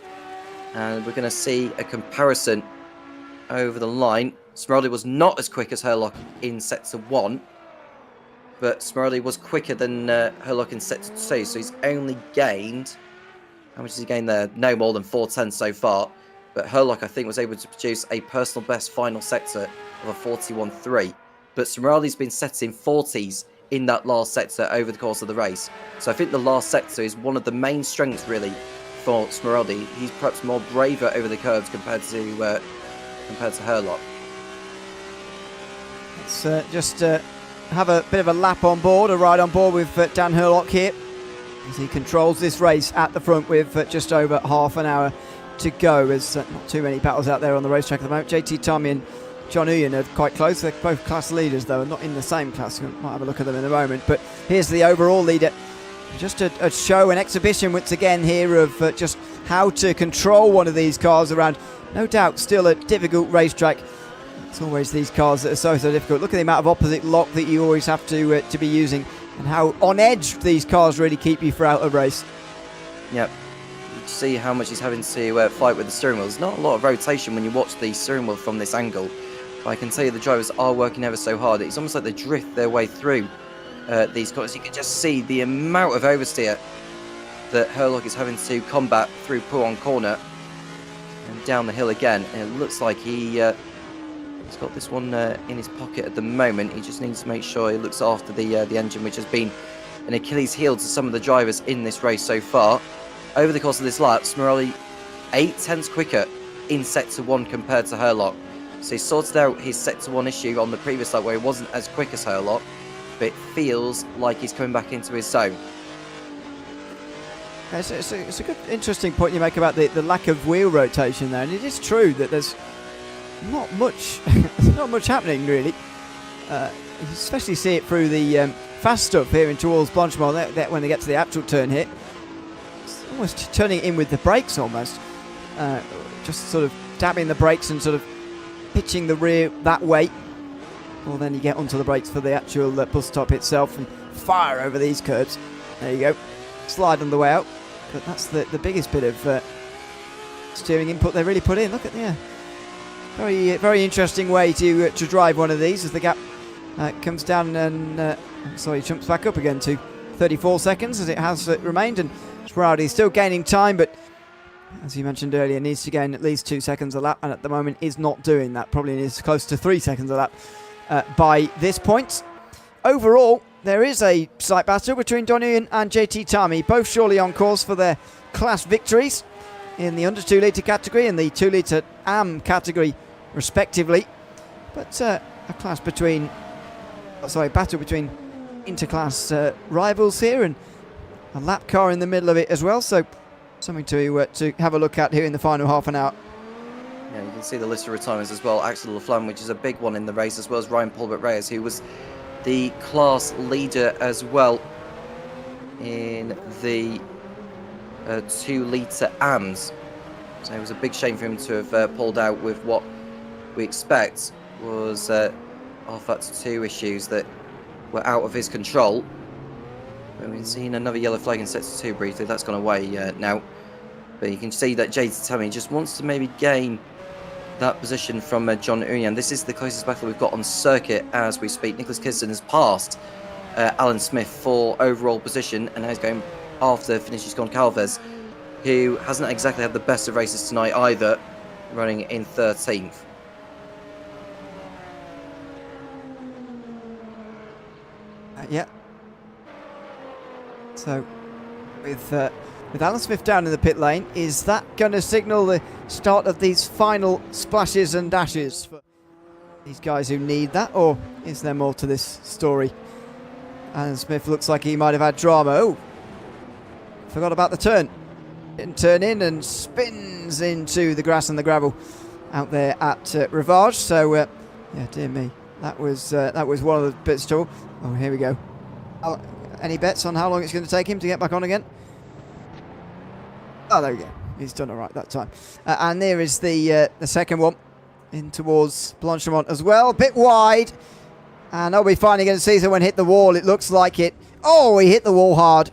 and we're going to see a comparison over the line. Smirali was not as quick as Herlock in sector 1, but Smirali was quicker than Herlock in sector 2, so he's only gained... How much has he gained there? No more than 4/10 so far. But Herlock, I think, was able to produce a personal best final sector of a 41.3. But Smirali's been setting 40s in that last sector over the course of the race. So I think the last sector is one of the main strengths, really, for Smirali. He's perhaps more braver over the curves compared to Herlock. Let's just have a bit of a lap on board, a ride on board with Dan Herlock here, as he controls this race at the front with just over half an hour to go. There's not too many battles out there on the racetrack at the moment. JT Tommy and John Uyen are quite close. They're both class leaders, though, and not in the same class. We might have a look at them in a moment. But here's the overall leader. Just a show, an exhibition once again here of just how to control one of these cars around. No doubt still a difficult racetrack. It's always these cars that are so difficult. Look at the amount of opposite lock that you always have to be using, and how on edge these cars really keep you throughout a race. Yep. You see how much he's having to fight with the steering wheel. There's not a lot of rotation when you watch the steering wheel from this angle. But I can tell you the drivers are working ever so hard. It's almost like they drift their way through these corners. You can just see the amount of oversteer that Herlock is having to combat through Pouhon Corner and down the hill again. And it looks like he's got this one in his pocket at the moment. He just needs to make sure he looks after the engine, which has been an Achilles heel to some of the drivers in this race so far. Over the course of this lap, Smirali 8/10 quicker in sector 1 compared to Herlock. So he sorted out his sector 1 issue on the previous lap where he wasn't as quick as Herlock, but it feels like he's coming back into his zone. It's a good, interesting point you make about the lack of wheel rotation there, and it is true that there's not much happening really. You especially see it through the fast stuff here in towards Blanchimont. When they get to the actual turn here, it's almost turning in with the brakes almost, just sort of dabbing the brakes and sort of pitching the rear that way. Well, then you get onto the brakes for the actual bus stop itself and fire over these curves. There you go, slide on the way out. But that's the biggest bit of steering input they really put in. Look at very very interesting way to drive one of these as the gap comes down and jumps back up again to 34 seconds as it has remained, and Smirali is still gaining time, but as you mentioned earlier, needs to gain at least 2 seconds a lap, and at the moment is not doing that. Probably needs close to 3 seconds a lap by this point. Overall, there is a slight battle between Don Uyen and JT Tami, both surely on course for their class victories in the under 2 litre category and the 2 litre AM category respectively. But a battle between interclass rivals here, and a lap car in the middle of it as well, so something to have a look at here in the final half an hour. Yeah, you can see the list of retirements as well. Axel Laflamme, which is a big one in the race, as well as Ryan Paulbert Reyes, who was the class leader as well in the 2 litre AMs. So it was a big shame for him to have pulled out with what we expect was R-Factor 2 issues that were out of his control. We've seen another yellow flag in sector 2 briefly. That's gone away now. But you can see that JT Tami just wants to maybe gain that position from John Uyen. This is the closest battle we've got on circuit as we speak. Nicholas Kirsten has passed Alan Smith for overall position, and now he's going after Vinicius Goncalves, who hasn't exactly had the best of races tonight either, running in 13th. Yeah. So, with Alan Smith down in the pit lane, is that going to signal the start of these final splashes and dashes for these guys who need that, or is there more to this story? Alan Smith looks like he might have had drama. Oh, forgot about the turn. Didn't turn in and spins into the grass and the gravel out there at Rivage. So, yeah, dear me, that was one of the bits too. Oh, here we go. Any bets on how long it's going to take him to get back on again? Oh, there we go. He's done all right that time. And there is the second one in towards Blanchimont as well. A bit wide. And are we finally going to see someone hit the wall? It looks like it. Oh, he hit the wall hard.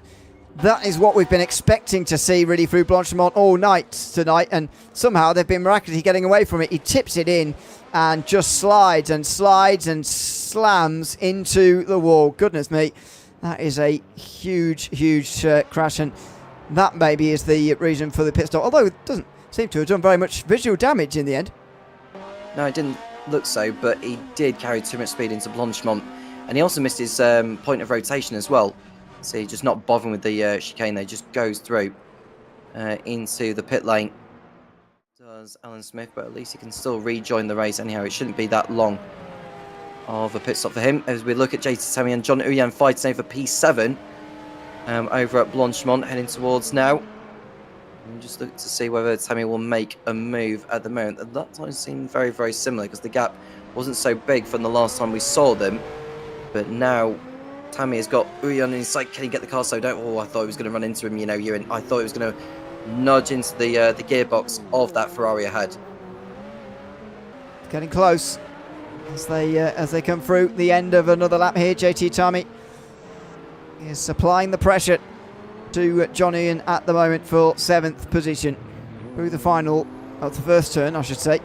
That is what we've been expecting to see really through Blanchimont all night tonight. And somehow they've been miraculously getting away from it. He tips it in and just slides and slams into the wall. Goodness me. That is a huge, huge crash. And that maybe is the reason for the pit stop. Although it doesn't seem to have done very much visual damage in the end. No, it didn't look so, but he did carry too much speed into Blanchimont. And he also missed his point of rotation as well. So he's just not bothering with the chicane there, just goes through into the pit lane. Does Alan Smith, but at least he can still rejoin the race anyhow. It shouldn't be that long of a pit stop for him. As we look at JT Tammy and John Uyan fighting over P7 over at Blanchimont, heading towards now. And just look to see whether Tammy will make a move at the moment. At that time seemed very, very similar because the gap wasn't so big from the last time we saw them. But now Tammy has got Uyan in his sight. Can he get the car slowed down? Oh, I thought he was going to run into him, you know, Ewan. I thought he was going to nudge into the gearbox of that Ferrari ahead. Getting close as they come through the end of another lap here. JT Tammy is applying the pressure to John Ian at the moment for 7th position through the final of the first turn, I should say.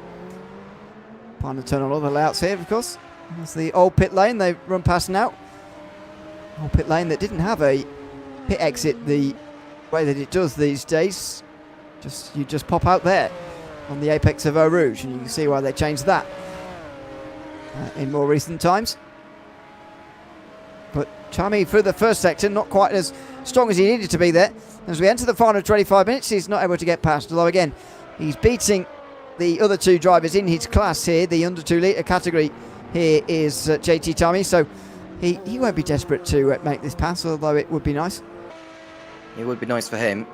Final turn on all the layouts here, of course. That's the old pit lane they run past now. Old pit lane that didn't have a pit exit the way that it does these days. You just pop out there on the apex of Eau Rouge, and you can see why they changed that in more recent times. But Tammy through the first sector, not quite as strong as he needed to be there. As we enter the final 25 minutes, he's not able to get past, although again, he's beating the other two drivers in his class here. The under 2 litre category here is JT Tammy, so he won't be desperate to make this pass, although it would be nice. It would be nice for him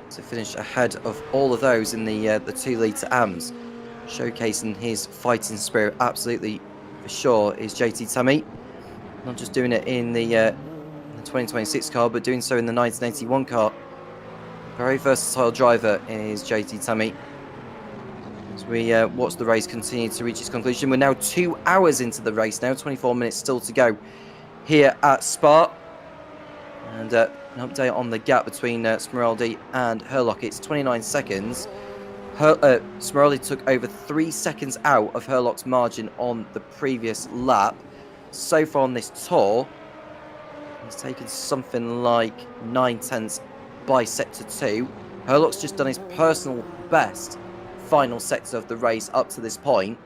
to finish ahead of all of those in the 2 litre AMs, showcasing his fighting spirit. Absolutely, for sure, is JT Tammy. Not just doing it in the 2026 car, but doing so in the 1981 car. Very versatile driver is JT Tammy. As we watch the race continue to reach its conclusion. We're now 2 hours into the race now, 24 minutes still to go here at Spa. And an update on the gap between Smeraldi and Herlock. It's 29 seconds. Smeraldi took over 3 seconds out of Herlock's margin on the previous lap. So far on this tour, he's taken something like 9 tenths by sector 2. Herlock's just done his personal best final sector of the race up to this point,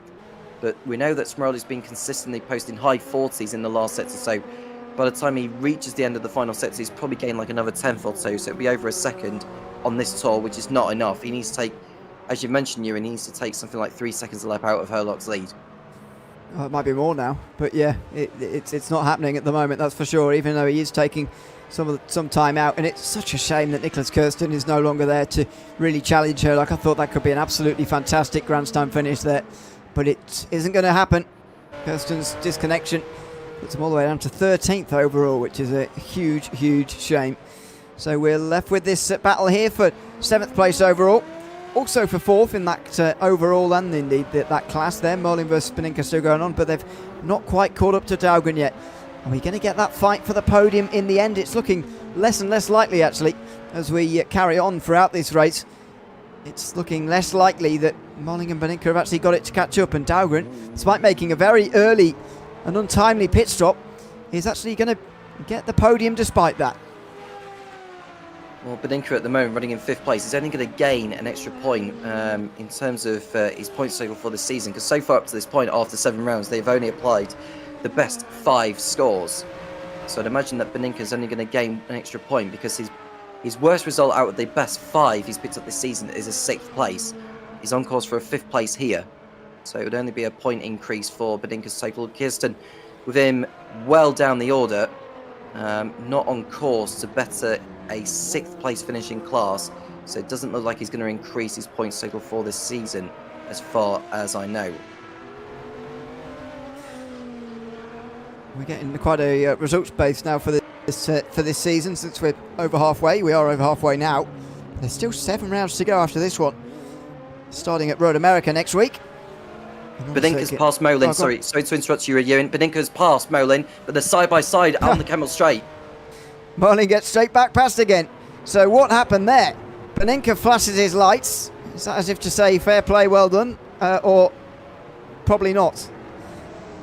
but we know that Smeraldi's been consistently posting high 40s in the last sector, so by the time he reaches the end of the final sector, he's probably gained like another tenth or two, so it'll be over a second on this tour, which is not enough. He needs to take, as you mentioned, Ewan, he needs to take something like 3 seconds a lap out of Herlock's lead. Well, it might be more now, but yeah, it's not happening at the moment, that's for sure, even though he is taking some time out. And it's such a shame that Nicholas Kirsten is no longer there to really challenge her. Like, I thought that could be an absolutely fantastic grandstand finish there, but it isn't going to happen. Kirsten's disconnection puts him all the way down to 13th overall, which is a huge, huge shame. So we're left with this battle here for 7th place overall. Also for 4th in that overall and indeed that class there. Merlin versus Spaninka still going on, but they've not quite caught up to Daugen yet. Are we going to get that fight for the podium in the end? It's looking less and less likely, actually, as we carry on throughout this race. It's looking less likely that Merlin and Spaninka have actually got it to catch up, and Daugen, despite making a very early and untimely pit stop, is actually going to get the podium despite that. Well, Badinka at the moment running in 5th place is only going to gain an extra point in terms of his points total for the season, because so far up to this point, after 7 rounds, they've only applied the best 5 scores. So I'd imagine that Beninka's only going to gain an extra point because his worst result out of the best 5 he's picked up this season is a 6th place. He's on course for a 5th place here. So it would only be a point increase for Beninka's total. Kirsten, with him well down the order, not on course to better a 6th place finish in class. So it doesn't look like he's going to increase his points total for this season, as far as I know. We're getting quite a results base now for this season, since we're over halfway. We are over halfway now. There's still 7 rounds to go after this one, starting at Road America next week. Beninka's past Molin. Sorry to interrupt you, Ewan. Beninka's past Molin, but they're side by side on the Camel Straight. Molin gets straight back past again. So what happened there? Beninka flashes his lights. Is that as if to say fair play, well done, or probably not?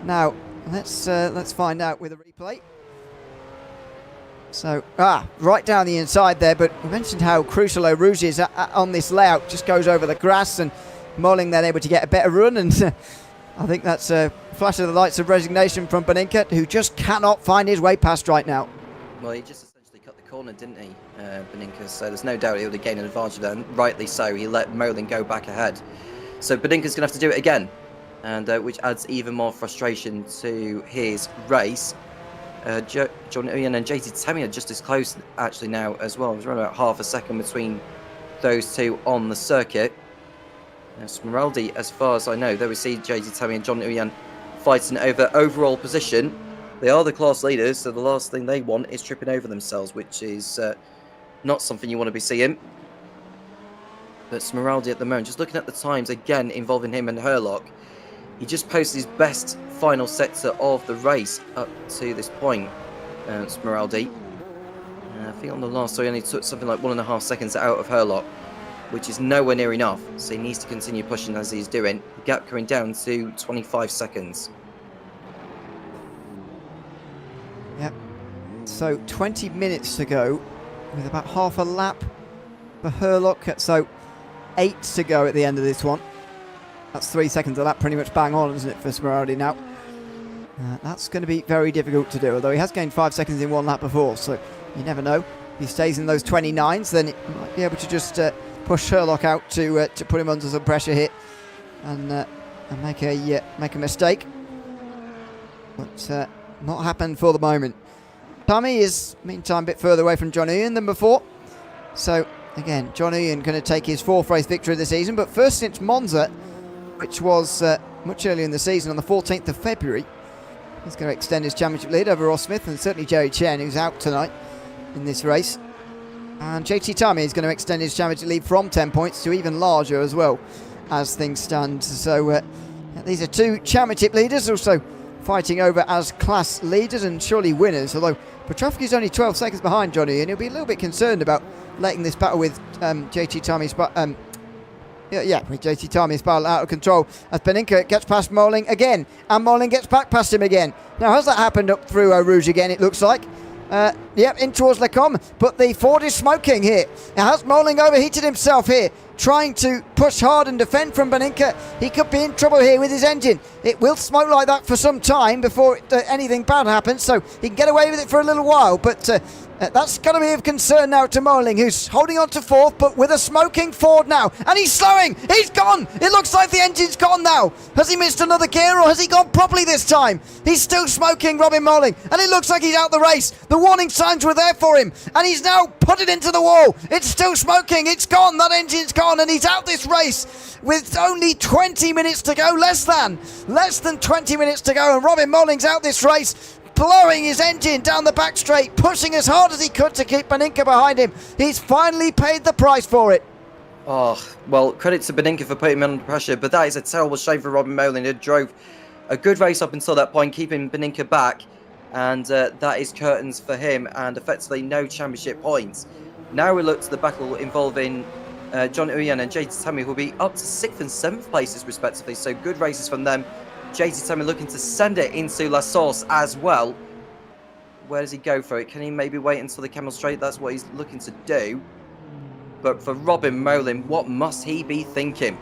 Now let's find out with a replay. So right down the inside there, but we mentioned how crucial Eau Rouge is on this layout. Just goes over the grass, and Molin then able to get a better run, and I think that's a flash of the lights of resignation from Beninka, who just cannot find his way past right now. Well, he just essentially cut the corner, didn't he, Beninka? So there's no doubt he would have gained an advantage there, and rightly so. He let Molin go back ahead. So Beninka's going to have to do it again, and which adds even more frustration to his race. John Uyan and JT Temi are just as close actually now as well. There's around about half a second between those two on the circuit. Now, Smeraldi, as far as I know, there we see JT Temi and John Uyan fighting over overall position. They are the class leaders, so the last thing they want is tripping over themselves, which is not something you want to be seeing. But Smeraldi at the moment, just looking at the times again involving him and Herlock, he just posted his best final sector of the race up to this point, Smeraldi. I think on the last, so he only took something like 1.5 seconds out of Herlock, which is nowhere near enough, so he needs to continue pushing as he's doing. The gap coming down to 25 seconds. Yep. So 20 minutes to go, with about half a lap for Herlock, so 8 to go at the end of this one. That's 3 seconds a lap, pretty much bang on, isn't it, for Smeraldi now? That's going to be very difficult to do, although he has gained 5 seconds in one lap before, so you never know. If he stays in those 29s, then he might be able to just push Herlock out to put him under some pressure here, and make a mistake. But not happened for the moment. Tommy is, meantime, a bit further away from John Uyan than before. So, again, John Uyan going to take his 4th race victory of the season, but first since Monza, which was much earlier in the season on the 14th of February. He's going to extend his championship lead over Ross Smith and certainly Jerry Chen, who's out tonight in this race. And JT Tami is going to extend his championship lead from 10 points to even larger as well, as things stand. So these are 2 championship leaders also fighting over as class leaders and surely winners, although Petrofsky is only 12 seconds behind Johnny, and he'll be a little bit concerned about letting this battle with JT Tami's with JT Tami's battle out of control as Beninka gets past Molin again, and Molin gets back past him again. Now, has that happened up through Eau Rouge again, it looks like? In towards Lecombe, but the Ford is smoking here. Now, has Molin overheated himself here, trying to push hard and defend from Beninka? He could be in trouble here with his engine. It will smoke like that for some time before anything bad happens, so he can get away with it for a little while, but that's going to be of concern now to Molin, who's holding on to 4th, but with a smoking Ford now, and he's slowing. He's gone. It looks like the engine's gone now. Has he missed another gear, or has he gone properly this time? He's still smoking, Robin Molin, and it looks like he's out the race. The warning signs were there for him, and he's now put it into the wall. It's still smoking. It's gone. That engine's gone, and he's out this race with only 20 minutes to go. Less than 20 minutes to go, and Robin Molin's out this race, blowing his engine down the back straight, pushing as hard as he could to keep Beninka behind him. He's finally paid the price for it. Oh, well, credit to Beninka for putting him under pressure, but that is a terrible shame for Robin Molin, who drove a good race up until that point, keeping Beninka back, and that is curtains for him, and effectively no championship points. Now we look to the battle involving John Uyan and JT Tami, who will be up to 6th and 7th places respectively, so good races from them. JT Tami looking to send it into La Source as well. Where does he go for it? Can he maybe wait until the Camel Straight? That's what he's looking to do. But for Robin Molin, what must he be thinking?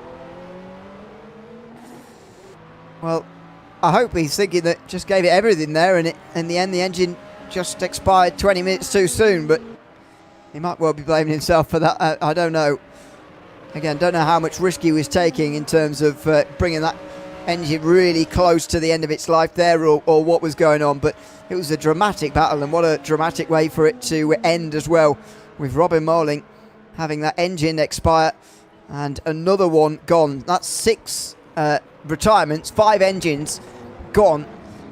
Well, I hope he's thinking that just gave it everything there, and in the end the engine just expired 20 minutes too soon, but he might well be blaming himself for that. I don't know. Again, don't know how much risk he was taking in terms of bringing that engine really close to the end of its life there, or what was going on, but it was a dramatic battle, and what a dramatic way for it to end as well, with Robin Moling having that engine expire and another one gone. That's 6 retirements, 5 engines gone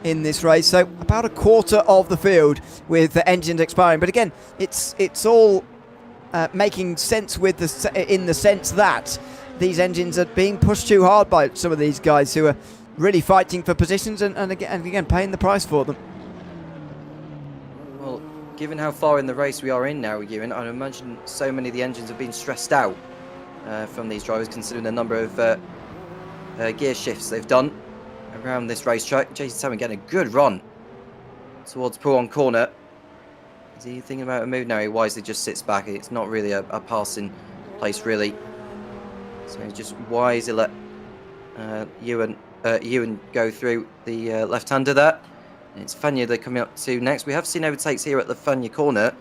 in this race, so about a quarter of the field with the engines expiring. But again, it's all making sense with in the sense that these engines are being pushed too hard by some of these guys who are really fighting for positions and again paying the price for them. Well, given how far in the race we are in now, Ewan, I imagine so many of the engines have been stressed out from these drivers, considering the number of gear shifts they've done around this racetrack. JT Tammy getting a good run towards Pouhon corner. Is he thinking about a move now? He wisely just sits back. It's not really a passing place, really. So he just wisely let Ewan go through the left-hander there. And it's Fagna they're coming up to next. We have seen overtakes here at the Fagna corner.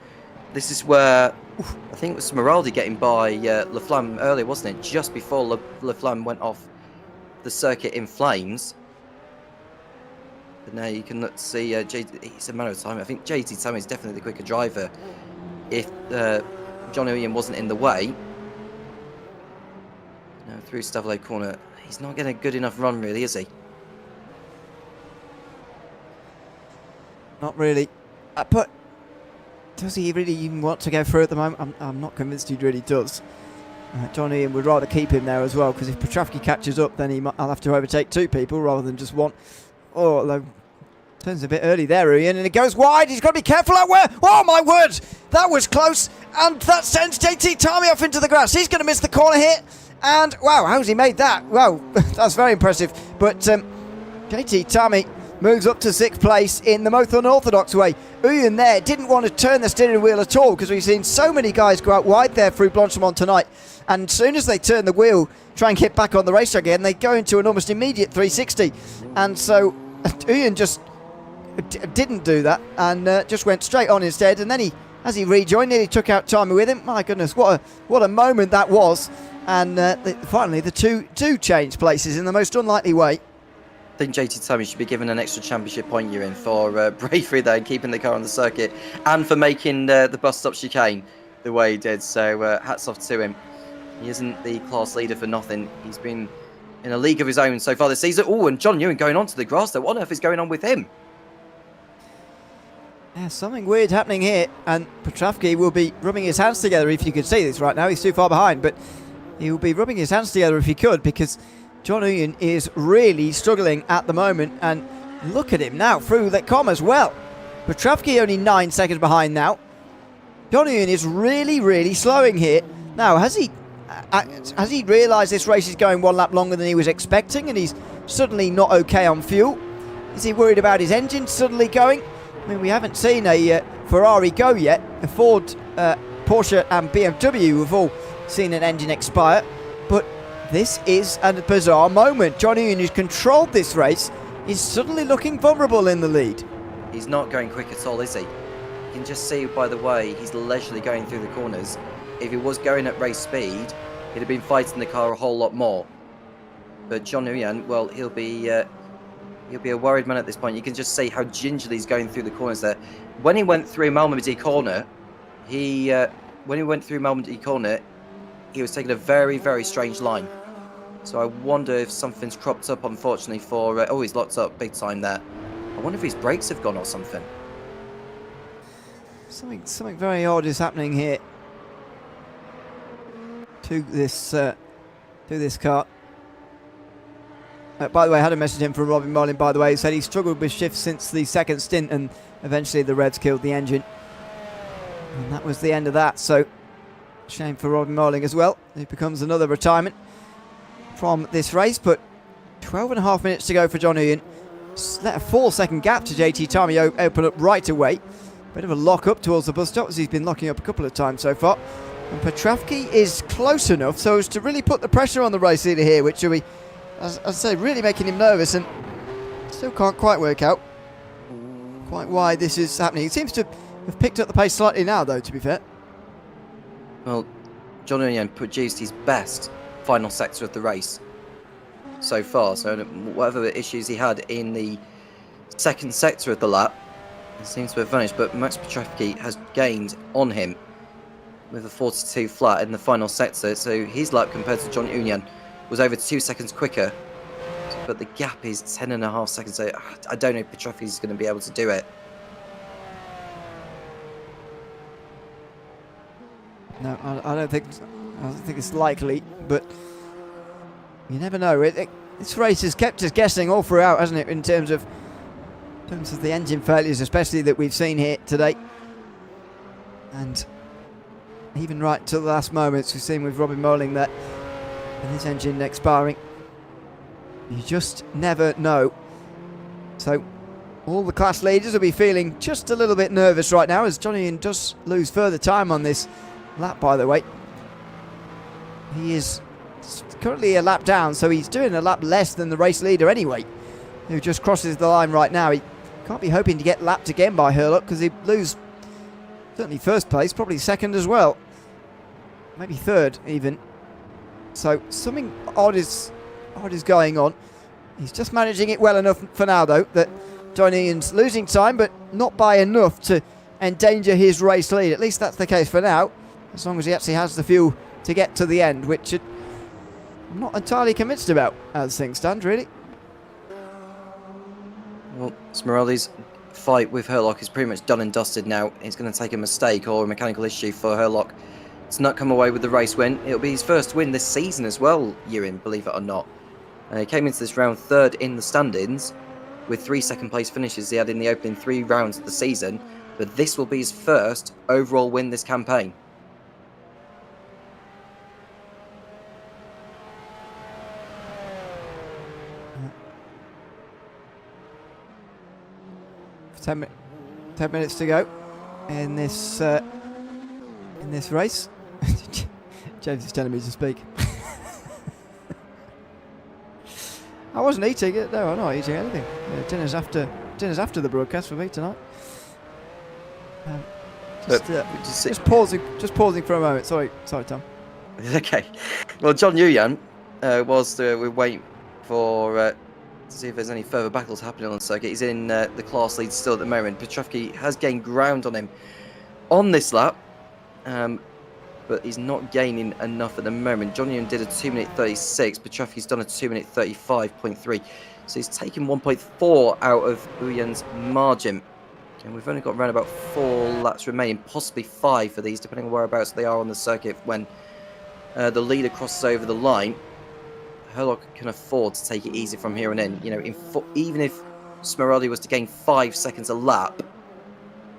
This is where I think it was Smeraldi getting by Laflamme earlier, wasn't it? Just before Laflamme went off the circuit in flames. But now you can see it's a matter of time. I think JT Tammy is definitely the quicker driver if John Owen wasn't in the way. Now through Stavelot corner. He's not getting a good enough run, really, is he? Not really. But does he really even want to go through at the moment? I'm not convinced he really does. John Ian would rather keep him there as well, because if Petrovsky catches up, then I'll have to overtake 2 people rather than just one. Oh, although turns a bit early there, Ian, and it goes wide. He's got to be careful out where. Oh my word, that was close, and that sends JT Tammy off into the grass. He's going to miss the corner here, and wow, how's he made that? Wow, that's very impressive. But JT Tammy moves up to 6th place in the most unorthodox way. Uyen there didn't want to turn the steering wheel at all, because we've seen so many guys go out wide there through Blanchimont tonight, and as soon as they turn the wheel, try and get back on the racetrack again, they go into an almost immediate 360, and so Uyen just didn't do that, and just went straight on instead, and then as he rejoined, nearly took out Timey with him. My goodness, what a moment that was, and finally the two changed places in the most unlikely way. I think JT Tammy should be given an extra championship point, you're in, for bravery there and keeping the car on the circuit, and for making the bus stop chicane the way he did. So hats off to him. He isn't the class leader for nothing. He's been in a league of his own so far this season. Oh, and John Ewan going onto the grass there. What on earth is going on with him? Yeah, something weird happening here, and Petrovsky will be rubbing his hands together if you could see this right now. He's too far behind, but he will be rubbing his hands together if he could, because John Uyen is really struggling at the moment, and look at him now through the com as well. Petrovsky only 9 seconds behind now. John Uyen is really slowing here. Now, has he realised this race is going 1 lap longer than he was expecting, and he's suddenly not okay on fuel? Is he worried about his engine suddenly going? I mean, we haven't seen a Ferrari go yet. A Ford, Porsche and BMW have all seen an engine expire, but this is a bizarre moment. John Ewan, who's controlled this race, is suddenly looking vulnerable in the lead. He's not going quick at all, is he? You can just see by the way he's leisurely going through the corners. If he was going at race speed, he'd have been fighting the car a whole lot more. But John Ewan, well, he'll be a worried man at this point. You can just see how gingerly he's going through the corners there. When he went through Malmedy corner, he was taking a very strange line. So I wonder if something's cropped up, unfortunately, for... oh, he's locked up big time there. I wonder if his brakes have gone or something. Something very odd is happening here to this car. By the way, I had a message in from Robin Molin, by the way. He said he struggled with shifts since the second stint, and eventually the Reds killed the engine. And that was the end of that. So, shame for Robin Molin as well. It becomes another retirement from this race, but 12.5 minutes to go for John Ewan. Let a 4-second gap to JT Tammy open up right away. Bit of a lock up towards the bus stop, as he's been locking up a couple of times so far. And Petrovsky is close enough so as to really put the pressure on the race leader here, which will be, as I say, really making him nervous, and still can't quite work out quite why this is happening. It seems to have picked up the pace slightly now, though, to be fair. Well, John Nguyen produced his best final sector of the race so far. So whatever issues he had in the second sector of the lap, it seems to have vanished. But Max Piotrowski has gained on him with a 42 flat in the final sector. So his lap compared to John Nguyen was over 2 seconds quicker. But the gap is 10.5 seconds. So I don't know if Piotrowski is going to be able to do it. No, I don't think it's likely, but you never know. This race has kept us guessing all throughout, hasn't it? In terms of the engine failures, especially that we've seen here today, and even right to the last moments, we've seen with Robin Moling that with his engine expiring, you just never know. So all the class leaders will be feeling just a little bit nervous right now, as Johnny does lose further time on this lap, by the way. He is currently a lap down, so he's doing a lap less than the race leader anyway, who just crosses the line right now. He can't be hoping to get lapped again by Herlock, because he'd lose certainly first place, probably second as well, maybe third even. So something odd is going on. He's just managing it well enough for now, though, that John Ian's losing time, but not by enough to endanger his race lead. At least that's the case for now, as long as he actually has the fuel to get to the end, which I'm not entirely convinced about as things stand, really. Well, Smeraldi's fight with Herlock is pretty much done and dusted now. It's going to take a mistake or a mechanical issue for Herlock to not come away with the race win. It'll be his first win this season as well, Ewan, believe it or not. He came into this round third in the standings with 3 second place finishes he had in the opening 3 rounds of the season, but this will be his first overall win this campaign. Ten minutes to go in this race. James is telling me to speak. I wasn't eating it. No, I'm not eating anything. Dinner's after the broadcast for me tonight. Just pausing for a moment. Sorry, Tom. Okay. Well, John Nguyen, whilst we're waiting for to see if there's any further battles happening on the circuit, he's in the class lead still at the moment. Piotrowski has gained ground on him on this lap, but he's not gaining enough at the moment. John Nguyen did a 2 minute 36. Piotrowski's done a 2 minute 35.3. So he's taken 1.4 out of Nguyen's margin. And we've only got around about 4 laps remaining, possibly 5 for these, depending on whereabouts they are on the circuit when the leader crosses over the line. Herlock can afford to take it easy from here on in. You know, even if Smeraldi was to gain 5 seconds a lap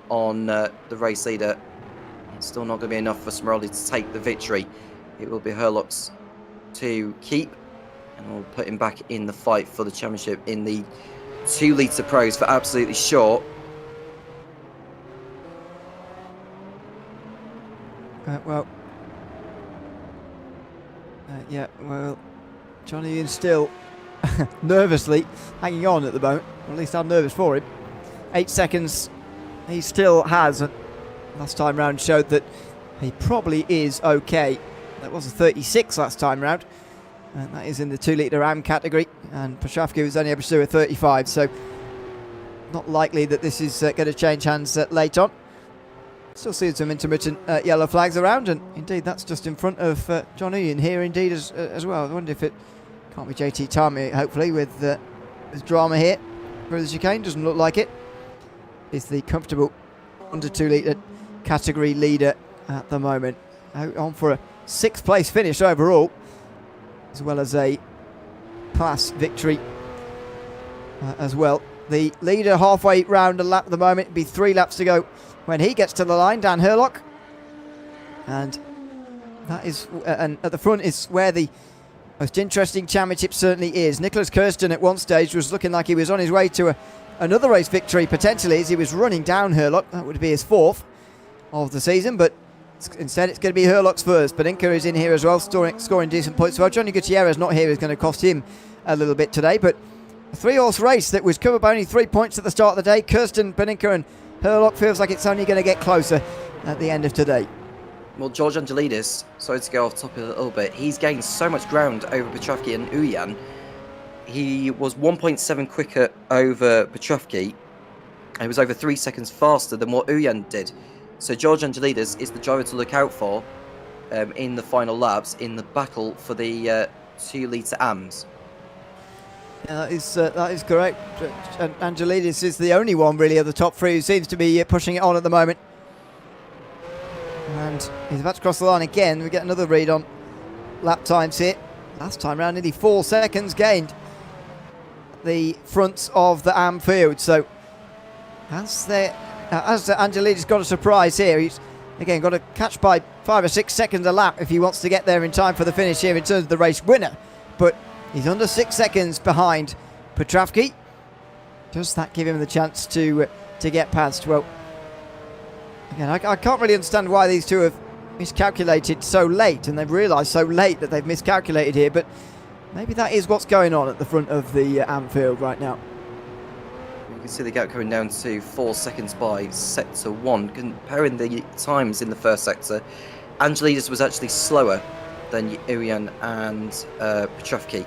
on the race leader, it's still not going to be enough for Smeraldi to take the victory. It will be Herlock's to keep, and we'll put him back in the fight for the championship in the 2 litre pros for absolutely sure. Johnny is still nervously hanging on at the moment. Or at least I'm nervous for him. 8 seconds he still has. Last time round showed that he probably is okay. That was a 36 last time round. And that is in the 2 litre AM category. And Piotrowski was only able to do a 35. So not likely that this is going to change hands late on. Still seeing some intermittent yellow flags around, and indeed that's just in front of John Ian here indeed as well. I wonder if it can't be JT Tarmy, hopefully, with drama here through the chicane. Doesn't look like it. Is the comfortable under 2 litre category leader at the moment. Out on for a 6th place finish overall, as well as a class victory as well. The leader halfway round a lap at the moment. It'll be 3 laps to go when he gets to the line, Dan Herlock. And that is, and at the front is where the most interesting championship certainly is. Nicholas Kirsten at one stage was looking like he was on his way to another race victory potentially, as he was running down Herlock. That would be his 4th of the season, but instead it's going to be Herlock's first. Badinka is in here as well, scoring decent points. Well, Johnny Gutierrez not here is going to cost him a little bit today, but three-horse race that was covered by only 3 points at the start of the day. Kirsten, Beninka and Herlock feels like it's only going to get closer at the end of today. Well, George Angelidis, sorry to go off topic a little bit, he's gained so much ground over Petrovsky and Uyan. He was 1.7 quicker over Petrovsky. He was over 3 seconds faster than what Uyan did. So George Angelidis is the driver to look out for in the final laps in the battle for the 2-litre AMs. That is correct. Angelidis is the only one really of the top three who seems to be pushing it on at the moment. And he's about to cross the line again. We get another read on lap times here. Last time round, nearly 4 seconds gained the front of the AM field. So as Angelidis got a surprise here, he's again got to catch by 5 or 6 seconds a lap if he wants to get there in time for the finish here in terms of the race winner. But he's under 6 seconds behind Petrovsky. Does that give him the chance to get past? Well, again, I can't really understand why these two have miscalculated so late, and they've realised so late that they've miscalculated here, but maybe that is what's going on at the front of the Anfield right now. You can see the gap coming down to 4 seconds by sector 1. Comparing the times in the first sector, Angelidis was actually slower than Uyan and Petrovsky.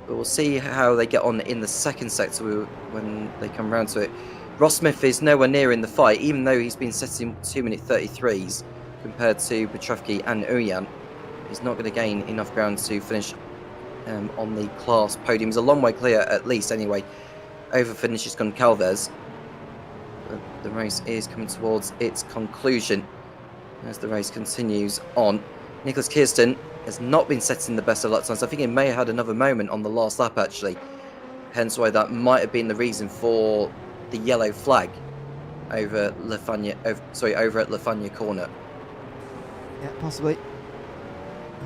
But we'll see how they get on in the second sector when they come around to it. Ross Smith is nowhere near in the fight, even though he's been setting 2-minute 33s compared to Petrovsky and Uyan. He's not going to gain enough ground to finish on the class podium. He's a long way clear, at least anyway, over finishes Goncalves. The race is coming towards its conclusion as the race continues on. Nicholas Kirsten has not been setting the best of lap times. I think he may have had another moment on the last lap, actually. Hence why that might have been the reason for the yellow flag over at Lefania Corner. Yeah, possibly.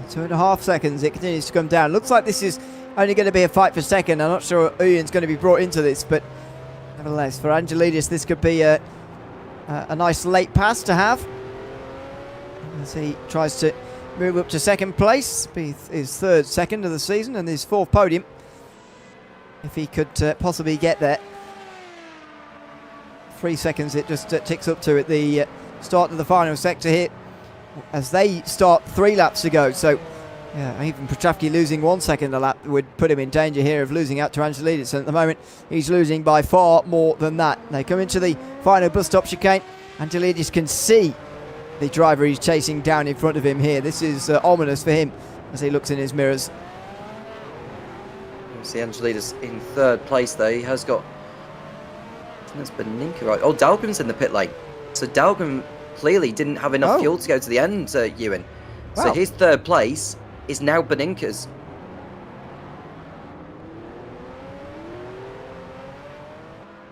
2.5 seconds. It continues to come down. Looks like this is only going to be a fight for second. I'm not sure Uyan's going to be brought into this, but nevertheless, for Angelidis, this could be a nice late pass to have as he tries to move up to second place. Be his second of the season and his 4th podium, if he could possibly get there. 3 seconds it just ticks up to at the start of the final sector here as they start 3 laps to go. So yeah, even Petrovsky losing 1 second a lap would put him in danger here of losing out to Angelidis, and at the moment he's losing by far more than that. They come into the final bus stop chicane. Angelidis can see the driver he's chasing down in front of him here. This is ominous for him as he looks in his mirrors. You see Angelidis in 3rd place there. He has got, that's Beninka, right? Oh, Dahlgren's in the pit lane. So Dahlgren clearly didn't have enough fuel to go to the end, Ewan. So his 3rd place is now Beninka's.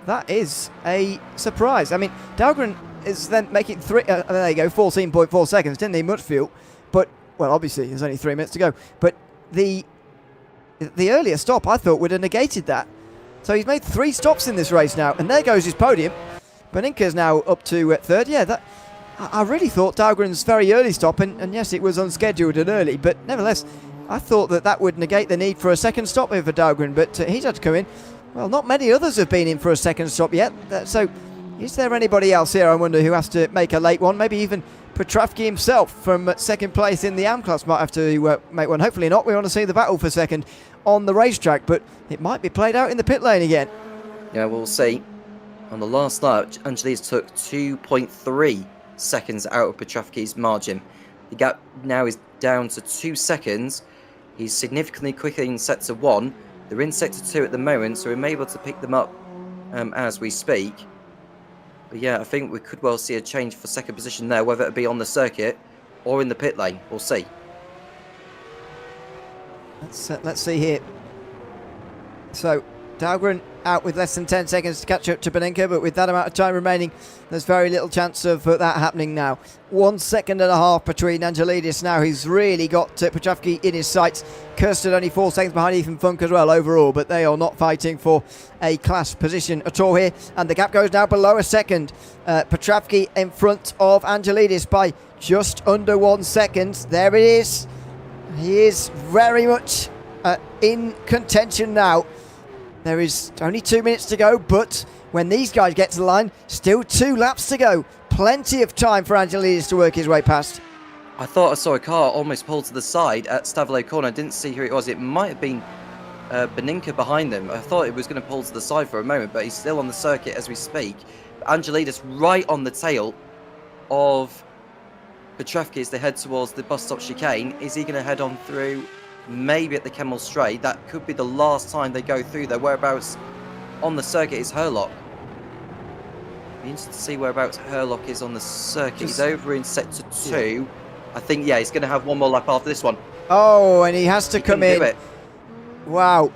That is a surprise. I mean, Dahlgren is then making there you go, 14.4 seconds. Didn't need much fuel, but well, obviously there's only 3 minutes to go. But the earlier stop I thought would have negated that. So he's made 3 stops in this race now, and there goes his podium. Beninka's now up to 3rd. Yeah, I really thought Dahlgren's very early stop, and yes, it was unscheduled and early, but nevertheless, I thought that would negate the need for a second stop here for Dahlgren, but he's had to come in. Well, not many others have been in for a second stop yet, so is there anybody else here, I wonder, who has to make a late one? Maybe even Petrovsky himself from 2nd place in the AM class might have to make one. Hopefully not. We want to see the battle for second on the racetrack, but it might be played out in the pit lane again. Yeah, we'll see. On the last lap, Angelidis took 2.3 seconds out of Petrovsky's margin. The gap now is down to 2 seconds. He's significantly quicker in sector 1. They're in sector 2 at the moment, so we're able to pick them up as we speak. But yeah, I think we could well see a change for second position there, whether it be on the circuit or in the pit lane. We'll see. Let's see here. So Dahlgren out with less than 10 seconds to catch up to Beninka, but with that amount of time remaining, there's very little chance of that happening now. 1.5 seconds between Angelidis now. He's really got Petrovsky in his sights. Kirsten only 4 seconds behind Ethan Funk as well overall, but they are not fighting for a class position at all here, and the gap goes now below a second. Petrovsky in front of Angelidis by just under 1 second. There it is. He is very much in contention now. There is only 2 minutes to go, but when these guys get to the line, still 2 laps to go. Plenty of time for Angelidis to work his way past. I thought I saw a car almost pull to the side at Stavelot Corner. I didn't see who it was. It might have been Beninka behind him. I thought it was going to pull to the side for a moment, but he's still on the circuit as we speak. Angelidis right on the tail of Petrevki as they head towards the bus stop chicane. Is he going to head on through? Maybe at the Kemmel Straight. That could be the last time they go through there. Whereabouts on the circuit is Herlock? Be interested to see whereabouts Herlock is on the circuit. He's over in sector 2. Yeah. I think, yeah, he's going to have one more lap after this one. Oh, and he has to come in. Do it. Wow,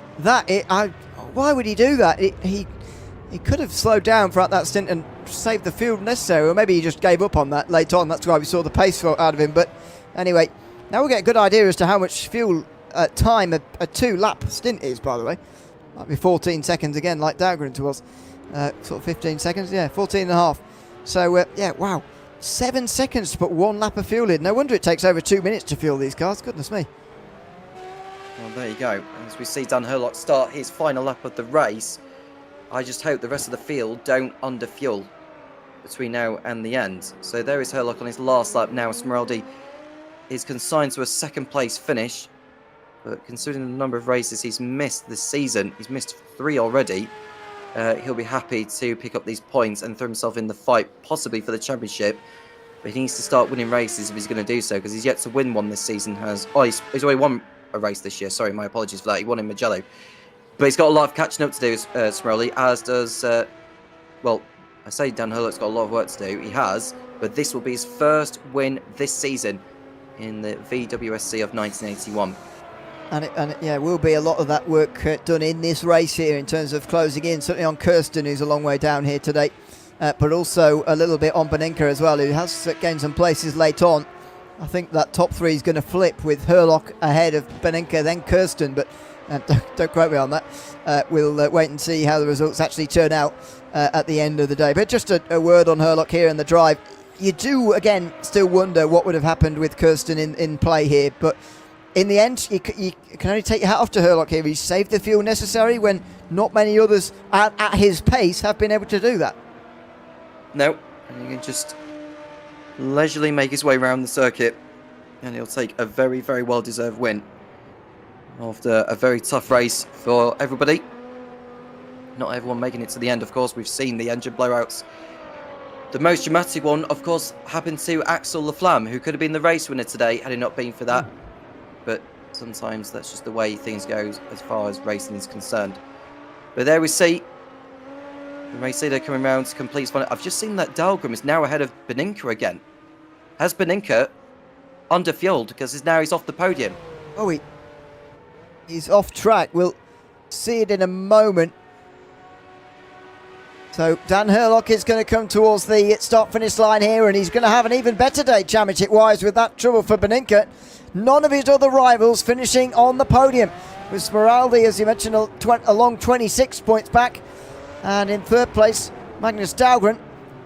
why would he do that? He could have slowed down throughout that stint and saved the fuel necessary, or maybe he just gave up on that late on. That's why we saw the pace out of him. But anyway, now we get a good idea as to how much fuel time a 2-lap stint is, by the way. Might be 14 seconds again, like Dahlgren was. Sort of 15 seconds, yeah, 14 and a half. So, yeah, wow. 7 seconds to put 1 lap of fuel in. No wonder it takes over 2 minutes to fuel these cars. Goodness me. Well, there you go. As we see Dan Herlock start his final lap of the race, I just hope the rest of the field don't under-fuel between now and the end. So there is Herlock on his last lap now. Smeraldi is consigned to a second-place finish. But considering the number of races he's missed this season, he's missed 3 already, he'll be happy to pick up these points and throw himself in the fight, possibly for the championship. But he needs to start winning races if he's going to do so, because he's yet to win one this season. He's already won a race this year. Sorry, my apologies for that. He won in Mugello. But he's got a lot of catching up to do, Smeraldi, as does, well, I say Dan Herlock's got a lot of work to do. He has, but this will be his first win this season in the VWSC of 1981. And it will be a lot of that work done in this race here in terms of closing in, certainly on Kirsten, who's a long way down here today, but also a little bit on Beninka as well, who has gained some places late on. I think that top 3 is going to flip with Herlock ahead of Beninka, then Kirsten, but don't quote me on that. We'll wait and see how the results actually turn out at the end of the day. But just a word on Herlock here in the drive. You do, again, still wonder what would have happened with Kirsten in play here, but in the end, you can only take your hat off to Herlock here. He saved the fuel necessary when not many others at his pace have been able to do that. No, and he can just leisurely make his way around the circuit, and he'll take a very, very well-deserved win after a very tough race for everybody. Not everyone making it to the end, of course. We've seen the engine blowouts. The most dramatic one, of course, happened to Axel Laflamme, who could have been the race winner today had it not been for that. But sometimes that's just the way things go as far as racing is concerned. But there we see the race leader coming round to complete his final. I've just seen that Dahlgren is now ahead of Beninka again. Has Beninka under-fueled because now he's off the podium? Oh, he's off track. We'll see it in a moment. So Dan Herlock is going to come towards the start-finish line here, and he's going to have an even better day championship-wise with that trouble for Beninka. None of his other rivals finishing on the podium. With Smeraldi, as you mentioned, along 26 points back. And in third place, Magnus Dahlgren,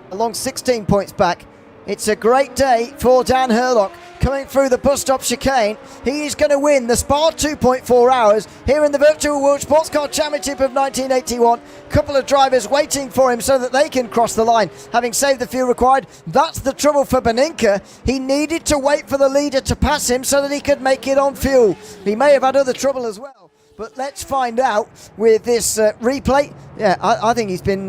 along 16 points back. It's a great day for Dan Herlock coming through the bus stop chicane. He is going to win the Spa 2.4 hours here in the Virtual World Sports Car Championship of 1981. Couple of drivers waiting for him so that they can cross the line, having saved the fuel required. That's the trouble for Beninka. He needed to wait for the leader to pass him so that he could make it on fuel. He may have had other trouble as well, but let's find out with this replay. Yeah, I think he's been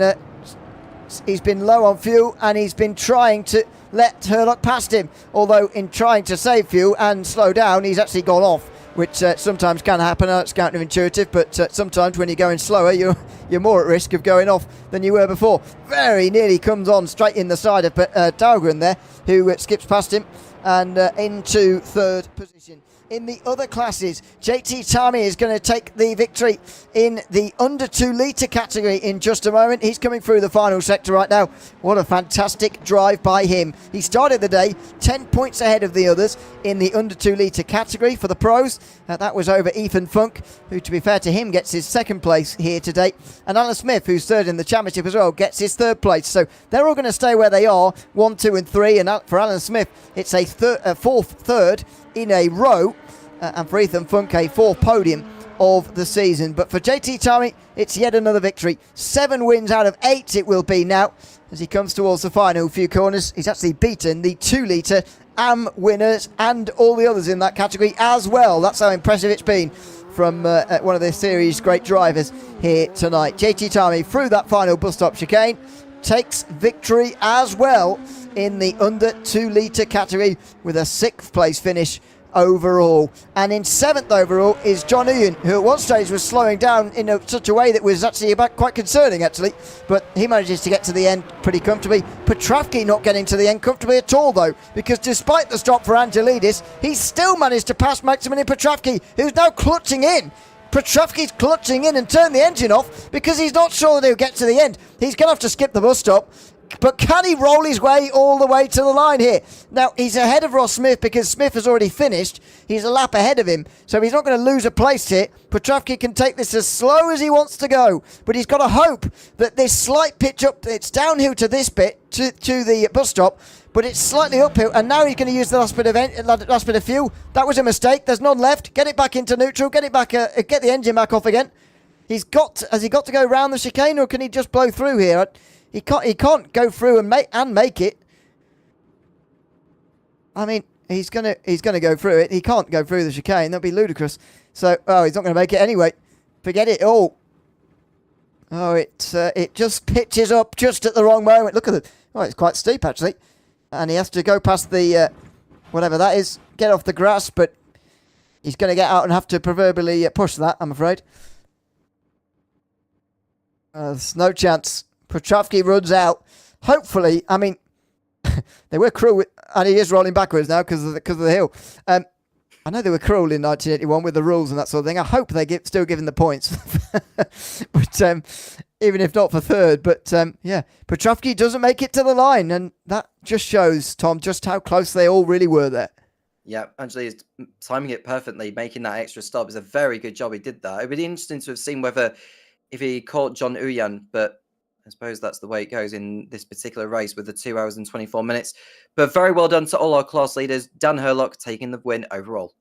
low on fuel, and he's been trying to let Herlock past him, although in trying to save fuel and slow down, he's actually gone off, which sometimes can happen. It's counterintuitive, but sometimes when you're going slower, you're more at risk of going off than you were before. Very nearly comes on straight in the side of Dahlgren there, who skips past him and into third position. In the other classes, JT Tami is going to take the victory in the under 2 litre category in just a moment. He's coming through the final sector right now. What a fantastic drive by him. He started the day 10 points ahead of the others in the under 2 litre category for the pros. That was over Ethan Funk, who, to be fair to him, gets his second place here today. And Alan Smith, who's third in the championship as well, gets his third place. So they're all going to stay where they are, 1, 2 and 3. And for Alan Smith, it's a fourth third in a row, and for Ethan Funk, a 4th podium of the season. But for JT Tarmy, it's yet another victory. 7 wins out of 8 it will be now as he comes towards the final few corners. He's actually beaten the 2 litre AM winners and all the others in that category as well. That's how impressive it's been from one of the series' great drivers here tonight. JT Tarmy through that final bus stop chicane takes victory as well in the under 2 litre category with a 6th place finish overall. And in 7th overall is John Uyen, who at one stage was slowing down in such a way that was actually quite concerning actually, but he manages to get to the end pretty comfortably. Petravki not getting to the end comfortably at all though, because despite the stop for Angelidis, he's still managed to pass Maximilian Petravki, who's now clutching in. Petravki's clutching in and turned the engine off because he's not sure that he'll get to the end. He's going to have to skip the bus stop. But can he roll his way all the way to the line here? Now, he's ahead of Ross Smith because Smith has already finished. He's a lap ahead of him, so he's not going to lose a place here. Petravki can take this as slow as he wants to go, but he's got to hope that this slight pitch up, it's downhill to this bit, to the bus stop, but it's slightly uphill, and now he's going to use the last bit of fuel. That was a mistake. There's none left. Get it back into neutral. Get it back. Get the engine back off again. Has he got to go round the chicane, or can he just blow through here? He can't go through and make it. I mean, he's gonna go through it. He can't go through the chicane. That'd be ludicrous. So, he's not going to make it anyway. Forget it all. Oh, it just pitches up just at the wrong moment. Look at it. Oh, it's quite steep actually, and he has to go past the whatever that is, get off the grass. But he's going to get out and have to proverbially push that, I'm afraid. There's no chance. Petravki runs out. Hopefully, I mean, they were cruel, and he is rolling backwards now because of the hill. I know they were cruel in 1981 with the rules and that sort of thing. I hope they still giving the points, but even if not for third. But yeah, Petravki doesn't make it to the line, and that just shows, Tom, just how close they all really were there. Yeah, Angeli is timing it perfectly, making that extra stop. It's a very good job he did that. It'd be interesting to have seen if he caught John Uyan, but I suppose that's the way it goes in this particular race with the 2 hours and 24 minutes. But very well done to all our class leaders. Dan Herlock taking the win overall.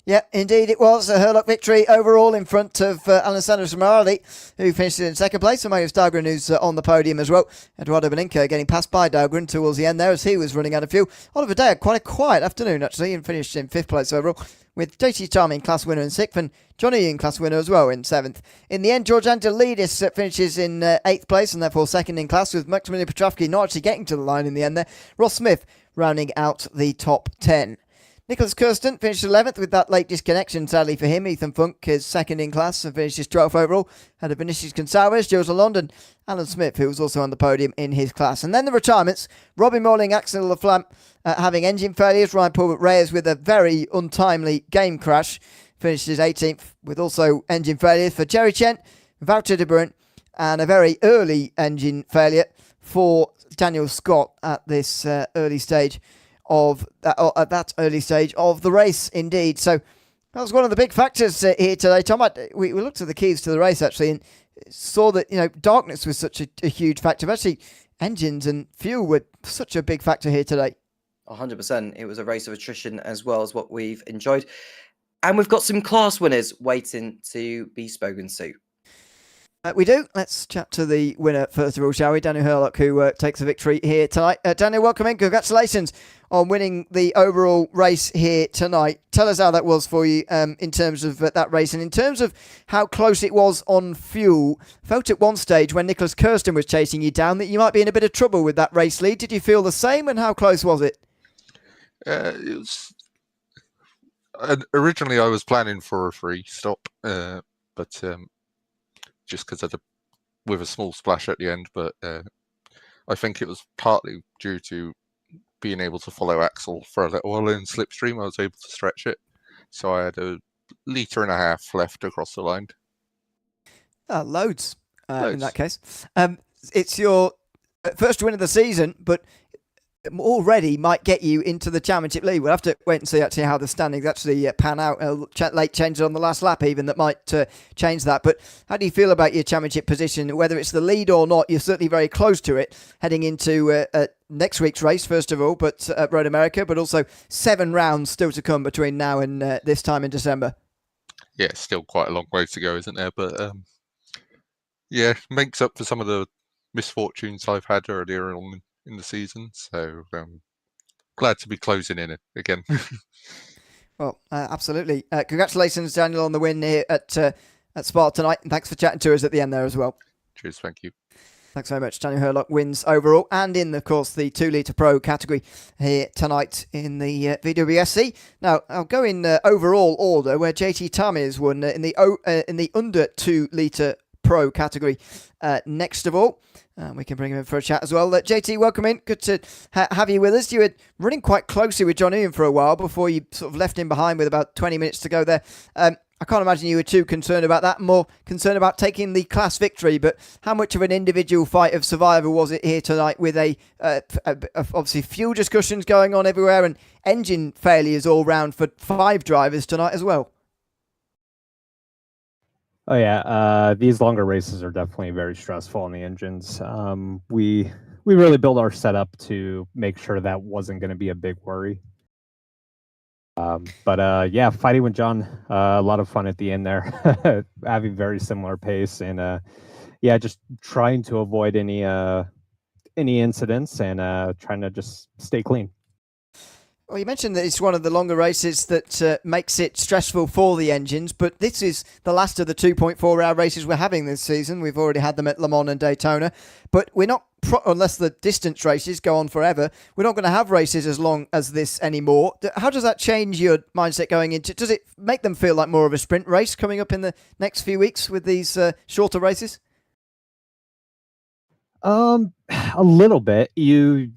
Yeah, indeed it was a Herlock victory overall in front of Alessandro Samarali, who finished in 2nd place, and Marius Dahlgren, who's on the podium as well. Eduardo Beninca getting passed by Dahlgren towards the end there as he was running out of fuel. Oliver Day had quite a quiet afternoon actually and finished in 5th place overall, with JT Tarmy in class winner in 6th and Johnny in class winner as well in 7th. In the end, George Angelidis finishes in 8th place and therefore 2nd in class, with Maximilian Petravki not actually getting to the line in the end there. Ross Smith rounding out the top 10. Nicholas Kirsten finished 11th with that late disconnection, sadly for him. Ethan Funk is 2nd in class and finishes 12th overall. Had a Vinicius Gonçalves, Joseph London, Alan Smith, who was also on the podium in his class. And then the retirements: Robbie Morling, Axel Laflamme having engine failures. Ryan Paul Reyes with a very untimely game crash finishes 18th, with also engine failures for Jerry Chen, Wouter de Bruin, and a very early engine failure for Daniel Scott at this early stage of that early stage of the race indeed. So that was one of the big factors here today, Tom. We looked at the keys to the race actually and saw that darkness was such a huge factor, but actually engines and fuel were such a big factor here today. 100%. It was a race of attrition as well as what we've enjoyed, and we've got some class winners waiting to be spoken to. We do. Let's chat to the winner first of all, shall we? Daniel Herlock, who takes the victory here tonight. Daniel, welcome in. Congratulations on winning the overall race here tonight. Tell us how that was for you in terms of that race, and in terms of how close it was on fuel. Felt at one stage when Nicholas Kirsten was chasing you down that you might be in a bit of trouble with that race lead. Did you feel the same, and how close was it? It was... originally, I was planning for a free stop, but... just because with a small splash at the end, but I think it was partly due to being able to follow Axel for a little while in slipstream. I was able to stretch it, so I had 1.5 litres left across the line. Loads. In that case. It's your first win of the season, but already might get you into the championship lead. We'll have to wait and see actually how the standings actually pan out. Late changes on the last lap even that might change that. But how do you feel about your championship position? Whether it's the lead or not, you're certainly very close to it heading into next week's race, first of all, but at Road America, but also 7 rounds still to come between now and this time in December. yeah, still quite a long way to go, isn't there? But yeah, makes up for some of the misfortunes I've had earlier on in the season. So glad to be closing in again. Well, absolutely. Congratulations, Daniel, on the win here at Spa tonight. And thanks for chatting to us at the end there as well. Cheers, thank you. Thanks very much. Daniel Hurlock wins overall and in, of course, the 2 litre Pro category here tonight in the VWSC. Now, I'll go in overall order where JT Tammy has won in the under 2 litre Pro category next of all. We can bring him in for a chat as well. JT, welcome in. Good to have you with us. You were running quite closely with John Ian for a while before you sort of left him behind with about 20 minutes to go there. I can't imagine you were too concerned about that, more concerned about taking the class victory. But how much of an individual fight of survival was it here tonight with obviously fuel discussions going on everywhere and engine failures all round for 5 drivers tonight as well? Oh yeah, these longer races are definitely very stressful on the engines. We really built our setup to make sure that wasn't going to be a big worry. But yeah, fighting with John, a lot of fun at the end there, having very similar pace and yeah, just trying to avoid any incidents and trying to just stay clean. Well, you mentioned that it's one of the longer races that makes it stressful for the engines, but this is the last of the 2.4-hour races we're having this season. We've already had them at Le Mans and Daytona, but we're not, unless the distance races go on forever, we're not going to have races as long as this anymore. How does that change your mindset going into? Does it make them feel like more of a sprint race coming up in the next few weeks with these shorter races? A little bit. You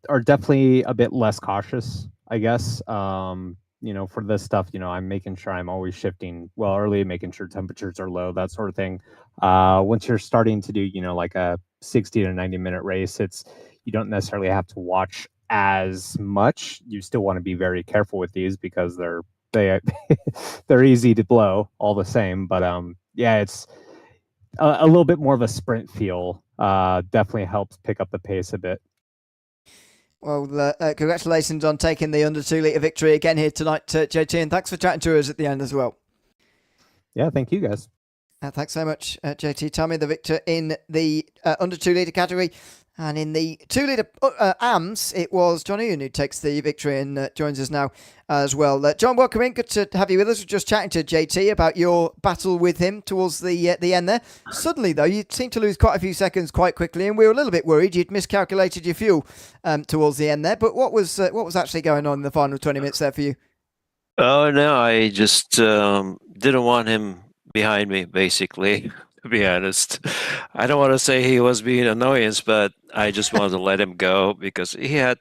are definitely a bit less cautious, I guess. For this stuff, I'm making sure I'm always shifting well early, making sure temperatures are low, that sort of thing. Once you're starting to do, like a 60 to 90-minute race, you don't necessarily have to watch as much. You still want to be very careful with these because they're easy to blow all the same. But yeah, it's a little bit more of a sprint feel. Definitely helps pick up the pace a bit. Well, congratulations on taking the under 2 litre victory again here tonight, JT, and thanks for chatting to us at the end as well. Yeah, thank you guys. Thanks so much, JT. Tommy, the victor in the under 2 litre category. And in the 2 litre AMS, it was John Ian who takes the victory and joins us now as well. John, welcome in. Good to have you with us. We're just chatting to JT about your battle with him towards the end there. Suddenly, though, you seemed to lose quite a few seconds quite quickly, and we were a little bit worried you'd miscalculated your fuel towards the end there. But what was actually going on in the final 20 minutes there for you? Oh, no, I just didn't want him behind me, basically. To be honest, I don't want to say he was being an annoyance, but I just wanted to let him go because he had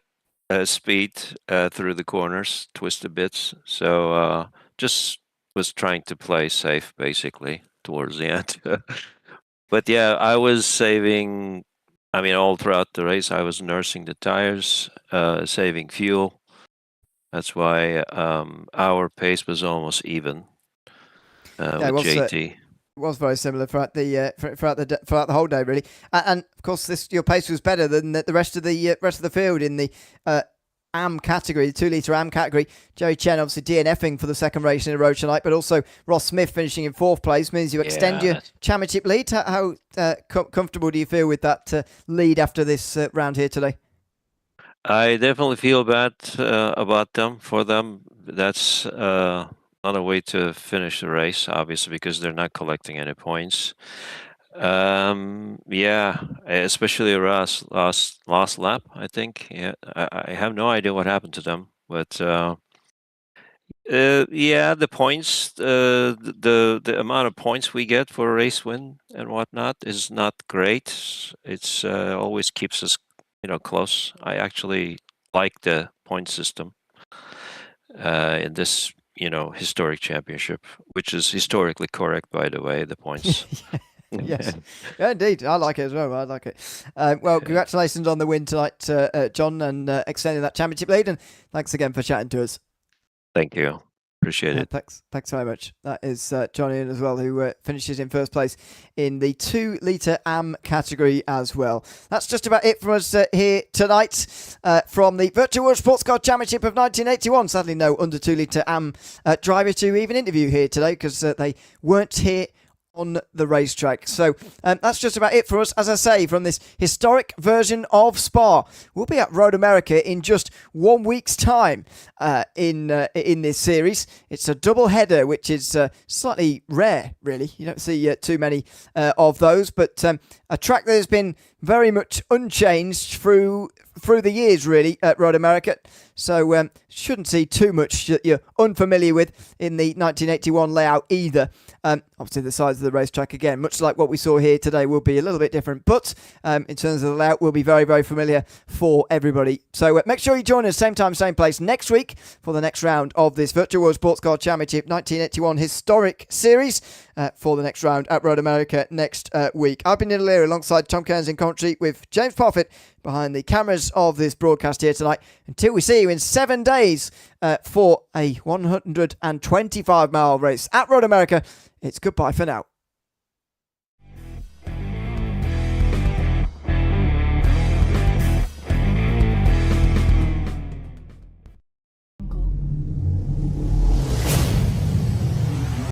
speed through the corners, twisted bits. So just was trying to play safe, basically, towards the end. But yeah, I was saving. I mean, all throughout the race, I was nursing the tires, saving fuel. That's why our pace was almost even with JT. It was very similar throughout the whole day, really. And of course, your pace was better than the rest of the field in the AM category, the 2 litre AM category. Joey Chen obviously DNFing for the second race in a row tonight, but also Ross Smith finishing in 4th place means you extend your championship lead. How comfortable do you feel with that lead after this round here today? I definitely feel bad about them. For them, that's not a way to finish the race, obviously, because they're not collecting any points. Yeah, especially Ross last lap, I think. Yeah, I have no idea what happened to them, but yeah, the points, the amount of points we get for a race win and whatnot is not great. It's always keeps us, close. I actually like the point system in this, historic championship, which is historically correct, by the way, the points. Yes, yeah, indeed. I like it as well. I like it. Well, congratulations on the win tonight, John, and extending that championship lead. And thanks again for chatting to us. Thank you. Appreciate it. Thanks very much. That is Johnny as well, who finishes in first place in the 2 litre AM category as well. That's just about it from us here tonight from the Virtual World Sports Car Championship of 1981. Sadly, no under 2 litre AM driver to even interview here today because they weren't here on the racetrack. So that's just about it for us, as I say, from this historic version of Spa. We'll be at Road America in just 1 week's time in this series. It's a double header, which is slightly rare, really. You don't see too many of those, but a track that has been very much unchanged through the years, really, at Road America. So shouldn't see too much that you're unfamiliar with in the 1981 layout either. Obviously, the size of the racetrack, again, much like what we saw here today, will be a little bit different. But in terms of the layout, will be very, very familiar for everybody. So make sure you join us same time, same place next week for the next round of this Virtual World Sports Car Championship 1981 historic series for the next round at Road America next week. I've been Neil O'Leary alongside Tom Cairns in commentary with James Parfitt behind the cameras of this broadcast here tonight. Until we see you in 7 days for a 125-mile race at Road America, it's goodbye for now.